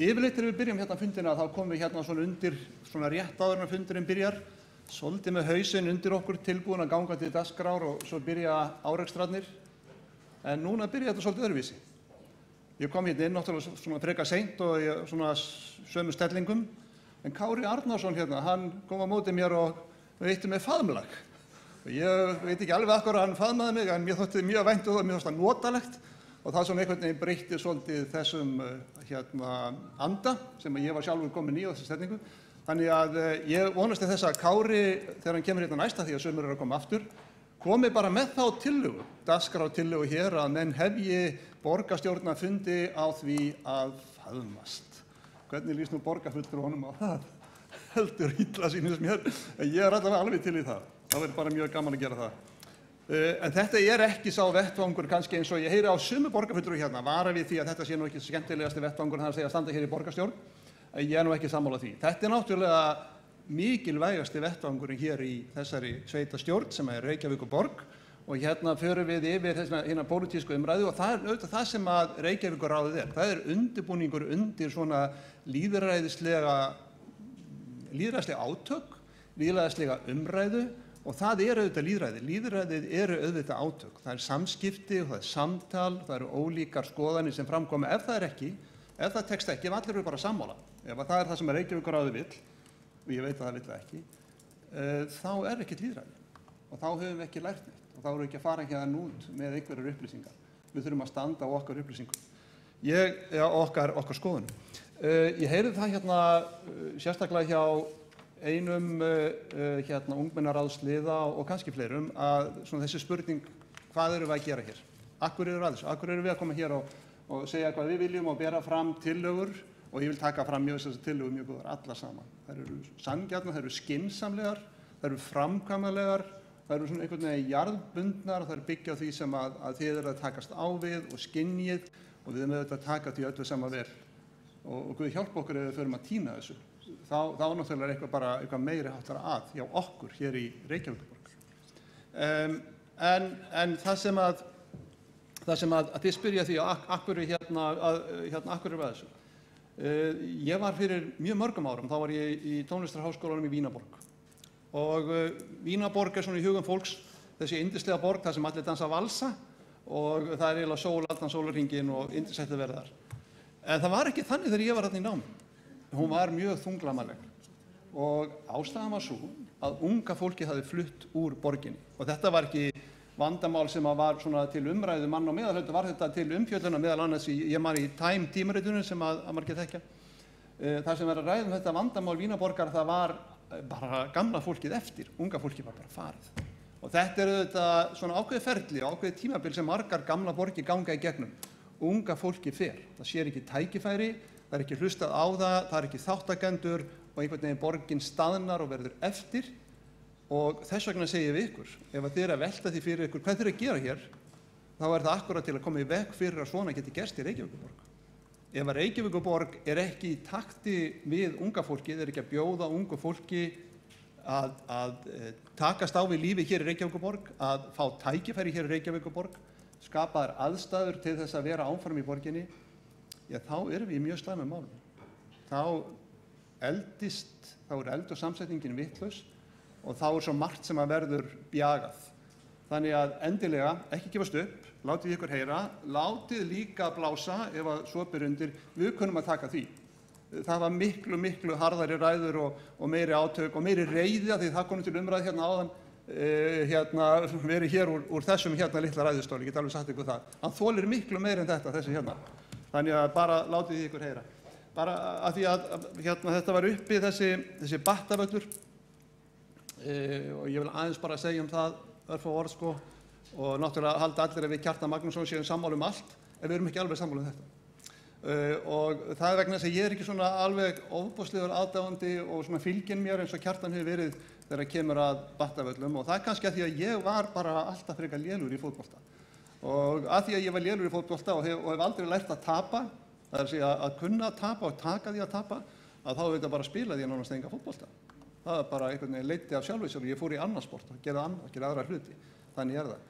S10: Yfirleitt þegar við byrjum hérna fundina þá komum við hérna svona undir, svona rétt áður en fundurinn byrjar, svolítið með hausinn undir okkur tilbúin að ganga til dagskrár og svo byrja árekstrarnir. En núna byrja þetta svolítið öðruvísi. Ég kom hérna inn náttúrulega svona frekar seint og í svona sömu stellingum. En Kári Arnarsson hérna, hann kom á móti mér og veitti mig faðmlag. Ég veit ekki alveg af hverju hann faðmaði mig, en mér þótti mjög vænt og mér þótti það notalegt. Og það svona einhvern veginn breytti svolítið þessum anda sem ég var sjálfur komin í á þessu stellingu. Þannig að ég vonast til þess að Kári, þegar hann kemur hérna næsta því að sumir eru að koma aftur, komi bara með þá tillögu, dagskrártillögu hér að menn hefji borgarstjórnarfundi á því að faðmast. Hvernig líst nú borgarfulltrúunum á það? Heldur illa sýnist mér. Ég allavega alveg til í það. Það verður bara mjög gaman að gera það. En þetta ekki sá vettvangur kannski eins og ég heyri á sumu borgarfulltrúa hérna vara við því að þetta sé nú ekki skemmtilegasti vettvangur þar að segja að standa hér í borgarstjórn. Ég nú ekki sammála því. Þetta náttúrulega mikilvægasti vettvangurinn hér í þessari sveitastjórn sem Reykjavíkurborg og hérna förum við yfir hérna pólitísku umræðu og það auðvitað það sem að Reykjavíkurráðið Það undirbúningur undir svona lýðræðislega átök, lýðræðislega umræðu og það auðvitað lýðræði. Lýðræðið auðvitað átök. Það samskipti og það samtal, það eru ólíkar skoðanir sem framkoma. Ef það tekst ekki, ef allir eru bara sammála, ef það það sem Reykjavíkurráðið vill, og ég veit að það vill það ekki, þá ekkert lýðræði. Og þá höfum við ekki lært neitt. Og þá erum við ekki að fara hérna út með einhverjar upplýsingar. Við þurfum að standa á okkar upplýsingum. Okkar skoðunum. Ég heyrði það hérna sérstaklega hjá einum ungmennaráðsliða og kannski fleirum að svona þessi spurning, hvað erum við að gera hér? Af hverju erum við að koma hér og segja hvað við viljum og bera fram tillögur og ég vil taka fram þessar tillögur mjög góðar allar saman. Þær eru sanngjarnar, þær eru skynsamlegar, þær eru framkvæmanlegar, þær eru svona einhvern veginn jarðbundnar og þær byggja á því sem að þið eru að takast á við og skynjið og við erum auðvitað að taka því öllu saman vel. Og Guð hjálpa okkur ef við förum að týna þessu. Þá náttúrulega eitthvað meiri háttar að hjá okkur hér í Reykjavíkurborg. En það sem að þið spyrja því af hverju við þessu. Ég var fyrir mjög mörgum árum, þá var ég í tónlistarháskólanum í Vínarborg. Og Vínarborg svona í hugum fólks þessi yndislega borg þar sem allir dansa valsa og það eiginlega sól allan sólarhringinn og yndislegt að vera þar. En það var ekki þannig þegar ég var þarna í námi. Hún var mjög þunglamaleg og ástæðan var svo að unga fólki hafði flutt úr borginni og þetta var ekki vandamál sem var svona til umræðu mann og meðal, var þetta til umfjölluna meðal annars ég man í Time tímaritunum sem að margir þekkja. Það sem að ræða þetta vandamál Vínarborgar það var bara gamla fólkið eftir, unga fólkið var bara farið. Og þetta auðvitað svona ákveðið ferli og ákveðið tímabil sem margar gamla borgir ganga í gegnum. Unga fólki fer, það sér ekki tækifæri, það ekki hlustað á það ekki þáttakendur og einhvern veginn borgin staðnar og verður eftir og þess vegna segi við ykkur, ef þið að velta því fyrir ykkur hvað þið að gera hér, þá það akkúrat til að koma í veg fyrir að svona geti gerst í Reykjavíkurborg. Ef að Reykjavíkurborg ekki í takti við unga fólkið, ekki að bjóða ungu fólki að takast á við lífi hér í Reykjavíkurborg, að fá tækifæri hér í Reykjavíkurborg, skapa þær aðstæður til þess að vera áfram í borginni, þá erum við í mjög slæmum málum. Þá eld og samsetningin vitlaus og þá svo margt sem að verður bjagað. Þannig að endilega ekki gefast upp, látið ykkur heyra, látið líka blása ef að svo ber undir, við kunnum að taka því. Það var miklu harðari ræður og meiri átök og meiri reiði að því það komið til umræði hérna áðan verið hér úr þessum litla ræðustóli, ég get alveg sagt ykkur það. Hann þolir miklu meiri en þetta, þessi hérna. Þannig að bara látið því ykkur heyra. Bara að því að þetta var uppi þessi Battavöllur og ég vil aðeins bara segja það örfá orð og náttúrulega halda allir að við Kjartan Magnússon séum sammála allt en við erum ekki alveg sammála þetta. Og það vegna þess að ég ekki svona alveg ofboðslegur aðdáandi og svona fylginn mér eins og Kjartan hefur verið þegar kemur að Battavöllum og það kannski að því að ég var bara alltaf frekar lélegur í fótbolta. Og að því að ég var lélegur í fótbolta og hef aldrei lært að tapa, það er að segja að kunna að tapa og taka því að tapa, að þá veit að bara spila því að nánast enga fótbolta. Það er bara einhvern veginn leiddi af sjálfu sér og ég fór í annan sport og gera aðra hluti. Þannig það.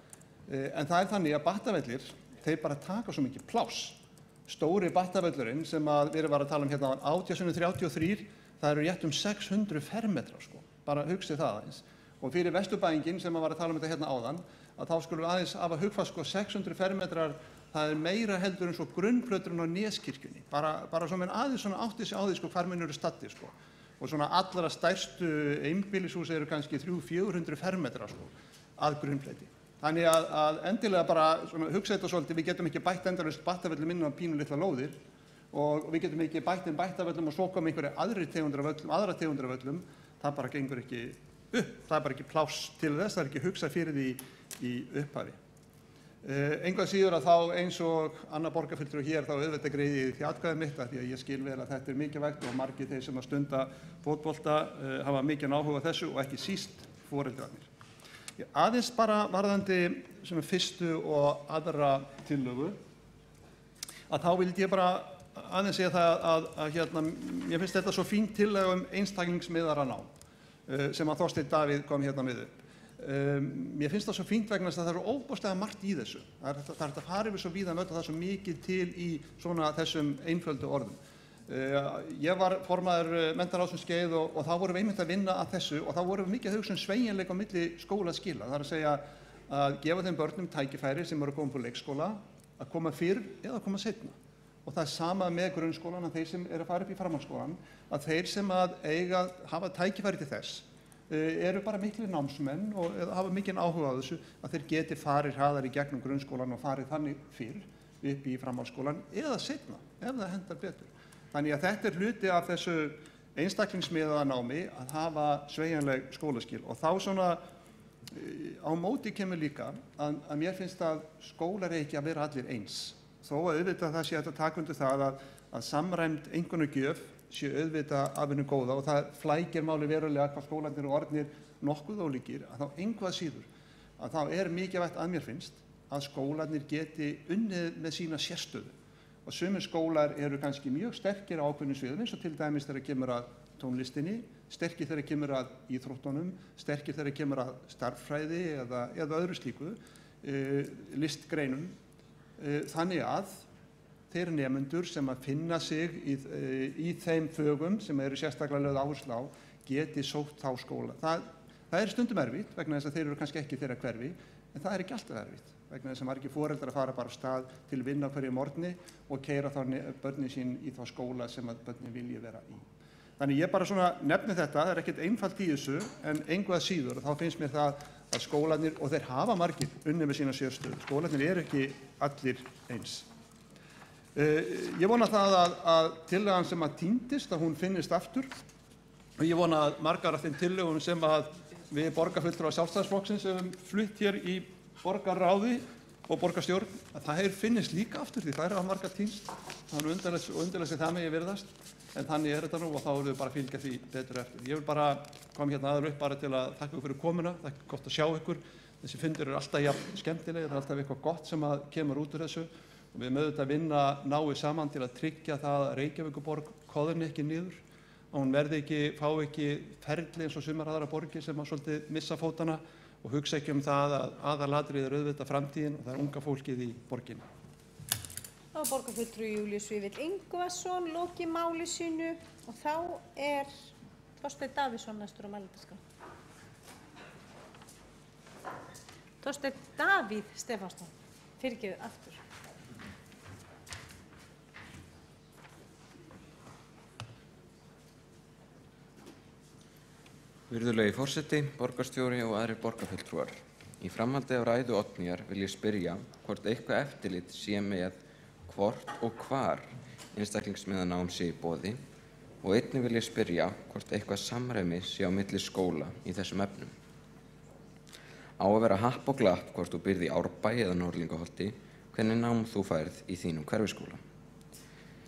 S10: En það þannig að Battavellir, þeir bara taka svo mikið pláss. Stóri Battavöllurinn sem við erum að tala hérna á 1833, það eru rétt 600 fermetrar bara hugsið það aðeins. Og fyrir Vesturbæinginn sem var að tala þetta hérna áðan, að þá skulum við aðeins hafa hugfast 600 fermetrar, það meira heldur en svo grunnplöturinn á Neskirkjunni. Bara svo menn aðeins svona átti sig á því hvar menn eru staddir Og svona allra stærstu einbýlishús eru kannski 300-400 fermetrar að grunnplöti. Þannig að endilega bara hugsa þetta svolítið, við getum ekki bætt endalaust Battavöllum inn á pínu litla lóðir og við getum ekki bætt Battavöllum og svo koma einhverja aðra tegundir af völlum, það bara gengur ekki upp, það bara ekki pláss til þess, það ekki hugsað fyrir því í upphafi. Engu að síður að þá eins og annar borgarfulltrúi hér þá auðvitað greiði því atkvæðið mitt að því að ég skil vel að þetta mikilvægt og margir þeir sem að stunda fótbolta hafa mikinn áhuga á þessu og ekki síst foreldrarnir. Aðeins bara varðandi svona fyrstu og aðra tillögu, að þá vildi ég bara aðeins segja það að mér finnst þetta svo fín tillaga einstaklingsmiðaða nám sem að Þorsteinn Davíð kom hérna með upp. Mér finnst það svo fínt vegna þess að það eru óbúslega margt í þessu. Það er hægt að fara yfir svo víðan völl og það er svo mikið til í svona þessum einföldu orðum. Ég var formaður menntaráðs skeið og þá vorum við einmitt að vinna að þessu og þá vorum við mikið að hugsa sveigjanleika á milli skólaskila. Það er að segja að gefa þeim börnum tækifæri sem eru að koma på leikskóla að koma fyrr eða að koma seinna. Og það er sama með grunnskólan að þeir sem eru að fara upp í framhaldsskólann, að þeir sem að hafa tækifæri til þess eru bara miklir námsmenn og hafa mikinn áhuga á þessu að þeir geti farið hraðar í gegnum grunnskólan og farið þannig fyrr upp í framhaldsskólan eða seinna ef það hendar betur. Þannig að þetta er hluti af þessu einstaklingsmiðaða námi að hafa sveigjanleg skólaskil og þá svona á móti kemur líka að mér finnst að skólar eigi ekki að vera allir eins. Þó að auðvitað það sé að taka undir það að samræmd einkunnagjöf sé auðvitað af hinu góða og það flækir máli verulega hvað skólarnir og orðnir nokkuð ólíkir, að þá einhvað síður að þá er mikilvægt að mér finnst að skólarnir geti unnið með sína sérstöðu. Og sumir skólar eru kannski mjög sterkir á ákveðnum sviðum eins og til dæmis þegar kemur að tónlistinni, sterkir þegar kemur að íþróttunum, sterkir þegar kemur að starffræði eða öðru slíku, listgreinum. Þannig að þeir nemendur sem að finna sig í þeim fögum sem eru sérstaklega lögð áherslu á geti sótt þá skóla. Það er stundum erfitt vegna þess að þeir eru kannski ekki þeirra hverfi, en það er ekki alltaf erfitt vegna þess að margir foreldrar að fara bara af stað til vinna hverju morgni og keyra þá börnin sín í þá skóla sem að börnin vilji vera í. Þannig ég bara svona nefni þetta, það er ekkert einfalt í þessu en engu að síður og þá finnst mér það að skólarnir, og þeir hafa margir unnið með sína sérstöðu, skólarnir eru ekki allir eins. Ég vona það að tillagan sem að týndist, að hún finnist aftur og ég vona að margar af þeim tillögum sem að við borgarfulltrúar Sjálfstæðisflokksins höfum flutt hér í borgarráði og borgarstjórn, að það finnist líka aftur því það eru að margar týnst. Það er undarlegt sem það megi virðast, en þannig er þetta nú og þá erum við bara að fylgja því betur eftir. Ég vil bara koma hérna aður upp bara til að þakka ykkur fyrir komuna, það er gott að sjá ykkur. Þessi fundir eru alltaf jafn skemmtilegir, það er alltaf eitthvað gott sem að kemur út úr þessu og við mögum þetta að vinna náið saman til að tryggja það að Reykjavíkurborg koðurni ekki niður og hún fá ekki ferli eins og sumar aðra borgir sem að svolítið missa fótana og hugsa ekki það að aðalatriðið er auðvitað framtíðin og það er unga fólkið í borginni.
S1: Þá er borgarfulltrúi Júlíus Vífill Ingvason lokið máli sínu og þá er Þorsteinn Davíðsson næstur á mælendaskrá. Þorsteinn Davíð Stefánsson, fyrirgefið aftur.
S11: Virðulegi forseti, borgarstjóri og aðrir borgarfulltrúar. Í framhaldi af ræðu Oddnýjar vil ég spyrja hvort eitthvað eftirlit sé með hvort og hvar einstaklingsmiðað nám sé í boði og einnig vil ég spyrja hvort eitthvað samræmi sé á milli skóla í þessum efnum. Á að vera happ og glatt hvort þú býrð í Árbæ eða Norðlingaholti, hvernig nám þú færð í þínum hverfiskóla.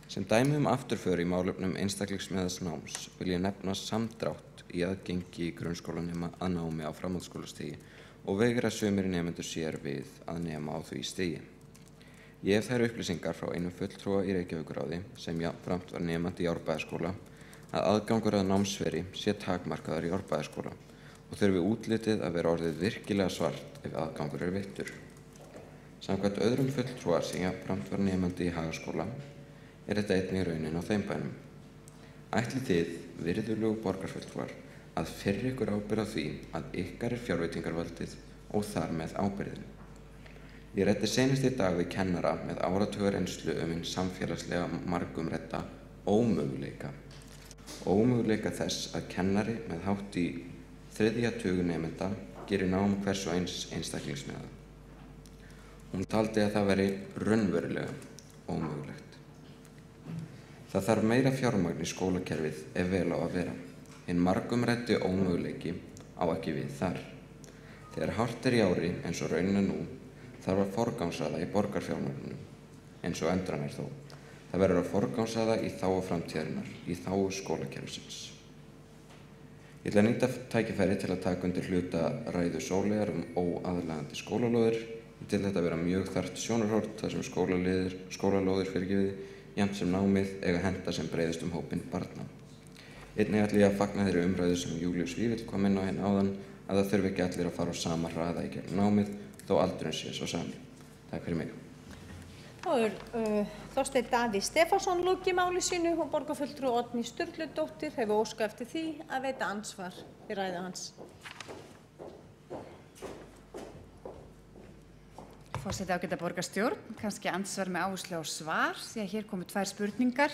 S11: Sem dæmi afturför í málefnum einstaklingsmiðaðs náms vil ég nefna samdrátt í aðgengi grunnskólanema að námi á framhaldsskólastigi og veigra sumir nemendur sér við að nema á því stigi. Ég hef þær upplýsingar frá einum fulltrúa í Reykjavíkurráði sem jafnframt var nemandi í Árbæjarskóla að aðgangur að námsferi sé takmarkaður í Árbæjarskóla og þurfi útlitið að vera orðið virkilega svart ef aðgangur er veittur. Samkvæmt öðrum fulltrúa sem jafnframt var nemandi í Hagaskóla er þetta einnig raunin á þeim bænum. Ætlið þið, virðulegu borgarfulltrúar, að firra ykkur ábyrgð á því að ykkar er fjárveitingarvaldið og þar með ábyrgðin. Ég ræddi seinast í dag við kennara með áratugar reynslu hinn samfélagslega margumrædda ómöguleika. Ómöguleika þess að kennari með hátt í 3. tug nemenda gerir nám hvers og eins einstaklingsmiðað. Hún taldi að það veri raunverulega ómögulegt. Það þarf meira fjármagn í skólakerfið ef vel á að vera. Hinn margumræddi ómöguleiki á ekki við þar. Þegar hart er í ári eins og raunin er nú, þarf að forgangsraða í borgarfjármagninu, eins og endran er þó. Það verður að forgangsraða í þágu framtíðarinnar, í þágu skólakerfisins. Ég ætla að nýta tækifæri til að taka undir hluta ræðu Sóleyjar óaðlaðandi skólalóðir. Ég tel þetta vera mjög þarft sjónarhorn þar sem skólalóðir jafnt sem námið eiga henta sem breiðist hópinn barna. Einnig ætla ég að fagna þeirri umræðu sem Júlíus Vífill kom inn á áðan að það þurfi ekki allir að fara á sama hraða í gegnum námið þó aldurinn sé svo sami. Takk fyrir mig.
S1: Þorsteinn Daði Stefánsson lokið máli sínu og borgarfulltrúi Oddný Sturludóttir hefur óskað eftir því að veita andsvar í ræðu hans.
S4: Forseti ágæta borgarstjórn, kannski andsvar með áherslu á svar því að hér komu 2 spurningar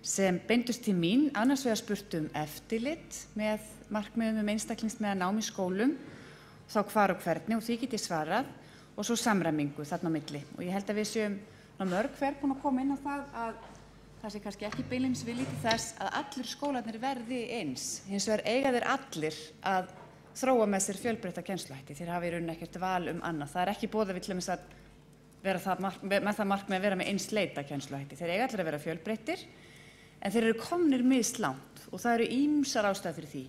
S4: sem beindust til mín, annars vegar spurt eftirlit með markmiðum einstaklingsmiðað nám í skólum, þá hvar og hvernig, og því get ég svarað, og svo samræmingu þarna á milli. Og ég held að við séum mörg hver búin að koma inn á það að það sé kannski ekki beinlínis vilji til þess að allir skólarnir verði eins. Hins vegar eiga þeir allir að þróa með sér fjölbreytta kennsluhætti. Þeir hafa í rauninni ekkert val annað. Það ekki boðað við til dæmis að vera með það markmið að vera með einsleita kennsluhætti. Þeir eiga allir að vera fjölbreyttir, en þeir eru komnir mislangt og það eru ýmsar ástæður fyrir því.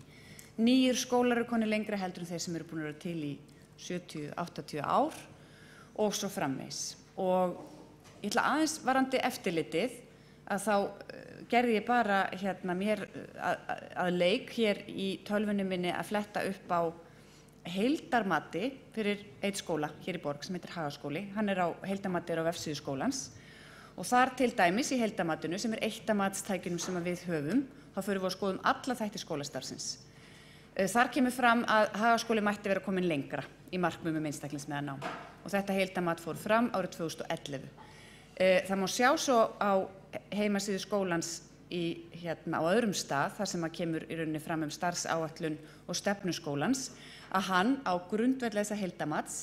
S4: Nýjir skólar eru komnir lengra heldur en þeir sem eru búin að vera til í 70-80 ár og svo framvegis. Og ég ætla aðeins varðandi eftirlitið að þá gerði ég bara mér að leik hér í tölvunni minni að fletta upp á heildarmati fyrir einn skóla hér í borg sem heitir Hagaskóli. Hann á heildarmati á vefsíðu skólans og þar til dæmis í heildarmatinu sem eitt af matstækjunum sem við höfum, þá förum við að skoðum alla þætti skólastarfsins. Þar kemur fram að Hagaskóli mætti vera komin lengra í markmiðum einstaklingsmiðað nám og þetta heildarmat fór fram árið 2011. Það má sjá svo á heimasíðu skólans á öðrum stað þar sem að kemur í rauninni fram starfsáætlun og stefnu skólans að hann á grundvelli þessa heildarmats,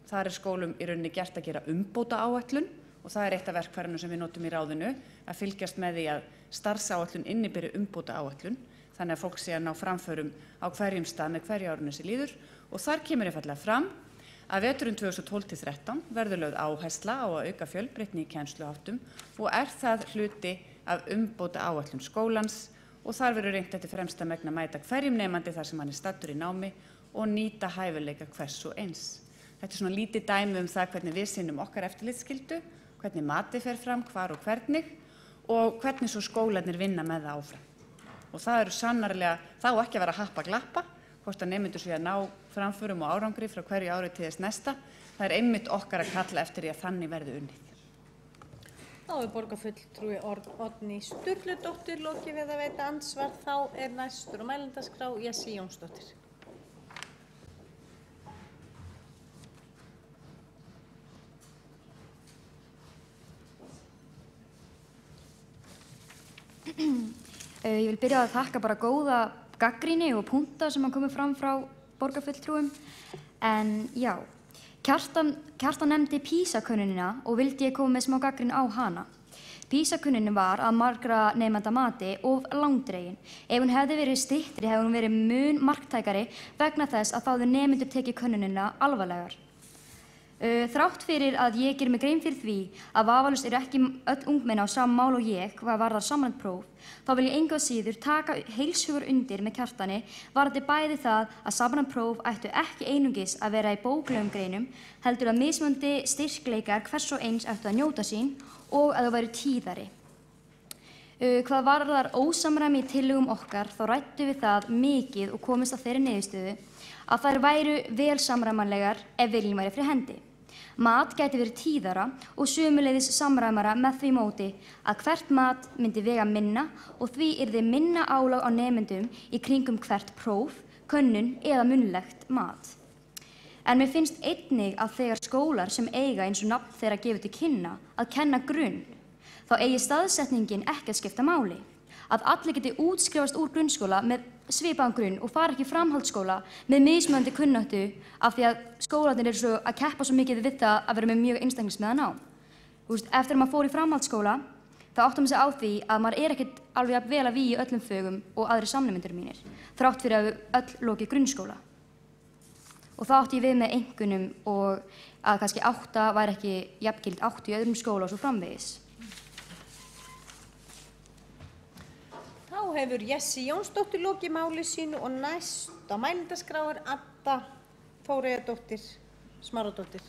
S4: þar skólum í rauninni gert að gera umbótaáætlun og það eitt af verkfærinu sem við notum í ráðinu að fylgjast með því að starfsáætlun inniberi umbótaáætlun þannig að fólk sé að ná framförum á hverjum stað með hverju árinu sem líður og þar kemur einfaldlega fram að veturinn 2012-13 verður lögð áhersla á að auka fjölbreytni í kennsluháttum og það hluti af umbótaáætlun skólans og þar verður reynt eftir fremsta megni að mæta hverjum nemandi þar sem hann staddur í námi og nýta hæfileika hvers og eins. Þetta svona lítið dæmi það hvernig við sinnum okkar eftirlitsskyldu, hvernig matið fer fram, hvar og hvernig svo skólarnir vinna með það áfram. Og það eru sannarlega, þá ekki að vera happa glappa, hvort að nemendur sé að ná framförum og árangri frá hverju ári til þess næsta. Það einmitt okkar að kalla eftir því að þannig verði unnið.
S1: Þá borgarfulltrúi Oddný Sturludóttir lokið við að veita andsvar. Þá næstur á mælendaskrá Jessi Jónsdóttir.
S12: Ég vil byrja að þakka bara góða gagnrýni og punkta sem komið fram frá borgarfulltrúum. En já, Kjartan nefndi PISA-könnunina og vildi ég koma með smá gagnrýni á hana. PISA-könnunin var að margra nemenda mati of langdregin. Ef hún hefði verið styttri hefði hún verið mun marktækari vegna þess að þá hefðu nemendur tekið könnunina alvarlegar. Þrátt fyrir að ég geri mig grein fyrir því að vafalaust ekki öll ungmenni á sama mál og ég hvað varðar samræmd próf, þá vil ég engu að síður taka heilshugar undir með Kjartani varðandi bæði það að samræmd próf ættu ekki einungis að vera í bóklegum greinum, heldur að mismunandi styrkleikar hvers og eins ættu að njóta sín og að þau væru tíðari. Hvað varðar ósamræmi í tillögum okkar þá ræddu við það mikið og komist að þeirri niðurstöðu að þær væru vel samræmanlegar ef viljinn væri fyrir hendi. Mat gæti verið tíðara og sömuleiðis samræmara með því móti að hvert mat myndi vega minna og því yrði minna álag á nemendum í kringum hvert próf, könnun eða munnlegt mat. En mér finnst einnig að þegar skólar sem eiga eins og nafn þeirra gefur til kynna að kenna grunn, þá eigi staðsetningin ekki að skipta máli. Að allir geti útskrifast úr grunnskóla með svipaðan grunn og fara ekki í framhaldsskóla með mismunandi kunnáttu af því að skólarnir eru svo að keppa svo mikið við það að vera með mjög einstaklingsmiðað nám. Eftir að maður fór í framhaldsskóla þá áttar maður sig á því að maður ekkert alveg vel að vígi í öllum fögum og aðri samnemendur mínir, þrátt fyrir að við öll lokið grunnskóla. Og þá átti ég við með einkunnum og að kannski 8 væri ekki jafngild 8 í öðrum skóla og svo framvegis.
S1: Þá hefur Jessi Jónsdóttir lokið máli sínu og næst á mælendaskrá Adda Þóreyjardóttir Smáradóttir.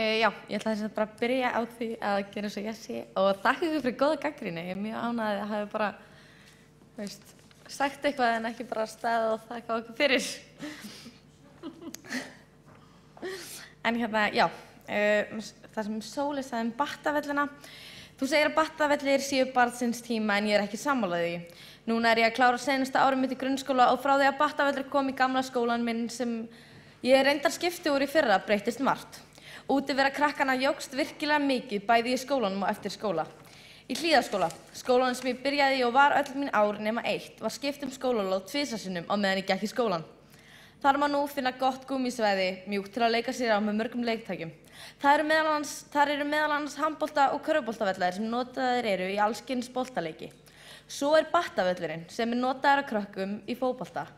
S2: Já, ég ætla þess að bara byrja á því að gera eins og Jessi og þakka ykkur fyrir góða gagnrýni. Ég er mjög ánægð að hafa bara, sagt eitthvað en ekki bara staðið og þakka okkur fyrir. En já, það sem Sóli sagði Battavellina. Þú segir að Battavellir séu barnsins tíma en ég er ekki sammála því. Núna er ég að klára seinasta árum mitt í grunnskóla og frá því að Battavellir kom í gamla skólan minn sem ég reyndar skipti úr í fyrra breyttist margt. Útivera krakkana jókst virkilega mikið bæði í skólanum og eftir skóla. Í Hlíðaskóla, skólanum sem ég byrjaði í og var öll mín ár nema 1, var skipt skólalóð 2 sinnum á meðan ég gekk í skólan. Þar má nú finna gott gúmmísvæði, mjúkt til að leika sér á með mörgum leiktækjum. Þar eru meðal annars handbolta- og körfuboltavellir sem notaðir eru í alls kyns boltaleiki. Svo er Battavöllurinn sem er notaður af krökkum í fótbolta.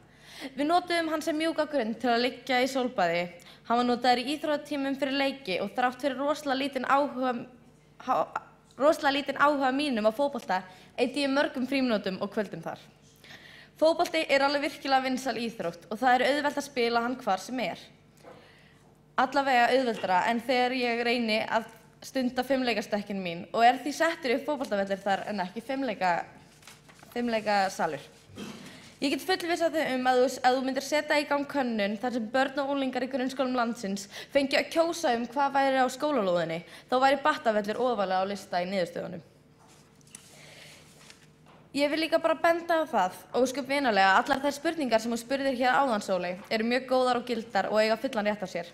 S2: Við notuðum hann sem mjúka grunn til að liggja í sólbaði. Hann var notaður í íþróttatímum fyrir leiki og þrátt fyrir rosalega lítinn áhuga mínum á fótbolta eyddi ég mörgum frímínútum og kvöldum þar. Fótbolti er alveg virkilega vinsæl íþrótt og það er auðvelt að spila hann hvar sem er. Allavega auðveldara en þegar ég reyni að stunda fimleikastekkin mín og er því settur upp fótboltavellir þar en ekki fimleikasalur. Ég get fullvissað þig að þú myndir setja í gang könnun þar sem börn og unglingar í grunnskólum landsins fengju að kjósa hvað væri á skólalóðinni, þá væri Battavellir ofarlega á lista í niðurstöðunum. Ég vil líka bara benda á það, ósköp vinalega, að allar þær spurningar sem þú spurðir hér áðan, Sóley, eru mjög góðar og gildar og eiga fullan rétt á sér.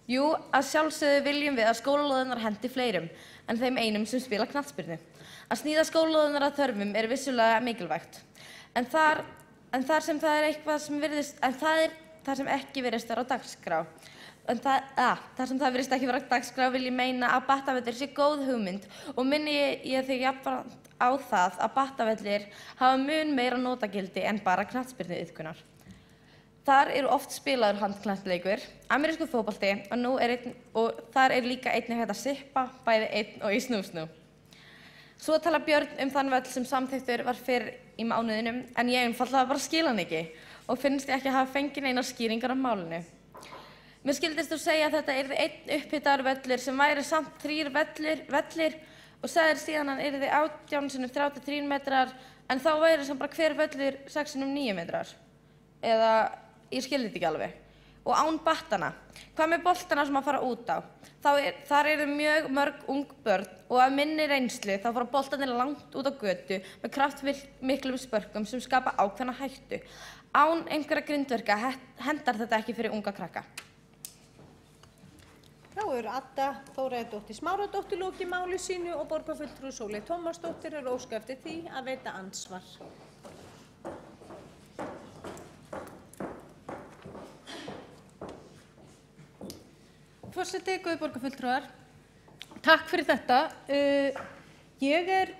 S2: Jú, að sjálfsögðu viljum við að skólalóðirnar hendi fleirum en þeim einum sem spila knattspyrnu. Að sníða skólalóðirnar að þörfum er vissulega mikilvægt, en þar sem ekki virðist vera á dagskrá. Þar sem það virðist ekki vera á dagskrá vil ég meina að Battavellir sé góð hugmynd og minni ég þig jafnframt á það að Battavellir hafa mun meira notagildi en bara knattspyrnuiðkunar. Þar eru oft spilaður handknattleikur, amerískur fótbolti og þar er líka einnig hægt að sippa, bæði einn og í snú-snú. Svo tala Björn þann völl sem samþykktur var fyrr í mánuðinum en ég einfaldlega bara skil hann ekki og finnst ég ekki að hafa fengið neinar skýringar á málinu. Mér skildist þú segja að þetta yrði einn upphitaður völlur sem væri samt 3 vellir og sagðir síðan hann yrði 18 sinnum 33 metrar en þá væri sem bara hver völlur 6 sinnum 9 metrar. Eða, ég skildi þetta ekki alveg. Og án battana, hvað með boltana sem að fara út á? Þar eru mjög mörg ung börn og af minni reynslu þá fara boltarnir langt út á götu með kraftmiklum spörkum sem skapa ákveðna hættu. Án einhverja grindverka hendar þetta ekki fyrir unga krakka.
S1: Þá Adda Þóreyjardóttir Smáradóttir lokið máli sínu og borgarfulltrúi Sóley Tómasdóttir óskað eftir því að veita andsvar.
S6: Forseti, góðir borgarfulltrúar, takk fyrir þetta. Ég er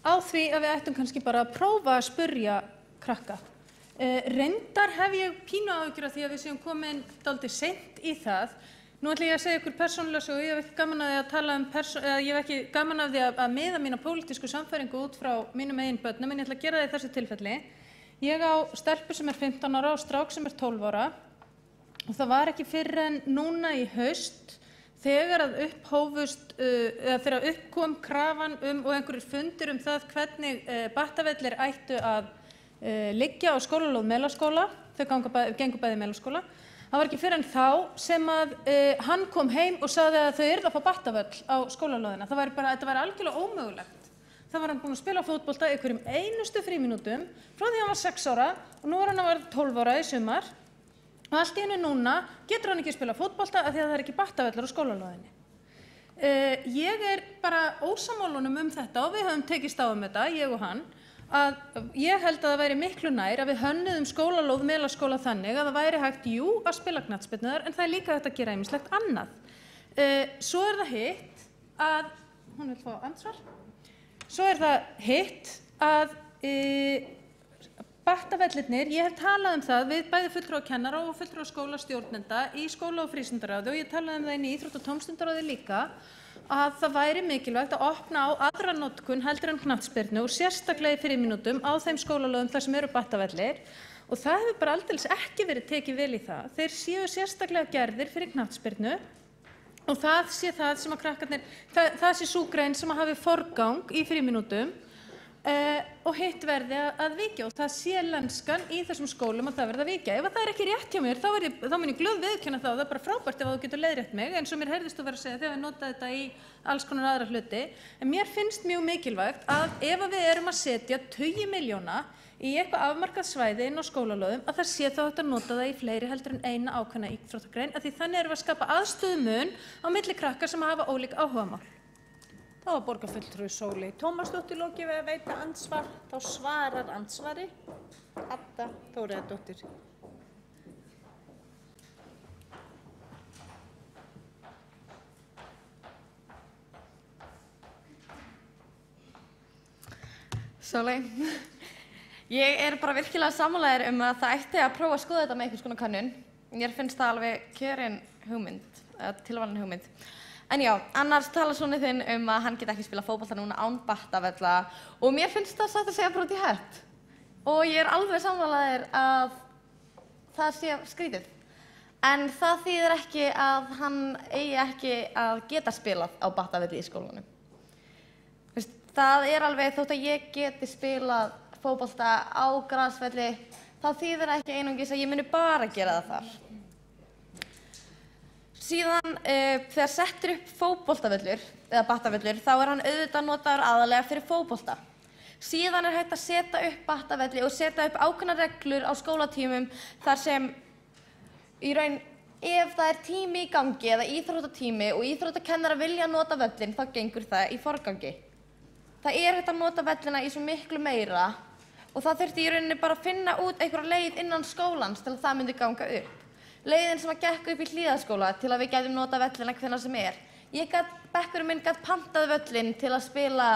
S6: á því að við ættum kannski bara að prófa að spyrja krakka. Reyndar hef ég pínu áhyggjur af því að við séum komin dálítið seint í það. Nú ætla ég að segja ykkur persónulega sögu, ég hef ekki gaman af því að tala ég hef ekki gaman af því að miða mína pólitísku sannfæringu út frá mínum eigin börnum, en ég ætla að gera það í þessu tilfelli. Ég á stelpu sem er 15 ára og strák sem er 12 ára. Og það var ekki fyrr en núna í haust þegar þegar uppkom krafan og einhverjir fundir það hvernig Battavellir ættu að liggja á skólalóð Melaskóla, þau gengu bæði Melaskóla. Það var ekki fyrr en þá sem að hann kom heim og sagði að þau yrðu að fá Battavöll á skólalóðina. Þetta var algjörlega ómögulegt. Það var hann búinn að spila fótbolta í hverjum einustu frímínútum frá því hann var 6 ára og nú er hann að vera 12 ára í sumar. Og allt í einu núna getur hann ekki að spila fótbolta af því að það er ekki Battavellir á skólalóðinni. Ég er bara ósammála þetta og við höfum tekist á þetta, ég og hann, að ég held að það væri miklu nær að við hönnuðum skólalóð Melaskóla þannig að það væri hægt, jú, að spila knattspyrnu þar en það er líka hægt að gera ýmislegt annað. Svo er það hitt að, hún vil fá ansvar, svo það hitt að battavellirnir, ég hef talað það við bæði fulltrúa kennara og fulltrúa skólastjórnenda í skóla- og frístundaráði og ég talaði það inn í íþrótta- og tómstundaráði líka að það væri mikilvægt að opna á aðra notkun heldur en knattspyrnu og sérstaklega í 5 mínútum á þeim skólalögum þar sem eru battavellir og það hefur bara aldeilis ekki verið tekið vel í það. Þeir séu sérstaklega gerðir fyrir knattspyrnu og það sé það sem að krakkarnir, það sé sú grein sem að hafi forgang í 5 mínútum og hitt verði að víkja og það sé lenskan í þessum skólum að það verði að víkja. Ef það er ekki rétt hjá mér, þá mun ég glöð viðurkenna það og það er bara frábært ef þú getur leiðrétt mig, eins og mér heyrðist þú vera að segja þegar við notaði þetta í alls konar aðra hluti. En mér finnst mjög mikilvægt að ef við erum að setja tugi milljóna í eitthvað afmarkað svæði inn á skólalóðum, að það sé þá hægt að nota það í fleiri heldur en eina ákveðna íþróttagrein, af því þannig erum við að skapa aðstöðumun á milli krakkar sem hafa ólík áhugamál.
S1: Þá var borgarfulltrúi Sóley Tómasdóttir lokið við að veita andsvar. Þá svarar andsvari Adda Þóreyjardóttir.
S2: Sóley, ég bara virkilega sammála að það ætti að prófa að skoða þetta með einhvers konar könnun. Mér finnst það alveg kjörin hugmynd, tilvalin hugmynd. En já, annars talar sonur þinn að hann geti ekki spila fótbolta núna án battavella og mér finnst það satt að segja bara út í hött. Og ég alveg sammála að það sé skrítið. En það þýðir ekki að hann eigi ekki að geta spilað á battavelli í skólanum. Það alveg þótt að ég geti spilað fótbolta á grasvelli, þá þýðir ekki einungis að ég muni bara gera það þar. Síðan þegar settur upp fótboltavöllur eða battavöllur þá hann auðvitað notaður aðalega fyrir fótbolta. Síðan hægt að setja upp battavelli og setja upp ákveðnar reglur á skólatímum þar sem í raun ef það tími í gangi eða íþróttatími og íþróttakennara vilja nota völlin þá gengur það í forgangi. Það hægt að nota vellina í svo miklu meira og það þurfti í rauninni bara að finna út einhverja leið innan skólans til að það myndi ganga upp. Leiðin sem að gekk upp í Hlíðaskóla til að við gætum nota völlina hvenær sem er. Bekkurinn minn gat pantað völlin til að spila,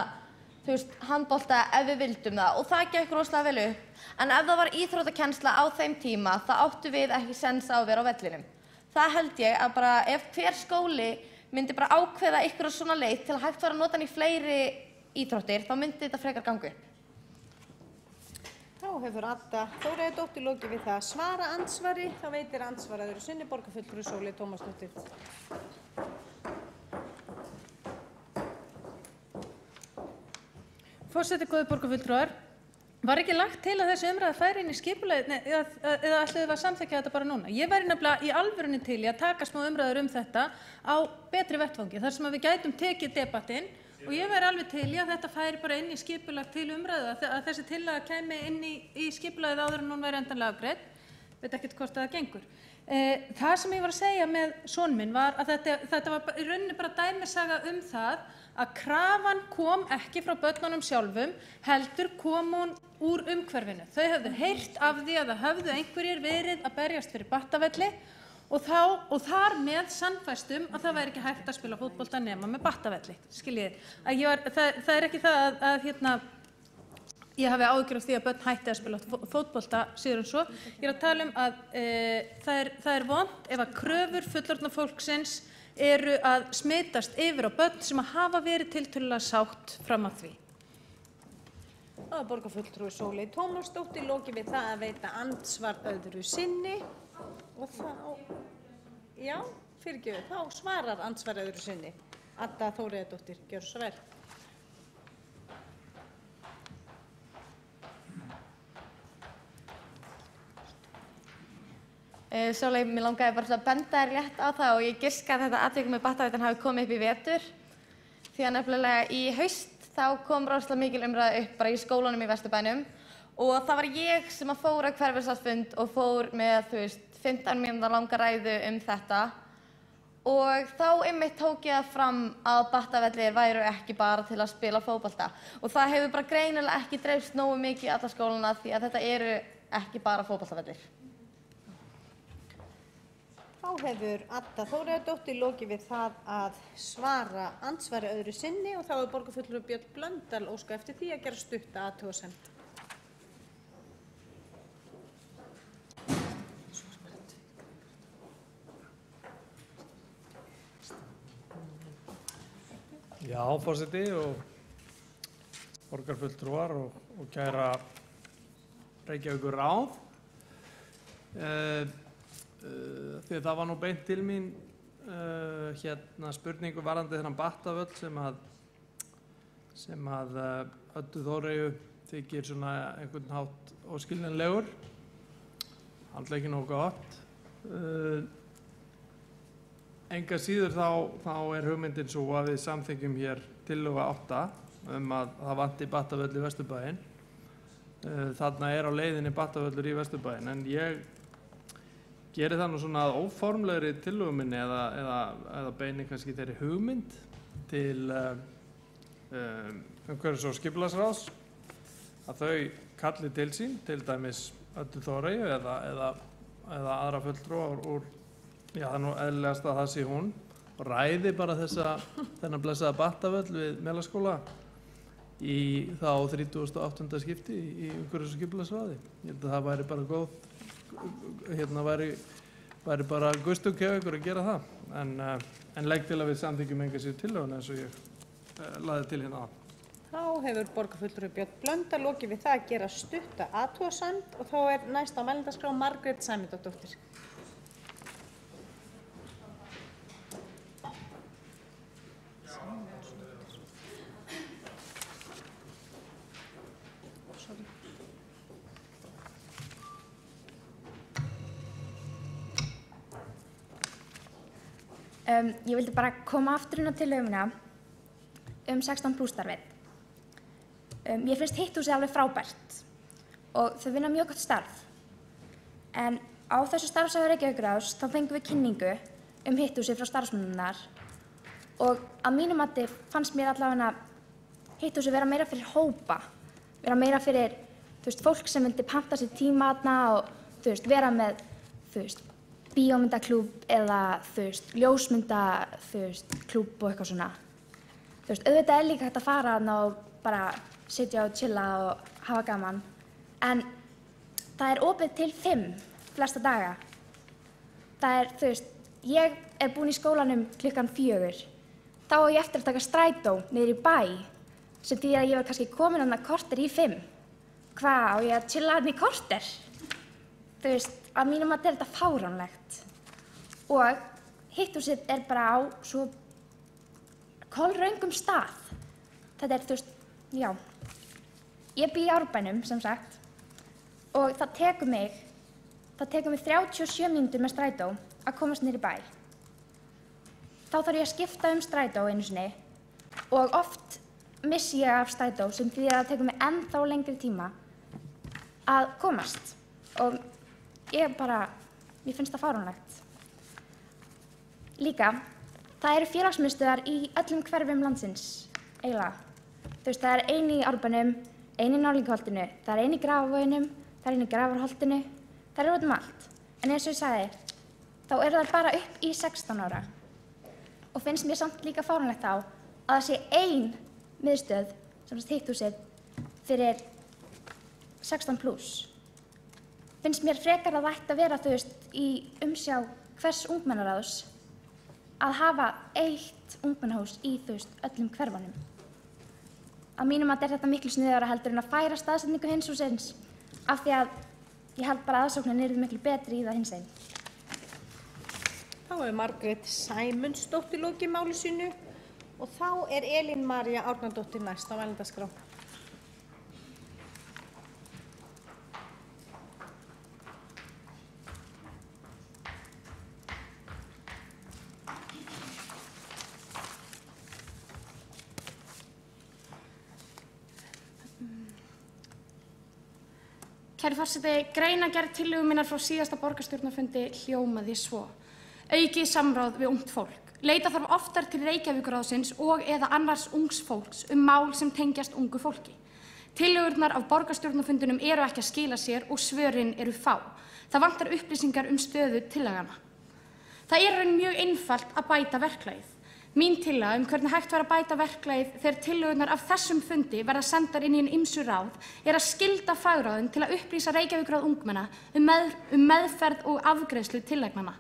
S2: handbolta ef við vildum það og það gekk rosalega vel upp. En ef það var íþróttakennsla á þeim tíma, þá áttu við ekki sens á að vera á vellinum. Það held ég að bara ef hver skóli myndi bara ákveða einhverja svona leið til að hægt var að nota hann í fleiri íþróttir, þá myndi þetta frekar ganga upp.
S1: Þá hefur Adda Þóreyjardóttir lokið við það að svara andsvari. Þá veitir andsvaraður sinni borgarfulltrúi Sóley Tómasdóttir.
S6: Forseti, góðir borgarfulltrúar, var ekki lagt til að þessi umræða færi inn í skipulagið eða ætluðu við að samþykkja þetta bara núna? Ég væri nefnilega í alvörunni til í að taka smá umræður þetta á betri vettvangi, þar sem við gætum tekið debattinn og ég væri alveg til í að þetta færi bara inn í skipulag til umræðu, að þessi tillaga kæmi inn í skipulagið áður en hún væri endanlega afgreidd. Veit ekkert hvort það gengur. Það sem ég var að segja með son minn var að þetta var í rauninni bara dæmisaga það að krafan kom ekki frá börnunum sjálfum, heldur kom hún úr umhverfinu. Þau höfðu heyrt af því að það höfðu einhverjir verið að berjast fyrir battavelli og þar með sannfæstum að það væri ekki hægt að spila fótbolta nema með battavelli, skiljið. Það ekki það að ég hafi áhyggjur af því að börn hætti að spila fótbolta síður en svo. Ég að tala að það vont ef að kröfur fullorðna fólksins eru að smitast yfir á börn sem að hafa verið tiltölulega sátt fram að því.
S1: Það var borgarfulltrúi Sóley Tómasdóttir lokið við það að veita andsvar öðru sinni. Og þá svarar andsvar öðru sinni. Adda Þóreyjardóttir, gjörðu svo vel.
S2: Sóley, mér langaði bara að benda þér rétt á það og ég giska að þetta atvik með battavellan hafi komið upp í vetur. Því að nefnilega í haust þá kom rosalega mikil umræða upp bara í skólanum í Vesturbænum og það var ég sem að fór á hverfisráðsfund og fór með 15 mínútna langa ræðu þetta og þá einmitt tók ég það fram að battavellir væru ekki bara til að spila fótbolta og það hefur bara greinilega ekki dreifst nógu mikið í alla skólana því að þetta eru ekki bara fótboltavellir.
S1: Þá hefur Adda Þóreyjardóttir lokið við það að svara andsvari öðru sinni og þá hefur borgarfulltrúi Björn Blöndal óskað eftir því að gera stutta athugasemd.
S8: Já, forseti og borgarfulltrúar og kæra Reykjavíkurráð. Því að það var nú beint til mín spurningu varðandi þennan Battavöll sem að Öddu Þóreyju þykir svona einhvern hátt óskiljanlegur. Handla ekki nógu gott. Enga síður þá hugmyndin svo að við samþykjum hér tillögu 8 að það vanti Battavöll í Vesturbæinn. Þarna á leiðinni Battavöllur í Vesturbæinn, en ég geri það nú svona að óformlegri tillögu minni eða beini kannski þeirri hugmynd til umhverfis- og skipulagsráðs að þau kalli til sín, til dæmis Öddu Þóreyju eða aðra fulltrúa úr, já það er nú eðlilegast að það sé hún, og ræði bara þennan blessaða Battavöll við Melaskóla í þá 38. skipti í umhverfis- og skipulagsráði. Ég held að það væri bara góð, væri bara gustug hjá ykkur að gera það, en legg til að við samþykjum enga síður tillöguna eins og ég lagði til hérna á.
S1: Þá hefur borgarfulltrúi Björn Blöndal lokið við það að gera stutta athugasemd og þá næst á mælendaskrá Margrét Sæmundsdóttir.
S13: Ég vildi bara koma aftur inn á tillöguna 16+ starfið. Ég finnst hitthúsið alveg frábært og þau vinna mjög gott starf. En á þessu starfsæfi Reykjavíkurráðs þá fengum við kynningu hitthúsið frá starfsmönnunnar og að mínu mati fannst mér allavega hitthúsið vera meira fyrir hópa, vera meira fyrir fólk sem vildi panta sér tíma þarna og vera með bíómyndaklúbb eða ljósmyndaklúbb og eitthvað svona. Auðvitað er líka hægt að fara þarna og bara sitja og chilla og hafa gaman, en það er opið til 5 flesta daga. Það er, ég er búin í skólanum klukkan 4, þá á ég eftir að taka strætó niður í bæ, sem þýðir að ég var kannski komin þarna korter í 5. Hvað, á ég að chilla þarna í korter? Að mínum mati er þetta fáránlegt og hitthúsið er bara á svo kolröngum stað. Þetta er, já, ég bý í Árbænum sem sagt og það tekur mig 37 mínútur með strætó að komast niður í bæ. Þá þarf ég að skipta strætó einu sinni og oft missi ég af strætó sem þýðir að það tekur mig ennþá lengri tíma að komast og ég finnst það fáránlegt. Líka, það eru félagsmiðstöðvar í öllum hverfum landsins, eiginlega. Það er ein í Árbænum, ein í Norðlingaholtinu, það er ein í Grafarvoginum, það er ein í Grafarholtinu, það eru út um allt. En eins og ég sagði, þá eru þær bara upp í 16 ára. Og finnst mér samt líka fáránlegt á að það sé ein miðstöð, sem hitthúsið, fyrir 16+. Finnst mér frekar að það ætti að vera, í umsjá hvers ungmennaráðs að hafa eitt ungmennahús í, öllum hverfunum. Að mínum mati er þetta miklu sniðugra heldur en að færa staðsetningu hinshússins, af því að ég held bara að aðsóknin yrði miklu betri í það hinsegin.
S1: Þá hefur Margrét Sæmundsdóttir lokið máli sínu og þá er Elín María Árnadóttir næst á mælendaskrá.
S14: Kæri forseti, greinargerð tillögu minnar frá síðasta borgarstjórnarfundi hljómaði svo. Aukið samráð við ungt fólk. Leita þarf oftar til Reykjavíkurráðsins og eða annars ungs fólks mál sem tengjast ungu fólki. Tillögurnar af borgarstjórnarfundunum eru ekki að skila sér og svörin eru fá. Það vantar upplýsingar stöðu tillagana. Það er raun mjög einfalt að bæta verklagið. Mín tillaga hvernig hægt væri að bæta verklagið þegar tillögurnar af þessum fundi verða sendar inn í hin ýmsu ráð að skylda fagráðin til að upplýsa Reykjavíkurráð ungmenna meðferð og afgreiðslu tillagnanna.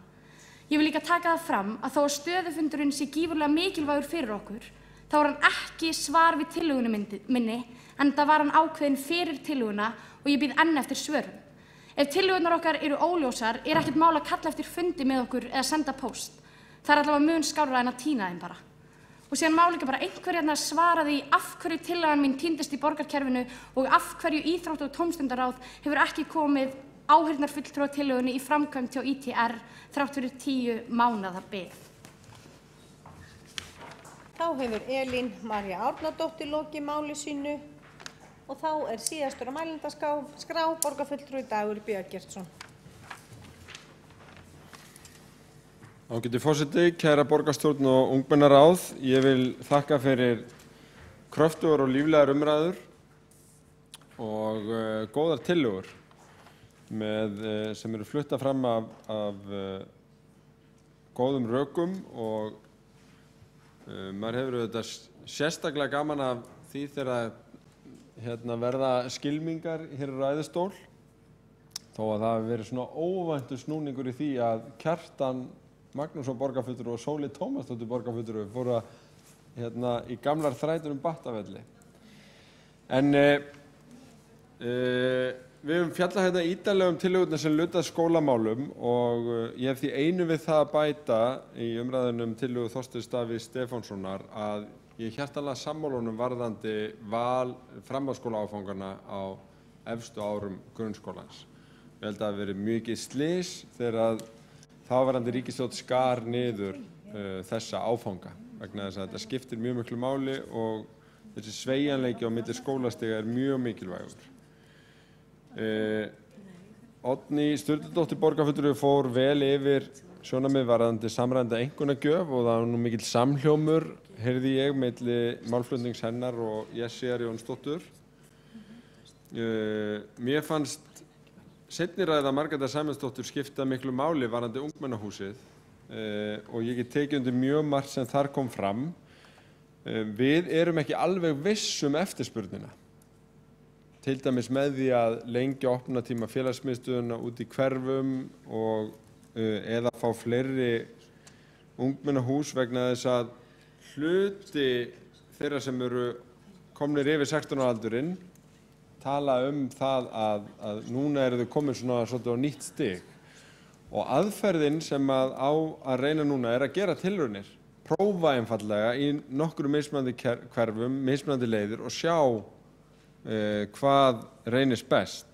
S14: Ég vil líka taka það fram að þó að stöðufundurinn sé gífurlega mikilvægur fyrir okkur, þá er hann ekki svar við tillögunni minni, en það var hann ákveðin fyrir tillöguna og ég bíð enn eftir svörum. Ef tillögurnar okkar eru óljósar, ekkert mál að kalla eftir fundi með okkur eða senda póst. Það er allavega mun skárra en að týna þeim bara. Og síðan má líka bara einhver svara því af hverju tillagan mín týndist í borgarkerfinu og af hverju íþrótta- og tómstundaráð hefur ekki komið áheyrnarfulltrúatillögunni í framkvæmd hjá ITR þrátt fyrir 10 mánaða bið.
S1: Þá hefur Elín María Árnadóttir lokið máli sínu og þá er síðastur á mælendaskrá borgarfulltrúi Dagur B. Eggertsson.
S3: Ágæti forseti, kæra borgarstjórn og ungmennaráð, ég vil þakka fyrir kröftugar og líflegar umræður og góðar tillögur sem eru fluttar fram af góðum rökum og maður hefur auðvitað sérstaklega gaman af því þegar verða skylmingar hér í ræðustól, þó að það hafi verið svona óvæntur snúningur í því að Kjartan Magnússon borgarfulltrúi og Sóley Tómasdóttir borgarfulltrúi fóru í gamlar þrætur Battavelli. En við höfum fjallað ítarlega tillögurnar sem luta að skólamálum og ég hef því einu við það að bæta í umræðunum tillögu Þorsteins Davíðs Stefánssonar að ég hjartanlega sammála honum varðandi val framhaldsskólaáfangana á efstu árum grunnskólans. Ég held að það hafi verið mikið slys þegar að þáverandi ríkisstjórn skar niður þessa áfanga vegna þess að þetta skiptir mjög miklu máli og þessi sveigjanleiki á milli skólastiga er mjög mikilvægur. Oddný Sturludóttir borgarfulltrúi fór vel yfir sjónarmið varðandi samræmda einkunnagjöf og það var nú mikill samhljómur, heyrði ég, milli málflutnings hennar og Jessíar Jónsdóttur. Mér fannst seinni ræða Margrétar Sæmundsdóttur skipta miklu máli varðandi ungmennahúsið og ég get tekið undir mjög margt sem þar kom fram. Við erum ekki alveg viss eftirspurnina, til dæmis með því að lengja opnunartíma félagsmiðstöðvanna út í hverfum og eða fá fleiri ungmennahús vegna þess að hluti þeirra sem eru komnir yfir 16 ára aldurinn tala það að núna eru þau komin svolítið á nýtt stig og aðferðin sem á að reyna núna er að gera tilraunir, prófa einfallega í nokkrum mismunandi hverfum, mismunandi leiðir og sjá hvað reynist best.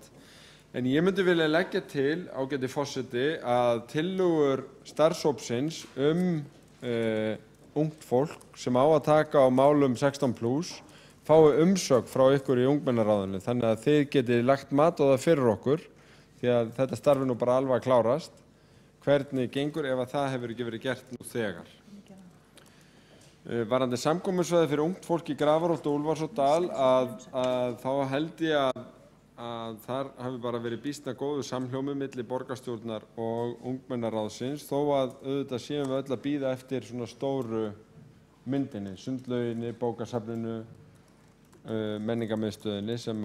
S3: En ég myndi vilja leggja til, ágæti forseti, að tillögur starfshópsins ungt fólk sem á að taka á málum 16+ fái umsögn frá ykkur í ungmennaráðinu þannig að þið getið lagt mat á það fyrir okkur því að þetta starfi nú bara alveg að klárast. Hvernig gengur ef að það hefur ekki verið gert nú þegar? Varðandi samkomusvæði fyrir ungt fólk í Grafarholt og Úlfarsárdal að þá held ég að þar hafi bara verið býsna góðu samhljómi milli borgarstjórnar og ungmennaráðsins þó að auðvitað séum við öll að bíða eftir svona stóru myndinni, sundlauginni, bókasafninu, menningarmiðstöðinni sem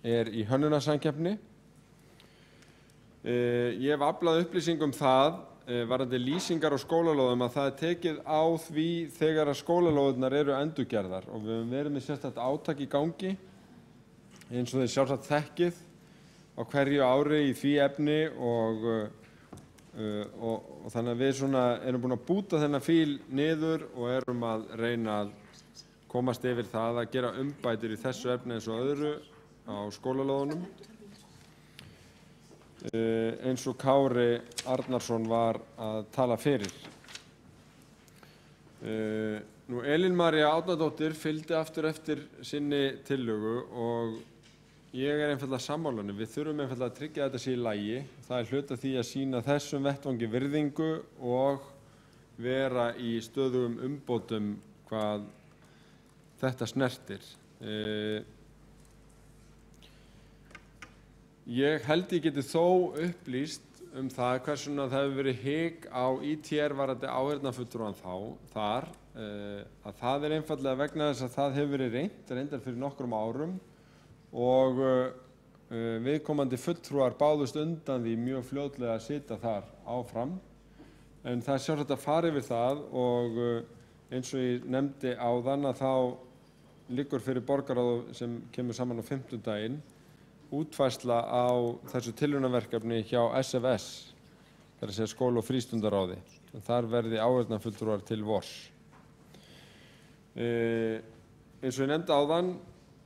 S3: er í hönnunarsamkeppni. Ég hef aflað upplýsingum það varðandi lýsingar á skólalóðum að það er tekið á því þegar að skólalóðurnar eru endurgerðar og við höfum verið með sérstakt átak í gangi eins og þið sjálfsagt þekkið á hverju ári í því efni og þannig að við erum búin að búta þennan fíl niður og erum að reyna að komast yfir það að gera umbætur í þessu efni eins og öðru á skólalóðunum. Eins og Kári Arnarsson var að tala fyrir. Elín María Árnadóttir fylgdi aftur eftir sinni tillögu og ég er einfaldlega sammála henni. Við þurfum einfaldlega að tryggja að þetta sé í lagi. Það er hluti af því að sýna þessum vettvangi virðingu og vera í stöðugum umbótum hvað þetta snertir. Ég held ég geti þó upplýst það hversuna það hefur verið hik á ITR varðandi áheyrnarfulltrúan þar, að það einfaldlega vegna þess að það hefur verið reyndar fyrir nokkrum árum og viðkomandi fulltrúar báðust undan því mjög fljótlega að sitja þar áfram. En það er sjálfsagt að fara yfir það og eins og ég nefndi áðan að þá liggur fyrir borgarráð sem kemur saman á 5. útfærsla á þessu tilraunaverkefni hjá SFS, það er að segja skóla- og frístundaráði. Þar verði áheyrnarfulltrúar til vors. Eins og ég nefndi áðan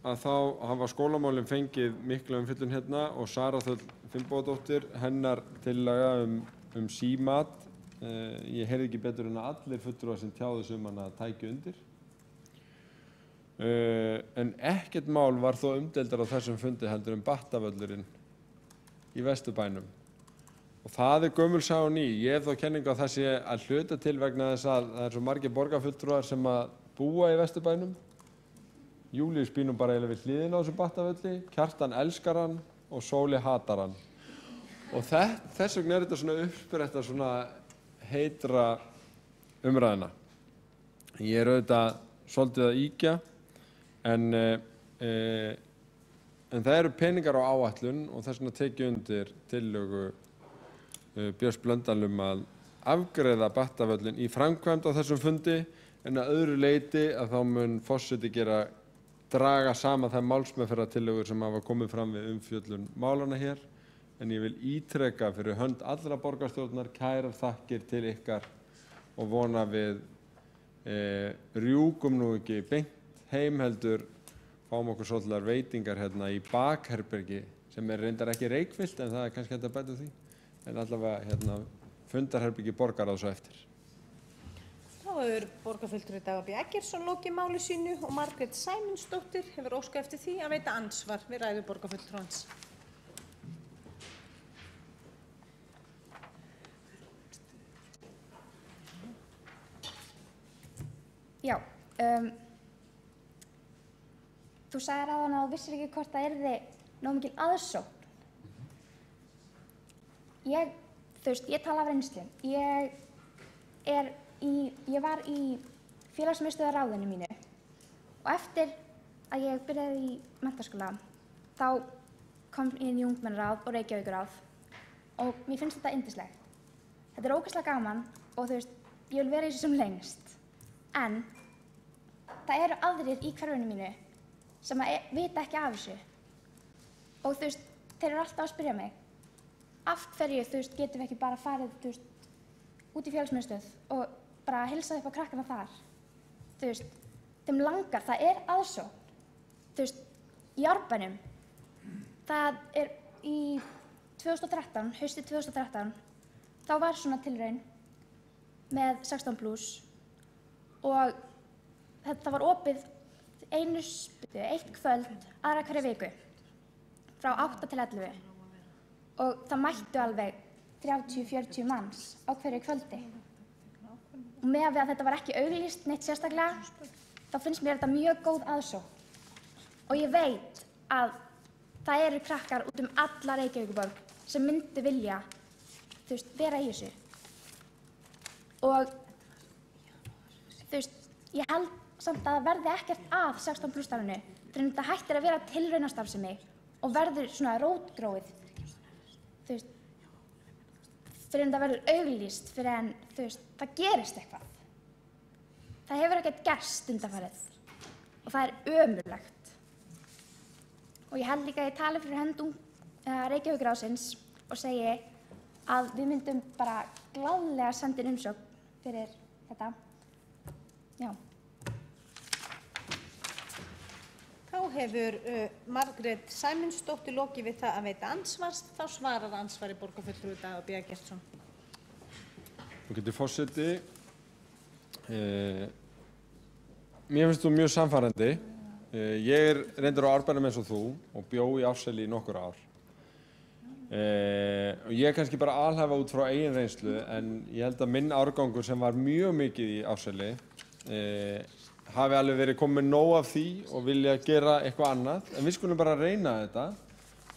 S3: að þá hafa skólamálin fengið mikla umfjöllun hérna og Sara Þöll Finnbogadóttir, hennar tillaga um símat. Ég heyrði ekki betur en að allir fulltrúar sem tjáðu sig hana tækju undir. En ekkert mál var þó umdeildar á þessum fundi heldur Battavöllurinn í Vesturbænum. Og það gömul saga og ný. Ég hef þó kenningu að það sé að hluta til vegna þess að það svo margir borgarfulltrúar sem að búa í Vesturbænum. Júlíus býr nú bara eiginlega við hliðina á þessum Battavölli, Kjartan elskar hann og Sóli hatar hann. Og þess vegna þetta svona upprætt að svona heitra umræðina. Ég auðvitað svolítið að ýkja, en það eru peningar á áætlun og þess vegna tekið undir tillögu Björns Blöndal að afgreiða Battavöllin í framkvæmd á þessum fundi, en að öðru leyti að þá mun forseti draga saman þær málsmeðferðartillögur sem hafa komið fram við umfjöllun málana hér. En ég vil ítreka fyrir hönd allra borgarstjórnar kærar þakkir til ykkar og vona við rjúkum nú ekki beint heim heldur fáum okkur svolítið veitingar hérna í bakherbergi sem reyndar ekki reykfyllt en það kannski hægt að bæta því. En allavega hérna fundarherbergi borgarráðs á eftir.
S1: Þá hefur borgarfulltrúi Dagur B. Eggertsson lokið máli sínu og Margrét Sæmundsdóttir hefur óskað eftir því að veita andsvar við ræðu borgarfulltrúans.
S13: Já, þú sagðir áðan að þú vissir ekki hvort það yrði nógu mikil aðsókn. Ég tala af reynslu. Ég var í félagsmiðstöðvarráðinu mínu og eftir að ég byrjaði í menntaskóla þá kom ég inn í ungmennaráð og Reykjavíkurráð og mér finnst þetta yndislegt. Þetta er ógeðslega gaman og ég vil vera í þessu sem lengst. En það eru aðrir í hverfinu mínu sem vita ekki af þessu. Og þeir eru alltaf að spyrja mig, af hverju getum við ekki bara farið út í félagsmiðstöð og bara heilsa upp á krakkana þar. Þeim langar, það er aðsókn. Í Árbænum, það er í 2013, haustið 2013, þá var svona tilraun með 16+ og þetta var opið eitt kvöld aðra hverja viku frá 8 til 11 og það mættu alveg 30-40 manns á hverju kvöldi. Og með að þetta var ekki auglýst neitt sérstaklega, þá finnst mér þetta mjög góð aðsókn. Og ég veit að það eru krakkar út alla Reykjavíkurborg sem myndu vilja, vera í þessu. Og ég held samt að það verði ekkert að 16+ starfinu fyrir en þetta hættir að vera tilraunastarfsemi og verður svona rótgróið. Fyrir en það verður auglýst, fyrir en það gerist eitthvað. Það hefur ekkert gerst undanfarið og það er ömurlegt. Og ég held líka að ég tali fyrir hönd Reykjavíkurráðsins og segi að við myndum bara gladlega senda inn umsókn fyrir þetta. Já.
S1: Þá hefur Margrét Sæmundsdóttir lokið við það að veita andsvars. Þá svarar ansvari borgarfulltrúi Dagur B. Eggertsson.
S3: Forseti, mér finnst þú mjög sannfærandi. Ég reyndar á Árbænum eins og þú og bjó í Árseli í nokkur ár. Ég kannski bara alhæfa út frá eigin reynslu en ég held að minn árgangur sem var mjög mikið í Árseli hafi alveg verið komið nóg af því og vilja gera eitthvað annað. En við skulum bara reyna þetta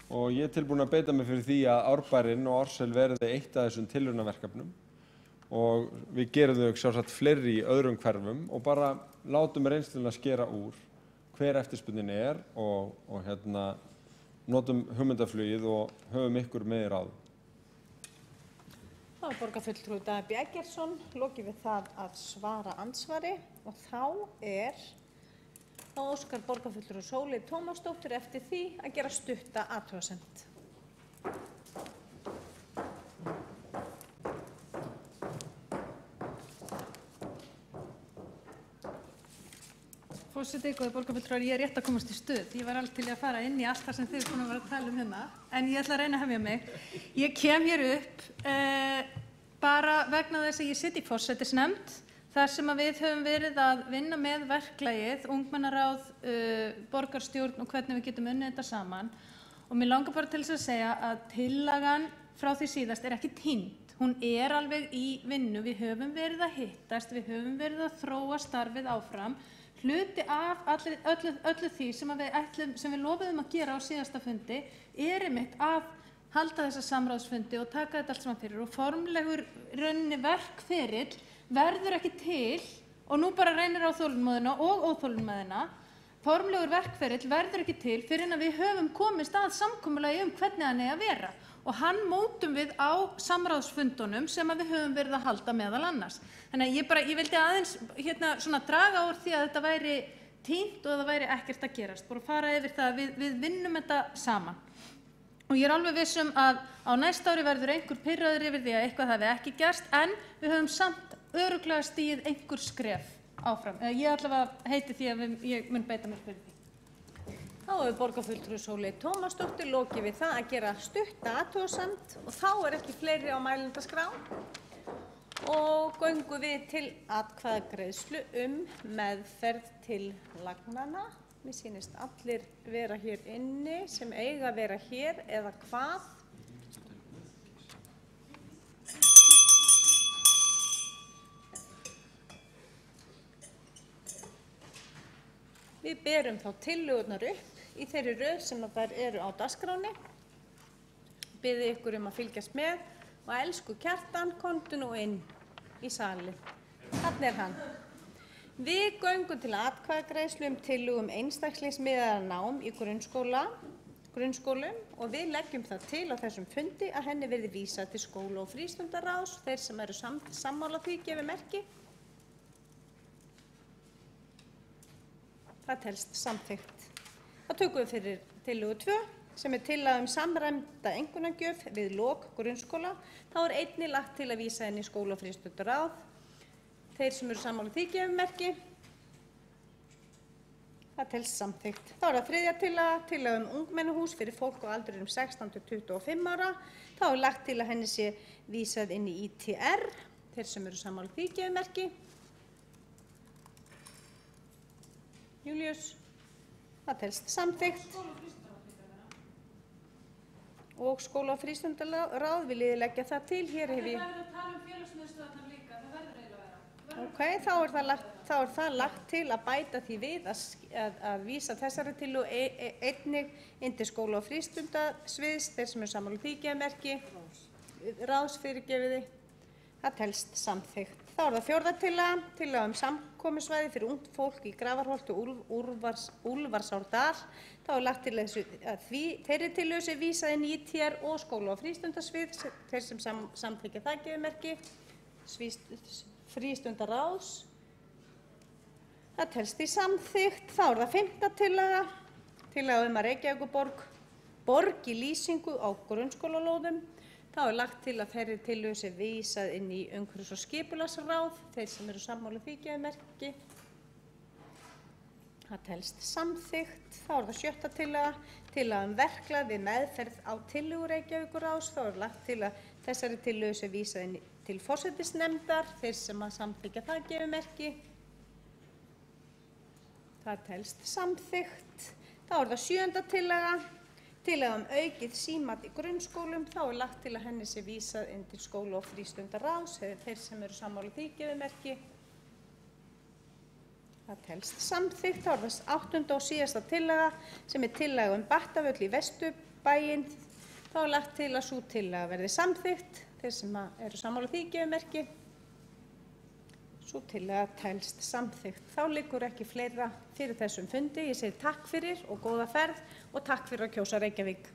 S3: og ég er tilbúinn að beita mig fyrir því að Árbærinn og Ársæl verði eitt af þessum tilraunaverkefnum og við gerum þau sjálfsagt fleiri í öðrum hverfum og bara látum reynsluna skera úr hver eftirspurnin og notum hugmyndaflugið og höfum ykkur með í ráðum.
S1: Þá er borgarfulltrúi Daði B. Eggertsson lokið við það að svara andsvari og þá óskar borgarfulltrúi Sóley Tómasdóttir eftir því að gera stutta athugasemd.
S6: Forseti, góðir borgarfulltrúar, ég er rétt að komast í stuð. Ég var alveg til að fara inn í allt það sem þið búin að vera að tala hérna, en ég ætla að reyna að hefja mig. Ég kem hér upp bara vegna þess að ég sitt í forsætisnefnd, þar sem að við höfum verið að vinna með verklagið, ungmennaráð, borgarstjórn og hvernig við getum unnið þetta saman. Og mér langar bara til þess að segja að tillagan frá því síðast er ekki týnd. Hún er alveg í vinnu, við höfum verið að hittast, við höfum verið að þróa starfið áfram. Hluti af öllu því sem við lofuðum að gera á síðasta fundi einmitt að halda þessa samráðsfundi og taka þetta allt saman fyrir og formlegur rauninni verkferill verður ekki til og nú bara reynir á þolinmæðina og óþolinmæðina. Formlegur verkferill verður ekki til fyrir en að við höfum komist að samkomulagi hvernig hann eigi að vera og hann mótum við á samráðsfundunum sem að við höfum verið að halda meðal annars. Þannig að ég vildi aðeins svona draga úr því að þetta væri týnt og það væri ekkert að gerast, bara fara yfir það að við vinnum þetta saman. Og ég er alveg viss að á næsta ári verður einhver pirraður yfir því að eitthvað hafi ekki gerst en við höfum samt örugglega stigið einhver skref áfram. Ég allavega heiti því að ég mun beita mér fyrir því.
S1: Þá hefur borgarfulltrúi Sóley Tómasdóttir lokið við það að gera stutta athugasemd og þá er ekki fleiri á mælendaskrá og göngum við til atkvæðagreiðslu meðferð tillagnanna. Mér sýnist allir vera hér inni sem eiga að vera hér eða hvað. Við berum þá tillögurnar upp í þeirri röð sem þær eru á dagskránni. Biði ykkur að fylgjast með og elsku Kjartan, komdu nú inn í salinn. Þarna hann. Við göngum til atkvæðagreiðslu tillögum einstaklingsmiðaðra nám í grunnskólum og við leggjum það til á þessum fundi að henni verði vísað til skóla- og frístundaráðs. Þeir sem eru sammála því gefi merki. Það telst samþykkt. Þá tökum við fyrir tillögu 2 sem er tillaga samræmda einkunnagjöf við lok grunnskóla. Þá er einnig lagt til að vísa henni í skóla- og frístundaráð. Þeir sem eru sammála því gefi merki. Það telst samþykkt. Þá er það þriðja tillaga ungmennahús fyrir fólk á aldrinum 16 til 25 ára. Þá er lagt til að henni sé vísað inn í ITR. Þeir sem eru sammála því gefi merki. Júlíus, það telst samþykkt. Og skóla- og frístundaráð viljið þið leggja það til. Hér hef ég... Ok, þá er það lagt til að bæta því við að vísa þessari tillögu einnig inn til skóla- og frístundasviðs. Þeir sem eru sammála því gefi merki. Ráðs fyrirgefiði. Það telst samþykkt. Þá er það fjórða tillaga samkomusvæði fyrir ungt fólk í Grafarholti og Úlfarsárdal. Þá er lagt til að þeirri tillögu sé vísað inn í ITR og skóla- og frístundasvið. Þeir sem samþykkja það gefi merki. Frístundaráðs. Það telst því samþykkt. Þá er það fimmta tillaga að Reykjavíkurborg borgi lýsingu á grunnskólalóðum. Þá er lagt til að þeirri tillögu sé vísað inn í umhverfis- og skipulagsráð. Þeir sem eru sammála því gefi merki. Það telst samþykkt. Þá er það sjötta tillaga verklag við meðferð á tillögu Reykjavíkurráðs. Þá er lagt til að þessari tillögu sé vísað inn til forsætisnefndar. Þeir sem að samþykkja það gefi merki. Það telst samþykkt. Þá er það sjöunda tillaga aukið símat í grunnskólum. Þá er lagt til að henni sé vísað inn til skóla- og frístundaráðs. Þeir sem eru sammála því gefi merki. Það telst samþykkt. Þá er það áttunda og síðasta tillaga sem er tillaga Battavöll í bæinn. Þá er lagt til að sú tillaga verði samþykkt. Þeir sem eru sammála því gefa merki. Sú tillaga telst samþykkt. Þá liggur ekki fleira fyrir þessum fundi. Ég segi takk fyrir og góða ferð og takk fyrir að kjósa Reykjavík.